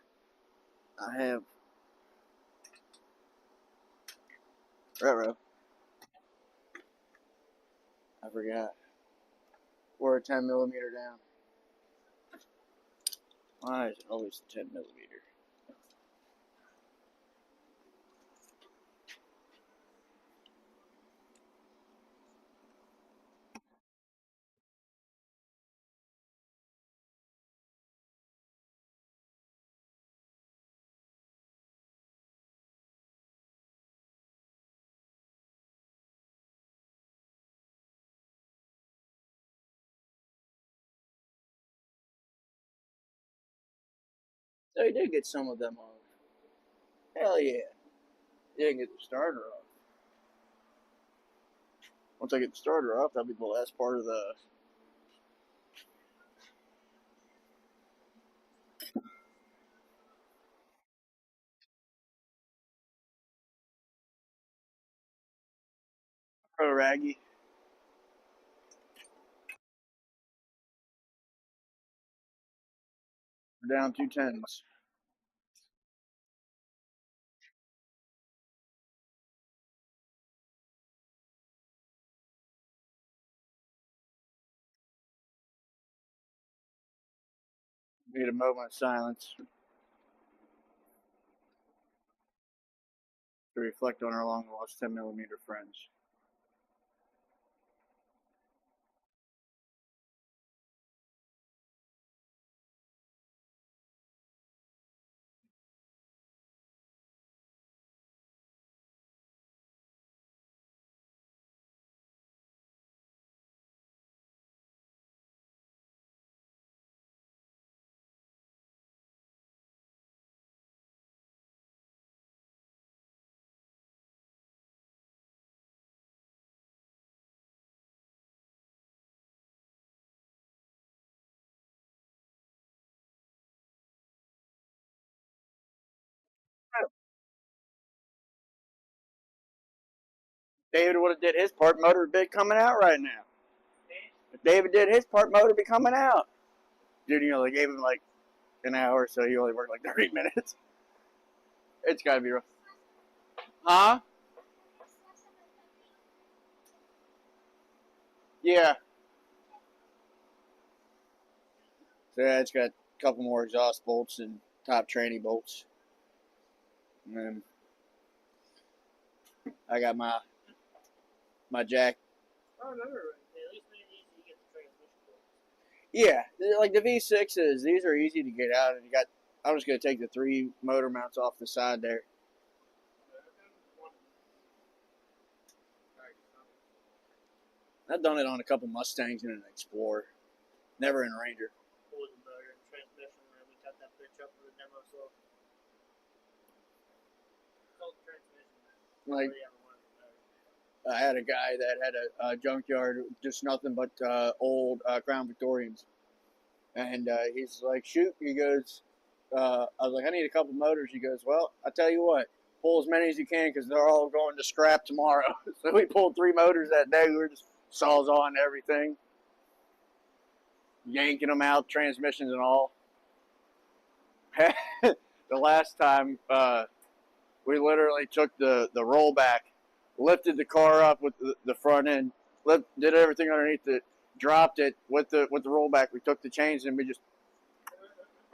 I have. Ruh-roh. I forgot. We're a 10 millimeter down. Why is it always 10 millimeter? So you did get some of them off. Hell yeah. You didn't get the starter off. Once I get the starter off, that'll be the last part of the pro raggy. We're down 2 tens. Need a moment of silence to reflect on our long lost 10 millimeter friends. David would have did his part, motor would be coming out right now. If David did his part, motor would be coming out. Dude, you know, they gave him like an hour, so he only worked like 30 minutes. It's gotta be rough. Huh? Yeah. So yeah, it's got a couple more exhaust bolts and top tranny bolts. And then I got my jack. Oh, no, at least made it easy to get the transmission. Yeah, like the V6s, these are easy to get out. And you got, I'm just gonna take the 3 motor mounts off the side there. I've done it on a couple Mustangs and an Explorer, never in a Ranger. Pull the motor and transmission, and we cut that bitch up with a demo saw. Sold the transmission. Like, Nobody ever wanted the motor. I had a guy that had a junkyard, just nothing but old Crown Victorians. And he's like, shoot. He goes, I was like, I need a couple motors. He goes, well, I tell you what, pull as many as you can because they're all going to scrap tomorrow. So we pulled 3 motors that day. We were just sawzawing everything, yanking them out, transmissions and all. The last time, we literally took the rollback, lifted the car up with the front end, did everything underneath it, dropped it with the rollback. We took the chains and we just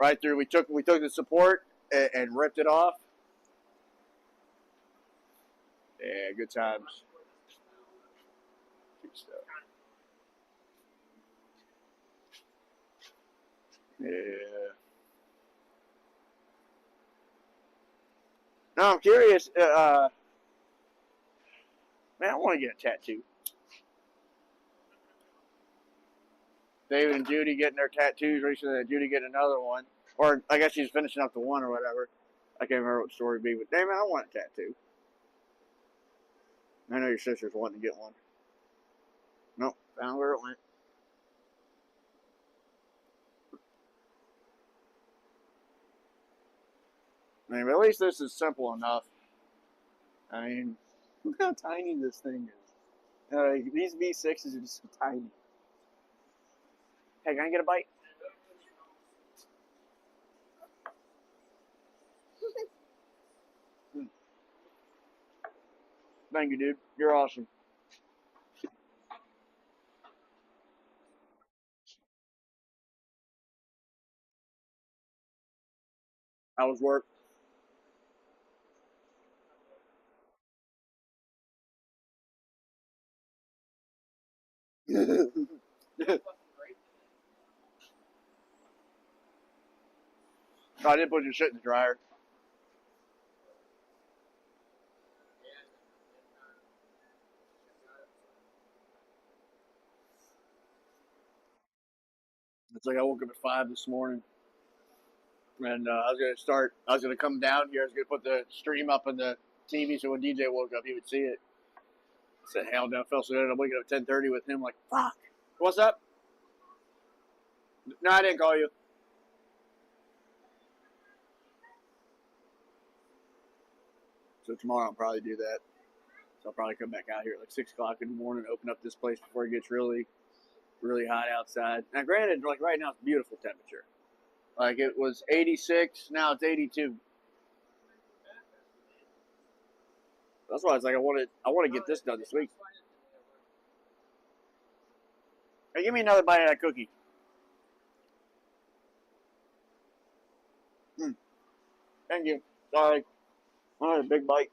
right through. We took the support and ripped it off. Yeah, good times. Good stuff. Yeah. No, I'm curious. Man, I want to get a tattoo. David and Judy getting their tattoos recently. Judy getting another one, or I guess she's finishing up the one or whatever. I can't remember what the story would be, but damn it, I want a tattoo. I know your sister's wanting to get one. Nope, found where it went. I mean, but at least this is simple enough. I mean, look how tiny this thing is. These V6s are just so tiny. Hey, can I get a bite? Thank you, dude. You're awesome. How was work? I did put your shit in the dryer. It's like I woke up at 5 this morning, and I was gonna come down here. I was gonna put the stream up on the TV so when DJ woke up, he would see it. I said, hell no, I fell asleep. I'm waking up at 10:30 with him. Like, fuck. What's up? No, I didn't call you. So tomorrow I'll probably do that. So I'll probably come back out here at like 6 o'clock in the morning, open up this place before it gets really, really hot outside. Now, granted, like right now it's beautiful temperature. Like it was 86, now it's 82. That's why it's like I want to get this done this week. Hey, give me another bite of that cookie. Thank you. Sorry. Another big bite.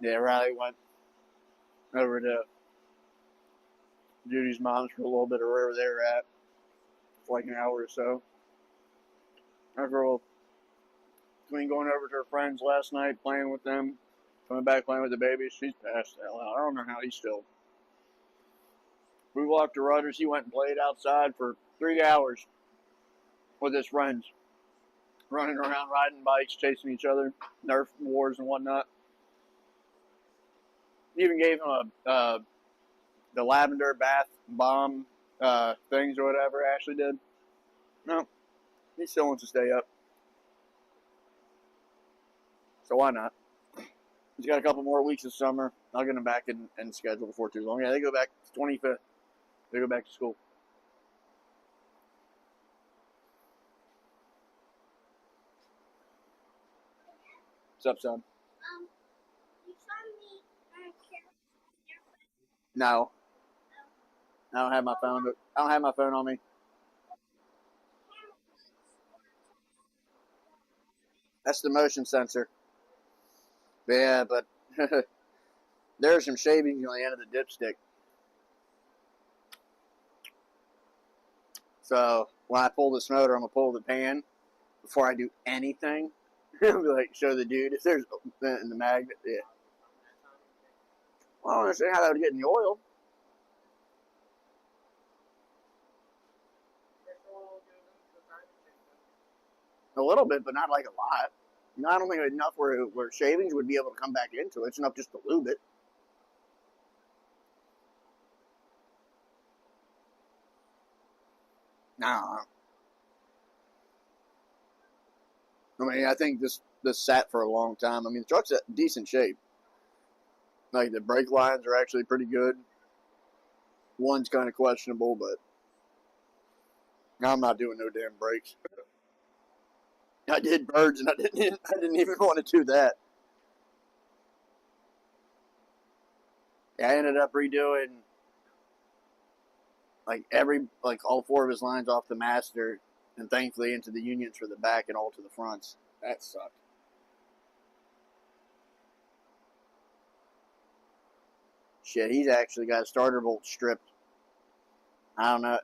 Yeah, Riley went over to Judy's mom's for a little bit of wherever they were at for like an hour or so. Our girl, between going over to her friends last night, playing with them, coming back playing with the babies, she's passed the hell out. I don't know how he's still. We walked to Rudders. He went and played outside for 3 hours with his friends, running around, riding bikes, chasing each other, Nerf wars and whatnot. Even gave him the lavender bath bomb things or whatever Ashley did. No, he still wants to stay up. So why not? He's got a couple more weeks of summer. I'll get him back in schedule before too long. Yeah, they go back 25th. They go back to school. What's up, son? You saw me No, I don't have my phone. I don't have my phone on me. That's the motion sensor. Yeah, but there's some shavings on the end of the dipstick. So when I pull this motor, I'm gonna pull the pan before I do anything. I'll be like, show the dude if there's in the magnet. Yeah. Well, I don't understand how that would get in the oil. A little bit, but not like a lot. I don't think enough where shavings would be able to come back into it. It's enough just to lube it. Nah. I mean, I think this sat for a long time. I mean, the truck's in decent shape. Like, the brake lines are actually pretty good. One's kind of questionable, but I'm not doing no damn brakes. I did birds, and I didn't even want to do that. I ended up redoing like all four of his lines off the master, and thankfully into the unions for the back and all to the fronts. That sucked. Shit, he's actually got a starter bolt stripped. I don't know.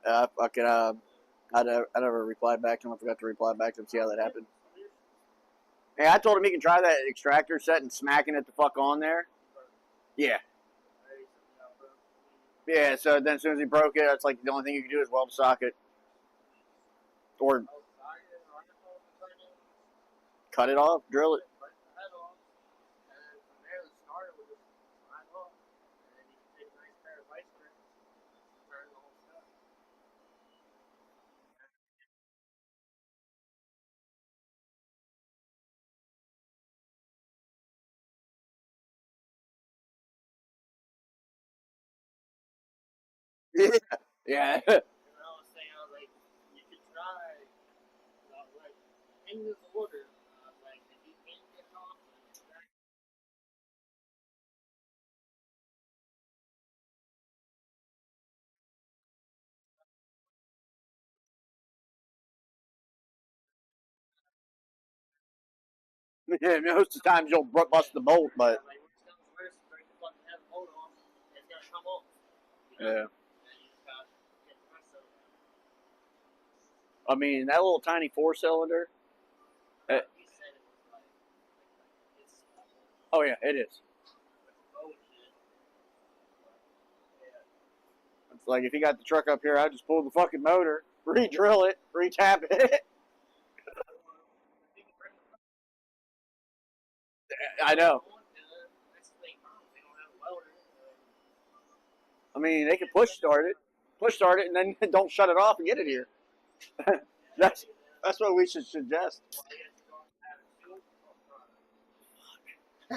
I never replied back to him. I forgot to reply back to him. See how that happened. Hey, I told him he can try that extractor set and smacking it the fuck on there. Yeah. Yeah, so then as soon as he broke it, it's like the only thing you can do is weld the socket. Or cut it off, drill it. Yeah. Yeah. And I was saying, I was like, you could try, like, in this order, like, if you can't get it off, Yeah, most of the times you'll bust the bolt, but like, when it comes worse, it's going to fucking have a hold on, it's going to come off. yeah. And you just got to get the rest of it. I mean, that little tiny 4-cylinder. He said it was like it's Oh yeah, it is. bullshit. Yeah. It's like if you got the truck up here, I just pull the fucking motor, re-drill it, re-tap it. I know. I mean, they can push start it, and then don't shut it off and get it here. that's that's what we should suggest.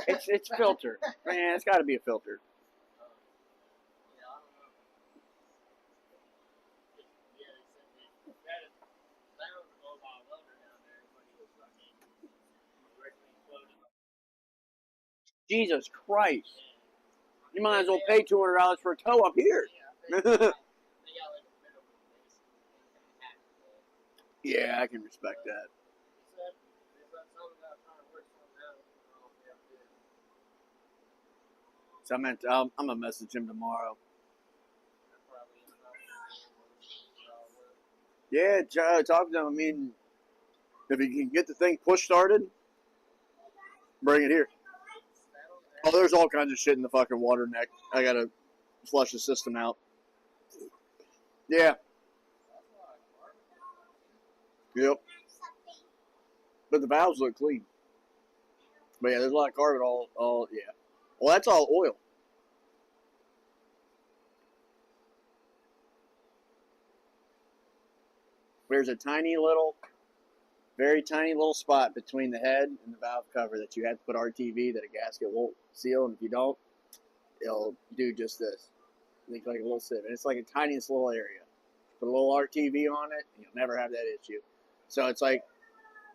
It's filter, man. It's got to be a filter. Jesus Christ! You might as well pay $200 for a tow up here. Yeah, I can respect that. So I'm gonna message him tomorrow. Yeah, talk to him. I mean, if he can get the thing push started, bring it here. Oh, there's all kinds of shit in the fucking water neck. I gotta flush the system out. Yeah. Yep. But the valves look clean. But yeah, there's a lot of carbon all yeah. Well, that's all oil. There's a tiny little very tiny little spot between the head and the valve cover that you have to put RTV that a gasket won't seal, and if you don't, it'll do just this. It's like a little sieve, and it's like a tiniest little area. Put a little RTV on it, and you'll never have that issue. So it's like,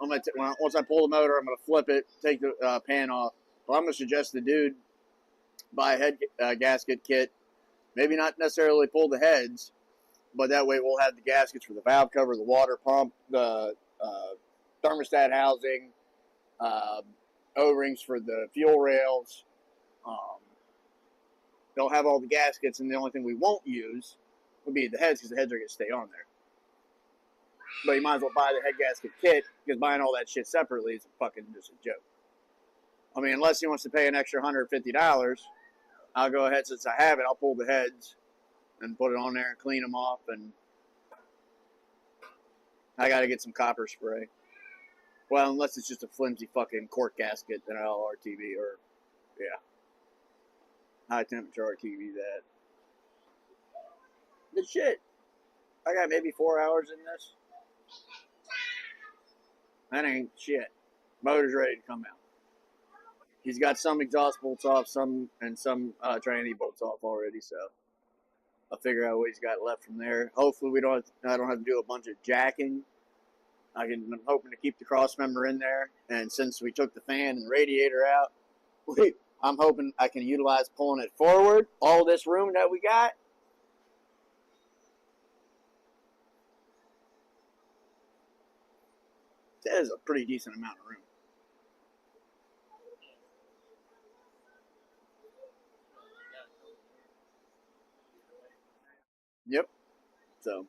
once I pull the motor, I'm gonna flip it, take the pan off. Well, I'm gonna suggest the dude buy a head gasket kit. Maybe not necessarily pull the heads, but that way we'll have the gaskets for the valve cover, the water pump, the thermostat housing, O-rings for the fuel rails. They'll have all the gaskets, and the only thing we won't use would be the heads, because the heads are going to stay on there. But you might as well buy the head gasket kit, because buying all that shit separately is fucking just a joke. I mean, unless he wants to pay an extra $150, I'll go ahead, since I have it, I'll pull the heads and put it on there and clean them off, and I got to get some copper spray. Well, unless it's just a flimsy fucking cork gasket, then I'll RTV, or, yeah. High temperature RTV that. Good shit. I got maybe 4 hours in this. That ain't shit. Motor's ready to come out. He's got some exhaust bolts off, some tranny bolts off already, so I'll figure out what he's got left from there. Hopefully I don't have to do a bunch of jacking. I'm hoping to keep the cross member in there, and since we took the fan and the radiator out, I'm hoping I can utilize pulling it forward, all this room that we got. That is a pretty decent amount of room. Yep. So,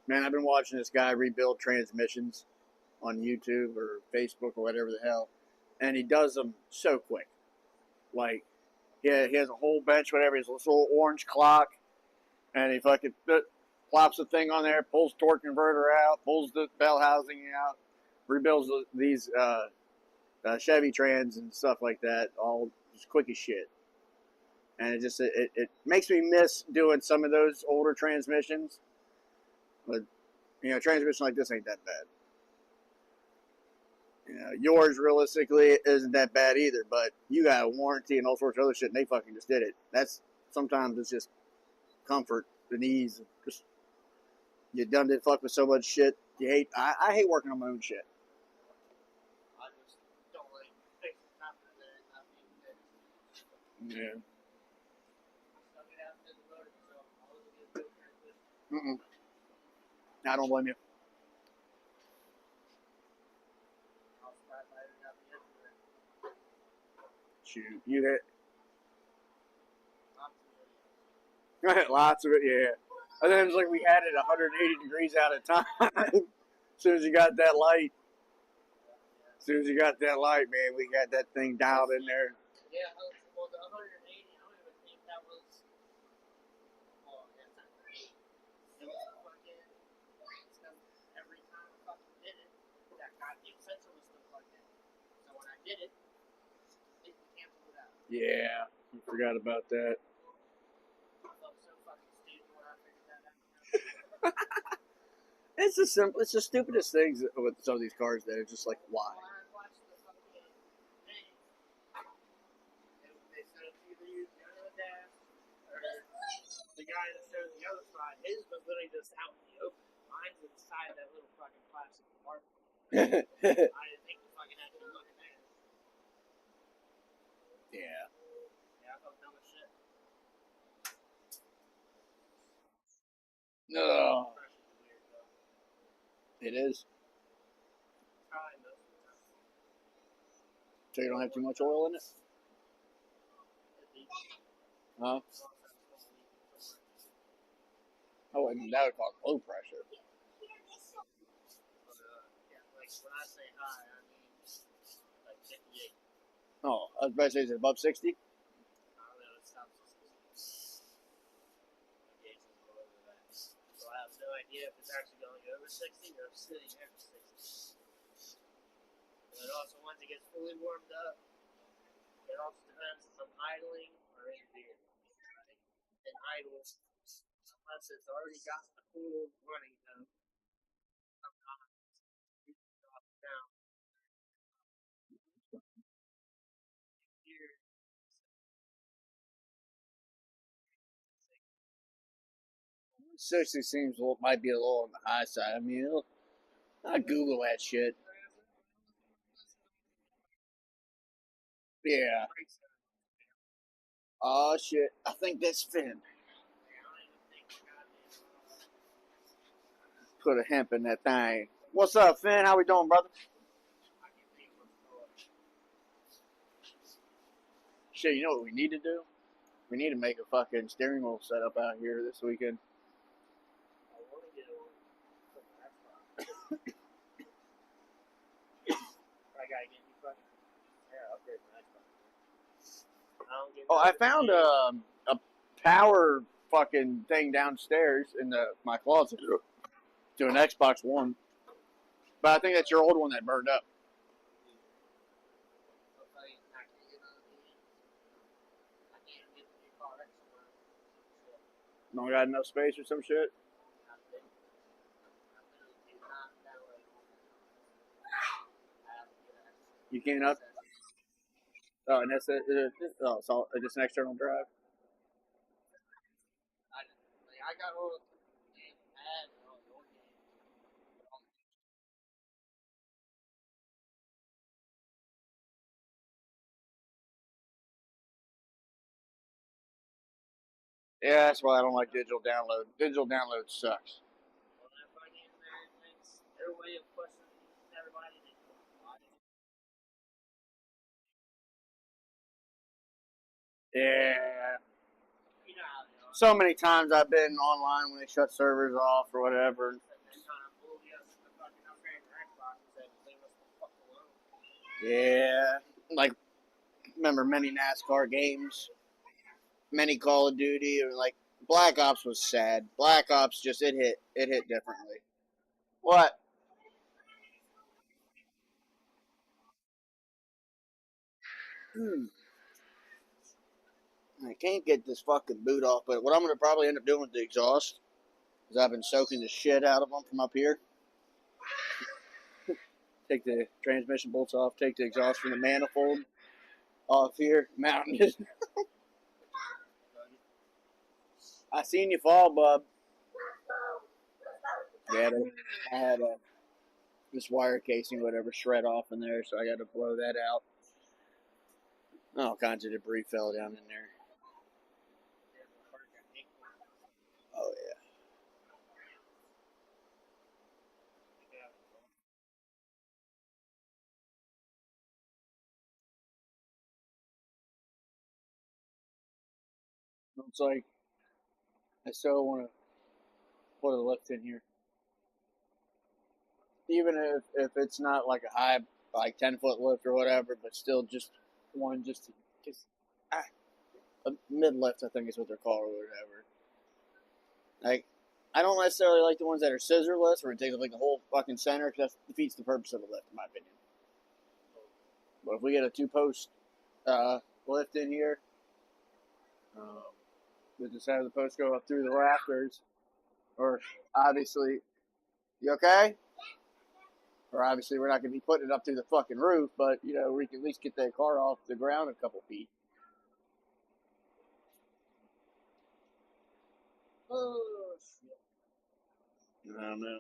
man, I've been watching this guy rebuild transmissions on YouTube or Facebook or whatever the hell, and he does them so quick. Like, he has a whole bench, whatever, his little orange clock, and he fucking plops the thing on there, pulls torque converter out, pulls the bell housing out, rebuilds these Chevy Trans and stuff like that, all just quick as shit. And it makes me miss doing some of those older transmissions. But, a transmission like this ain't that bad. Yours realistically isn't that bad either, but you got a warranty and all sorts of other shit, and they fucking just did it. Sometimes it's just comfort and ease. Just, you done it fuck with so much shit. I hate working on my own shit. I just don't like fixing something that is not being fixed. Yeah. Stuck it out to the motor, so I'll get a good transmission. I don't blame you. I'll start lighting up the engine. Shoot, you hit Lots of videos. lots of it, yeah. And then it's like we had it 180 degrees out of time. As soon as you got that light, man, we got that thing dialed in there. Yeah, well, the 180, I don't even think that was. Oh, yeah, it's not 180. It was fucking. Every time I fucking did it, that goddamn sensor was still plugged in. So when I did it, it canceled it out. Yeah, you forgot about that. I felt so fucking stupid when I figured that out. It's the stupidest things with some of these cars that are just like, why? When I watched the fucking thing, they said it's either use the under the dash or the guy that showed the other side. His was literally just out in the open. Mine's inside that little fucking plastic compartment. I didn't think the fucking had to be looking at it. Yeah. Yeah, I felt dumb as shit. No. Pressure's weird though. It is. Probably most of the time. So you don't have too much oil in it? It leaks. Huh? It's also supposed to leak somewhere. Oh, and that would call it low pressure. But yeah, like when I say high, I mean like 58. Oh, I was about to say, is it above 60? I don't know, it stops at 60. The gauge is all over that. So I have no idea if it's actually going over 60 or sitting at 60. And then also, once it gets fully warmed up, it also depends if I'm idling or in gear. In idle, Unless it's already got the full running though. Sometimes you can drop it down here. 60 seems might be a little on the high side. I mean, I Google that shit. Yeah. Oh shit! I think that's Finn. Put a hemp in that thing. What's up, Finn? How we doing, brother? Shit, you know what we need to do? We need to make a fucking steering wheel setup out here this weekend. I want to get one. I gotta get you fucking. I gotta upgrade my Xbox. Oh, I found a power fucking thing downstairs in my closet to an Xbox One. But I think that's your old one that burned up. Don't got enough space or some shit. You can't up. Oh, and that's it. Oh, it's all just an external drive. I got all the games pad and all your games. Yeah, that's why I don't like digital download. Digital download sucks. Well, that fucking it's their way of pushing everybody to Yeah. you know how they are. So many times I've been online when they shut servers off or whatever. Yeah. Like, remember many NASCAR games, many Call of Duty, or like Black Ops was sad. Black Ops just it hit differently. What? I can't get this fucking boot off, but what I'm gonna probably end up doing with the exhaust is I've been soaking the shit out of them from up here. Take the transmission bolts off, take the exhaust from the manifold off here, mountain it. I seen you fall, bub. Yeah, I had this wire casing, whatever, shred off in there, so I got to blow that out. All kinds of debris fell down in there. Oh yeah. It's like I still want to put a lift in here, even if it's not like a high, like 10-foot lift or whatever, but still just one, just a mid lift, I think is what they're called or whatever. Like, I don't necessarily like the ones that are scissorless, where it takes up like the whole fucking center, because that defeats the purpose of a lift, in my opinion. But if we get a 2-post lift in here, we just have the post go up through the rafters, or obviously, you okay? Or obviously, we're not going to be putting it up through the fucking roof, but you know, we can at least get that car off the ground a couple feet. Oh shit! I don't know.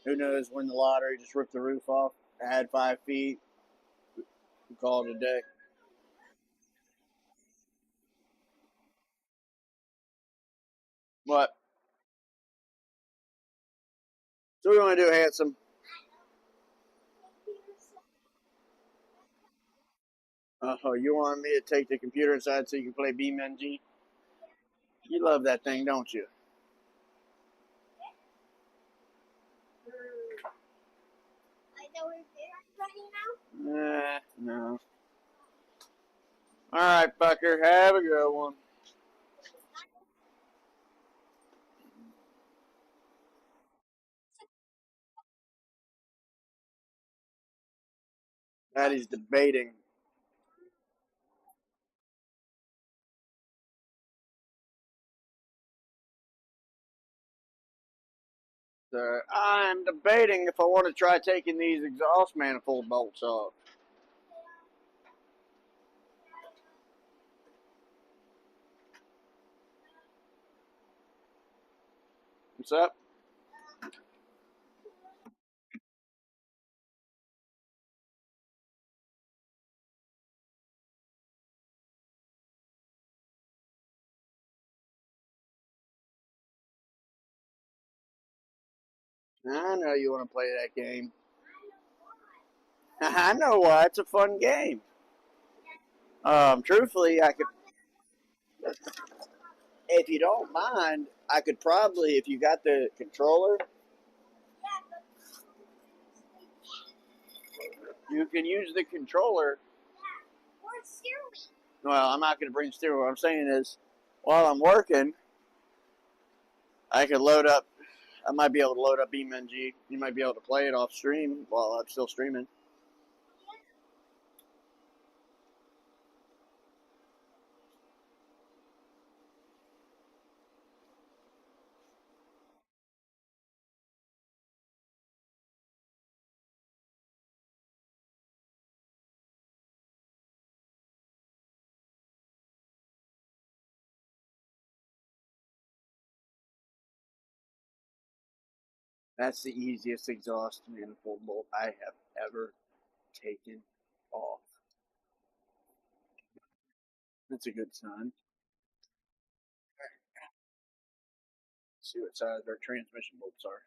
Who knows? Win the lottery, just rip the roof off, add 5 feet, we call it a day. What? So what do you want to do, handsome? Oh, you want me to take the computer inside so you can play BeamNG? You love that thing, don't you? No. All right, fucker. Have a good one. Maddie's debating. So I'm debating if I want to try taking these exhaust manifold bolts off. What's up? I know you want to play that game. I know why. It's a fun game. Truthfully, I could, if you don't mind, I could probably, if you got the controller, you can use the controller. Well, I'm not going to bring steering. What I'm saying is, while I'm working, I could load up. I might be able to load up BeamNG. You might be able to play it off stream while I'm still streaming. That's the easiest exhaust manifold bolt I have ever taken off. That's a good sign. Let's see what size our transmission bolts are.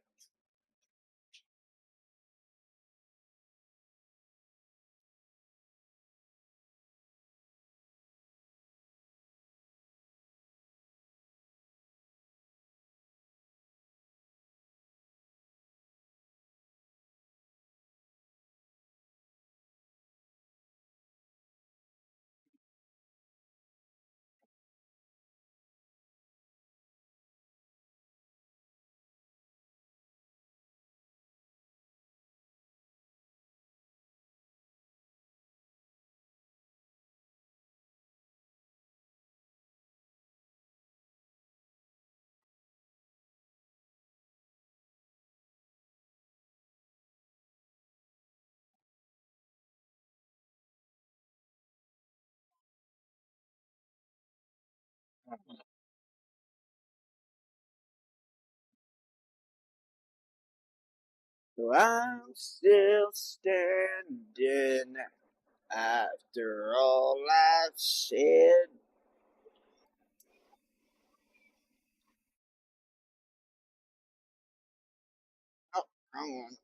So I'm still standing after all I've said. Oh, wrong one.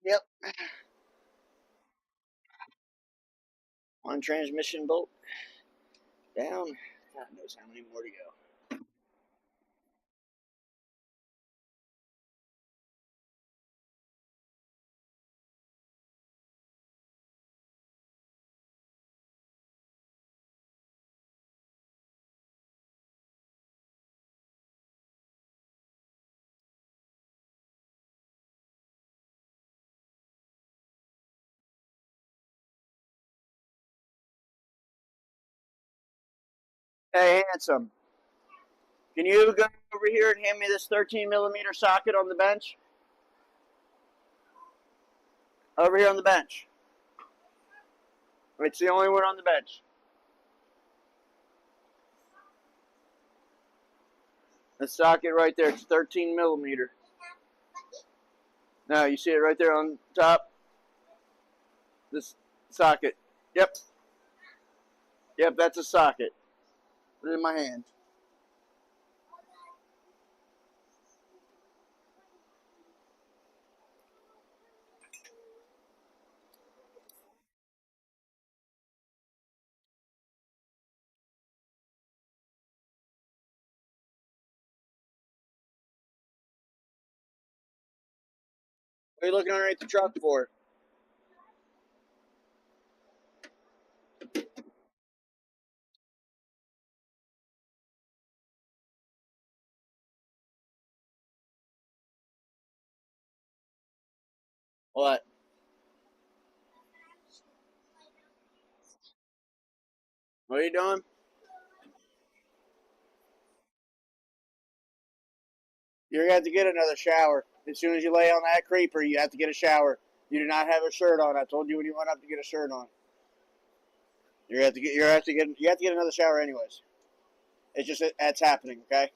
Yep. One transmission bolt down. God knows how many more to go. Hey, handsome. Can you go over here and hand me this 13mm socket on the bench? Over here on the bench. It's the only one on the bench. The socket right there. It's 13mm. No, you see it right there on top? This socket. Yep. Yep, that's a socket. Put it in my hand. What are you looking underneath the truck for? What? What are you doing? You're gonna have to get another shower. As soon as you lay on that creeper, you have to get a shower. You do not have a shirt on. I told you when you went up to get a shirt on. You have to get another shower anyways. It's just that's happening, okay?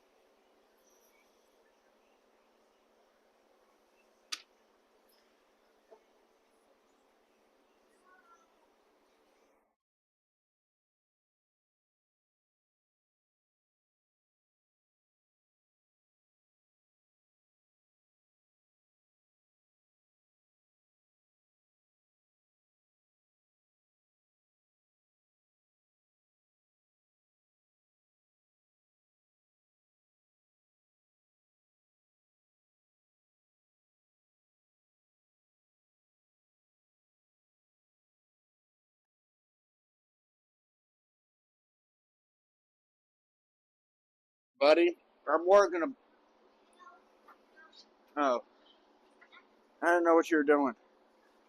Buddy, I'm working a. Oh, I didn't know what you were doing.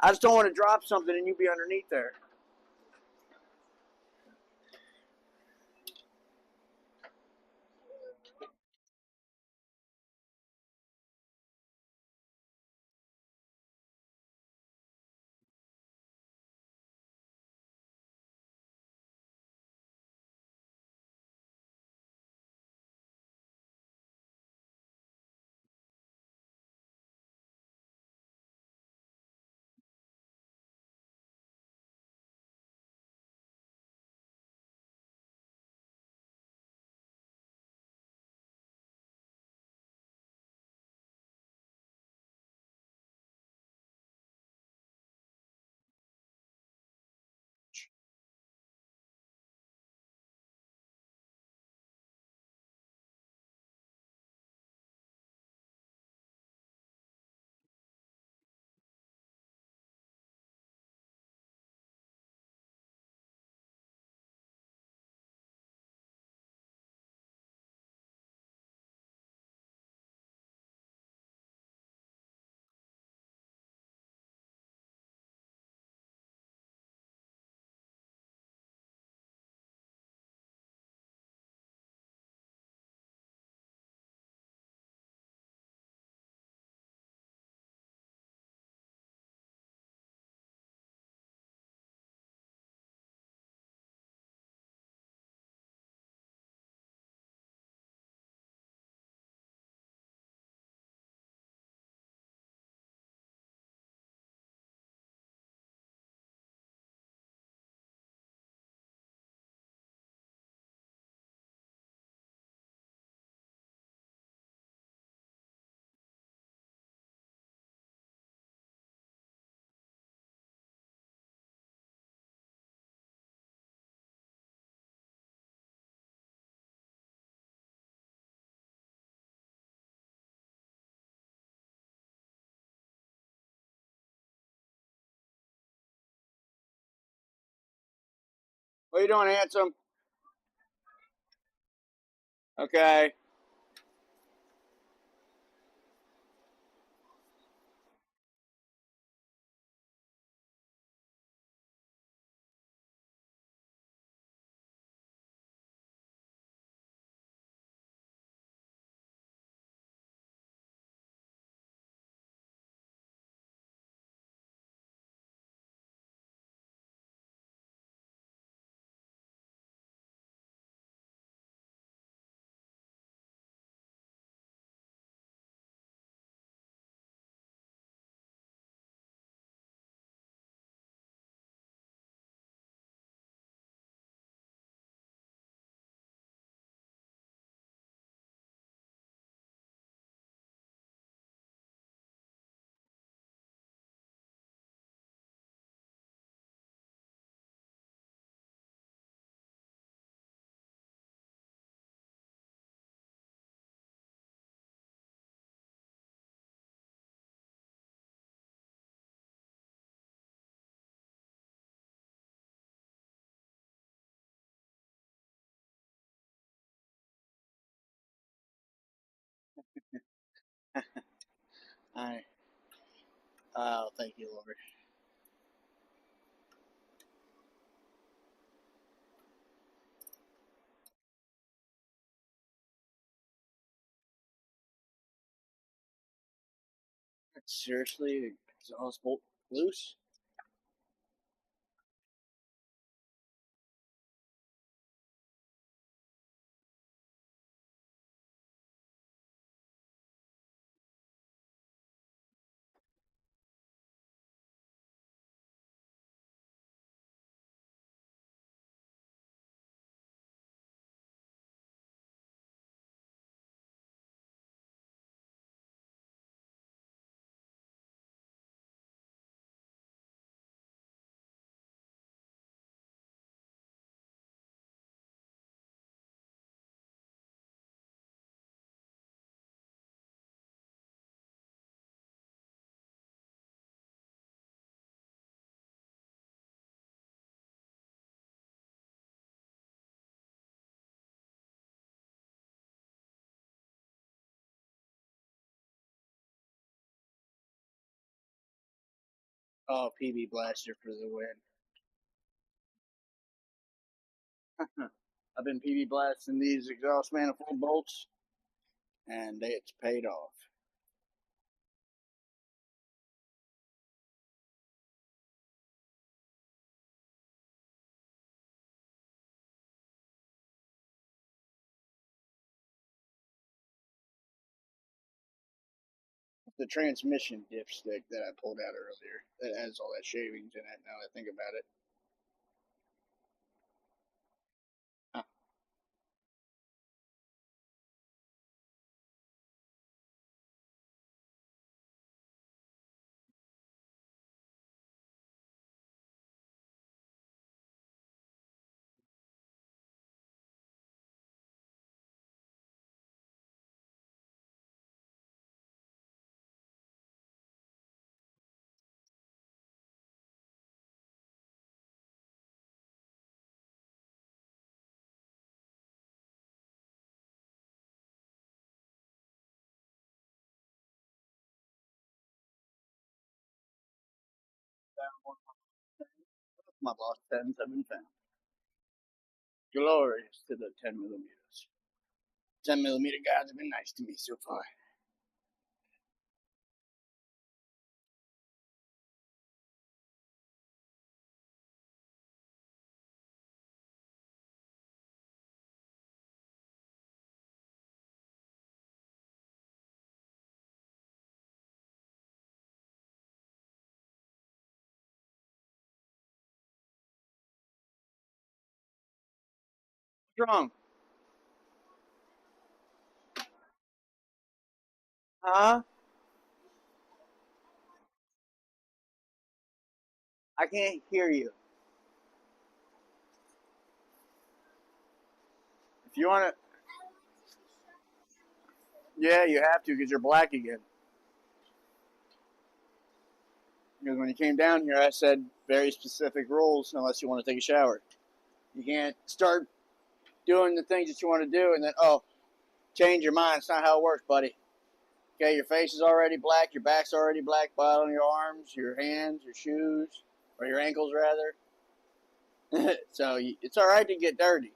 I just don't want to drop something and you be underneath there. What are you doing, handsome? Okay. I, oh, thank you, Lord. Seriously, exhaust bolt loose? Oh, PB Blaster for the win. I've been PB blasting these exhaust manifold bolts, and it's paid off. The transmission dipstick that I pulled out earlier that has all that shavings in it. Now that I think about it, huh. My lost tens have been found. Glorious to the 10 millimeters. 10 millimeter guys have been nice to me so far. What's wrong? Huh? I can't hear you. If you want to, yeah, you have to because you're black again. Because when you came down here, I said very specific rules unless you want to take a shower. You can't start doing the things that you want to do and then, oh, change your mind. It's not how it works, buddy. Okay, your face is already black, your back's already black, bottom of your arms, your hands, your shoes, or your ankles rather. So it's all right to get dirty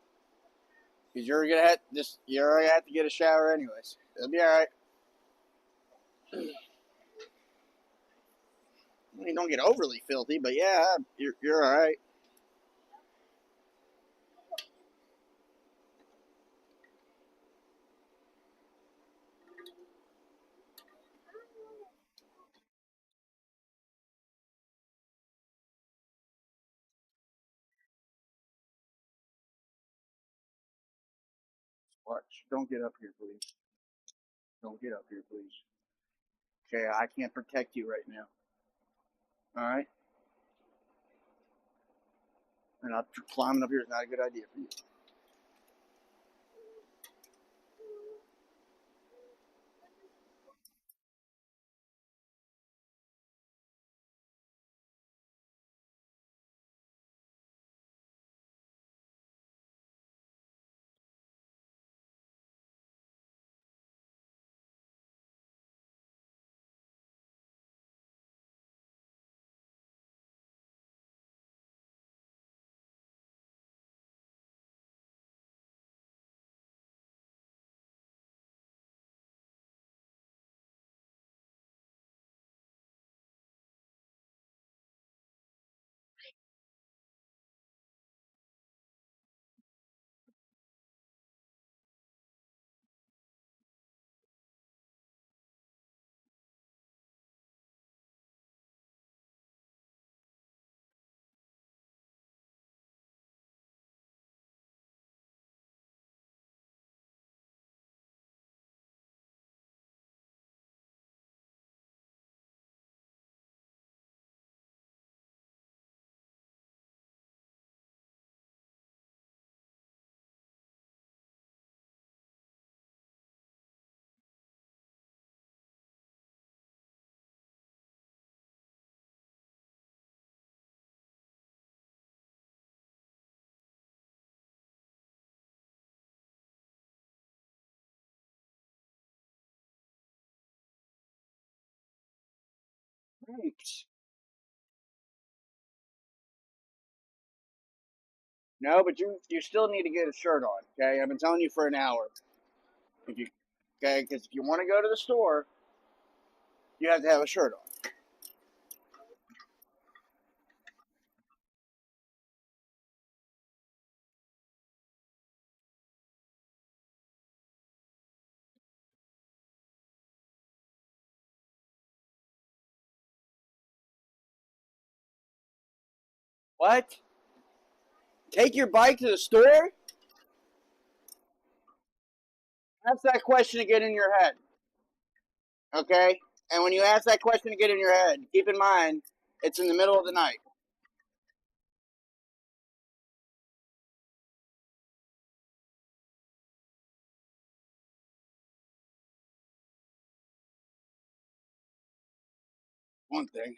because you're gonna have to get a shower anyways. It'll be all right. I mean, don't get overly filthy, but yeah, you're all right. Watch. Don't get up here, please. Don't get up here, please. Okay, I can't protect you right now. All right, and up climbing up here is not a good idea for you. Oops. No, but you still need to get a shirt on. Okay, I've been telling you for an hour. If you okay, because if you want to go to the store, you have to have a shirt on. What? Take your bike to the store? Ask that question to get in your head. Okay? And when you ask that question to get in your head, keep in mind it's in the middle of the night. One thing.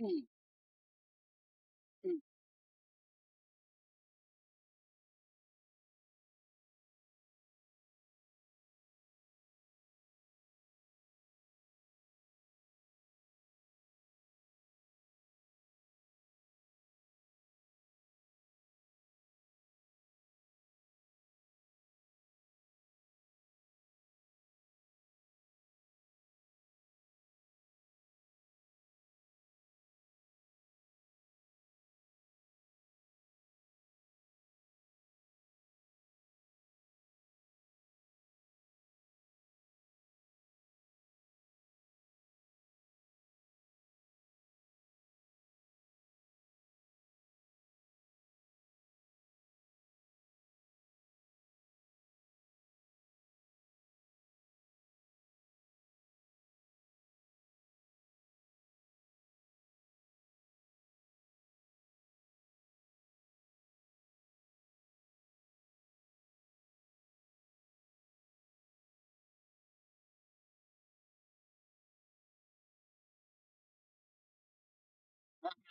Mm, mm.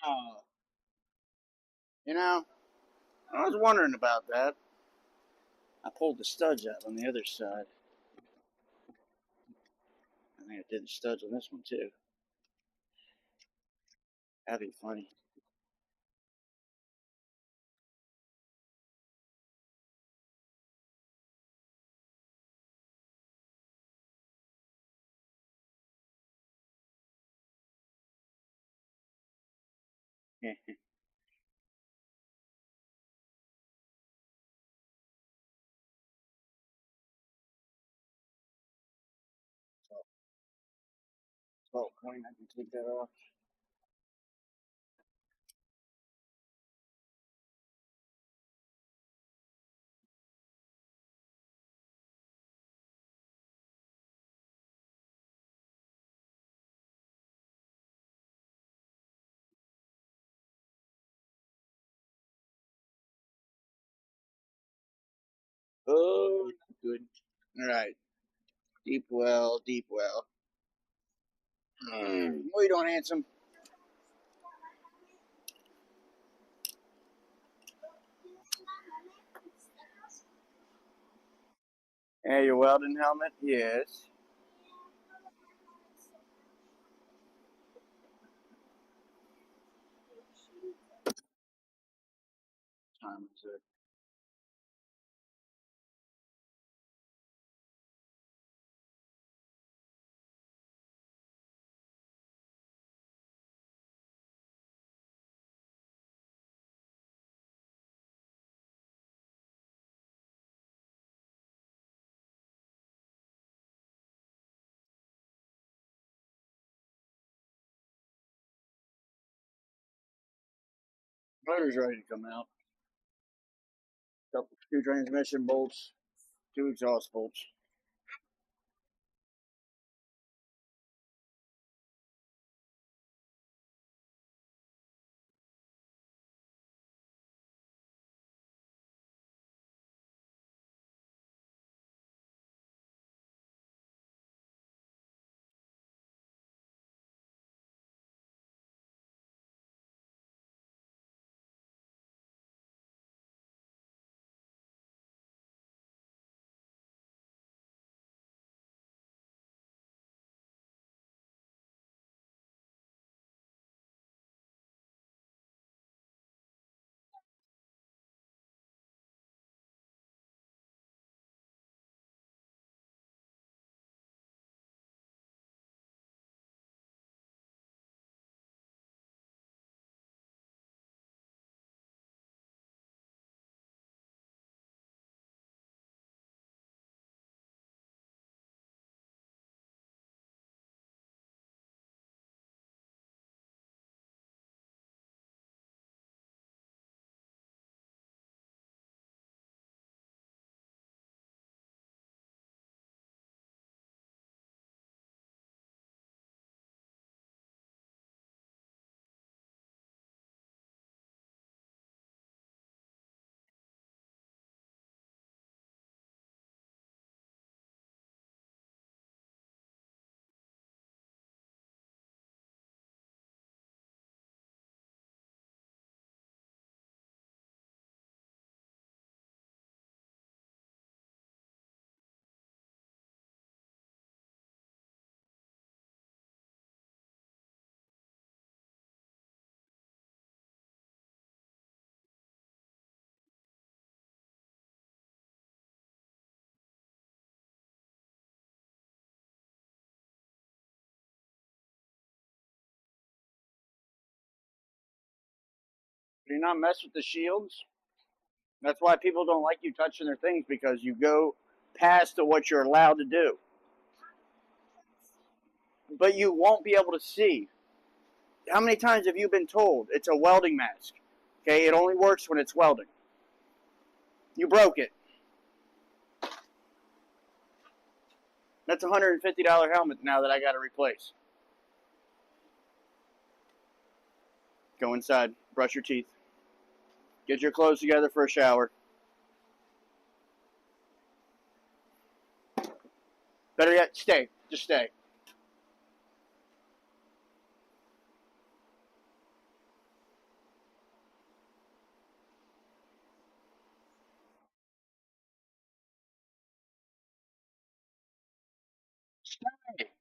Oh, you know, I was wondering about that. I pulled the studs out on the other side. I think I did the studs on this one too. That'd be funny. Oh, coin, I can take that off. Oh, good. All right. Deep well, deep well. What are you doing, handsome? Yeah, your welding helmet? Yes. Time is it? Motor's ready to come out. Couple, two transmission bolts, two exhaust bolts. Do you not mess with the shields? That's why people don't like you touching their things, because you go past to what you're allowed to do. But you won't be able to see. How many times have you been told it's a welding mask? Okay, it only works when it's welding. You broke it. That's a $150 helmet now that I got to replace. Go inside, brush your teeth, get your clothes together for a shower. Better yet, stay. Just stay. Stay.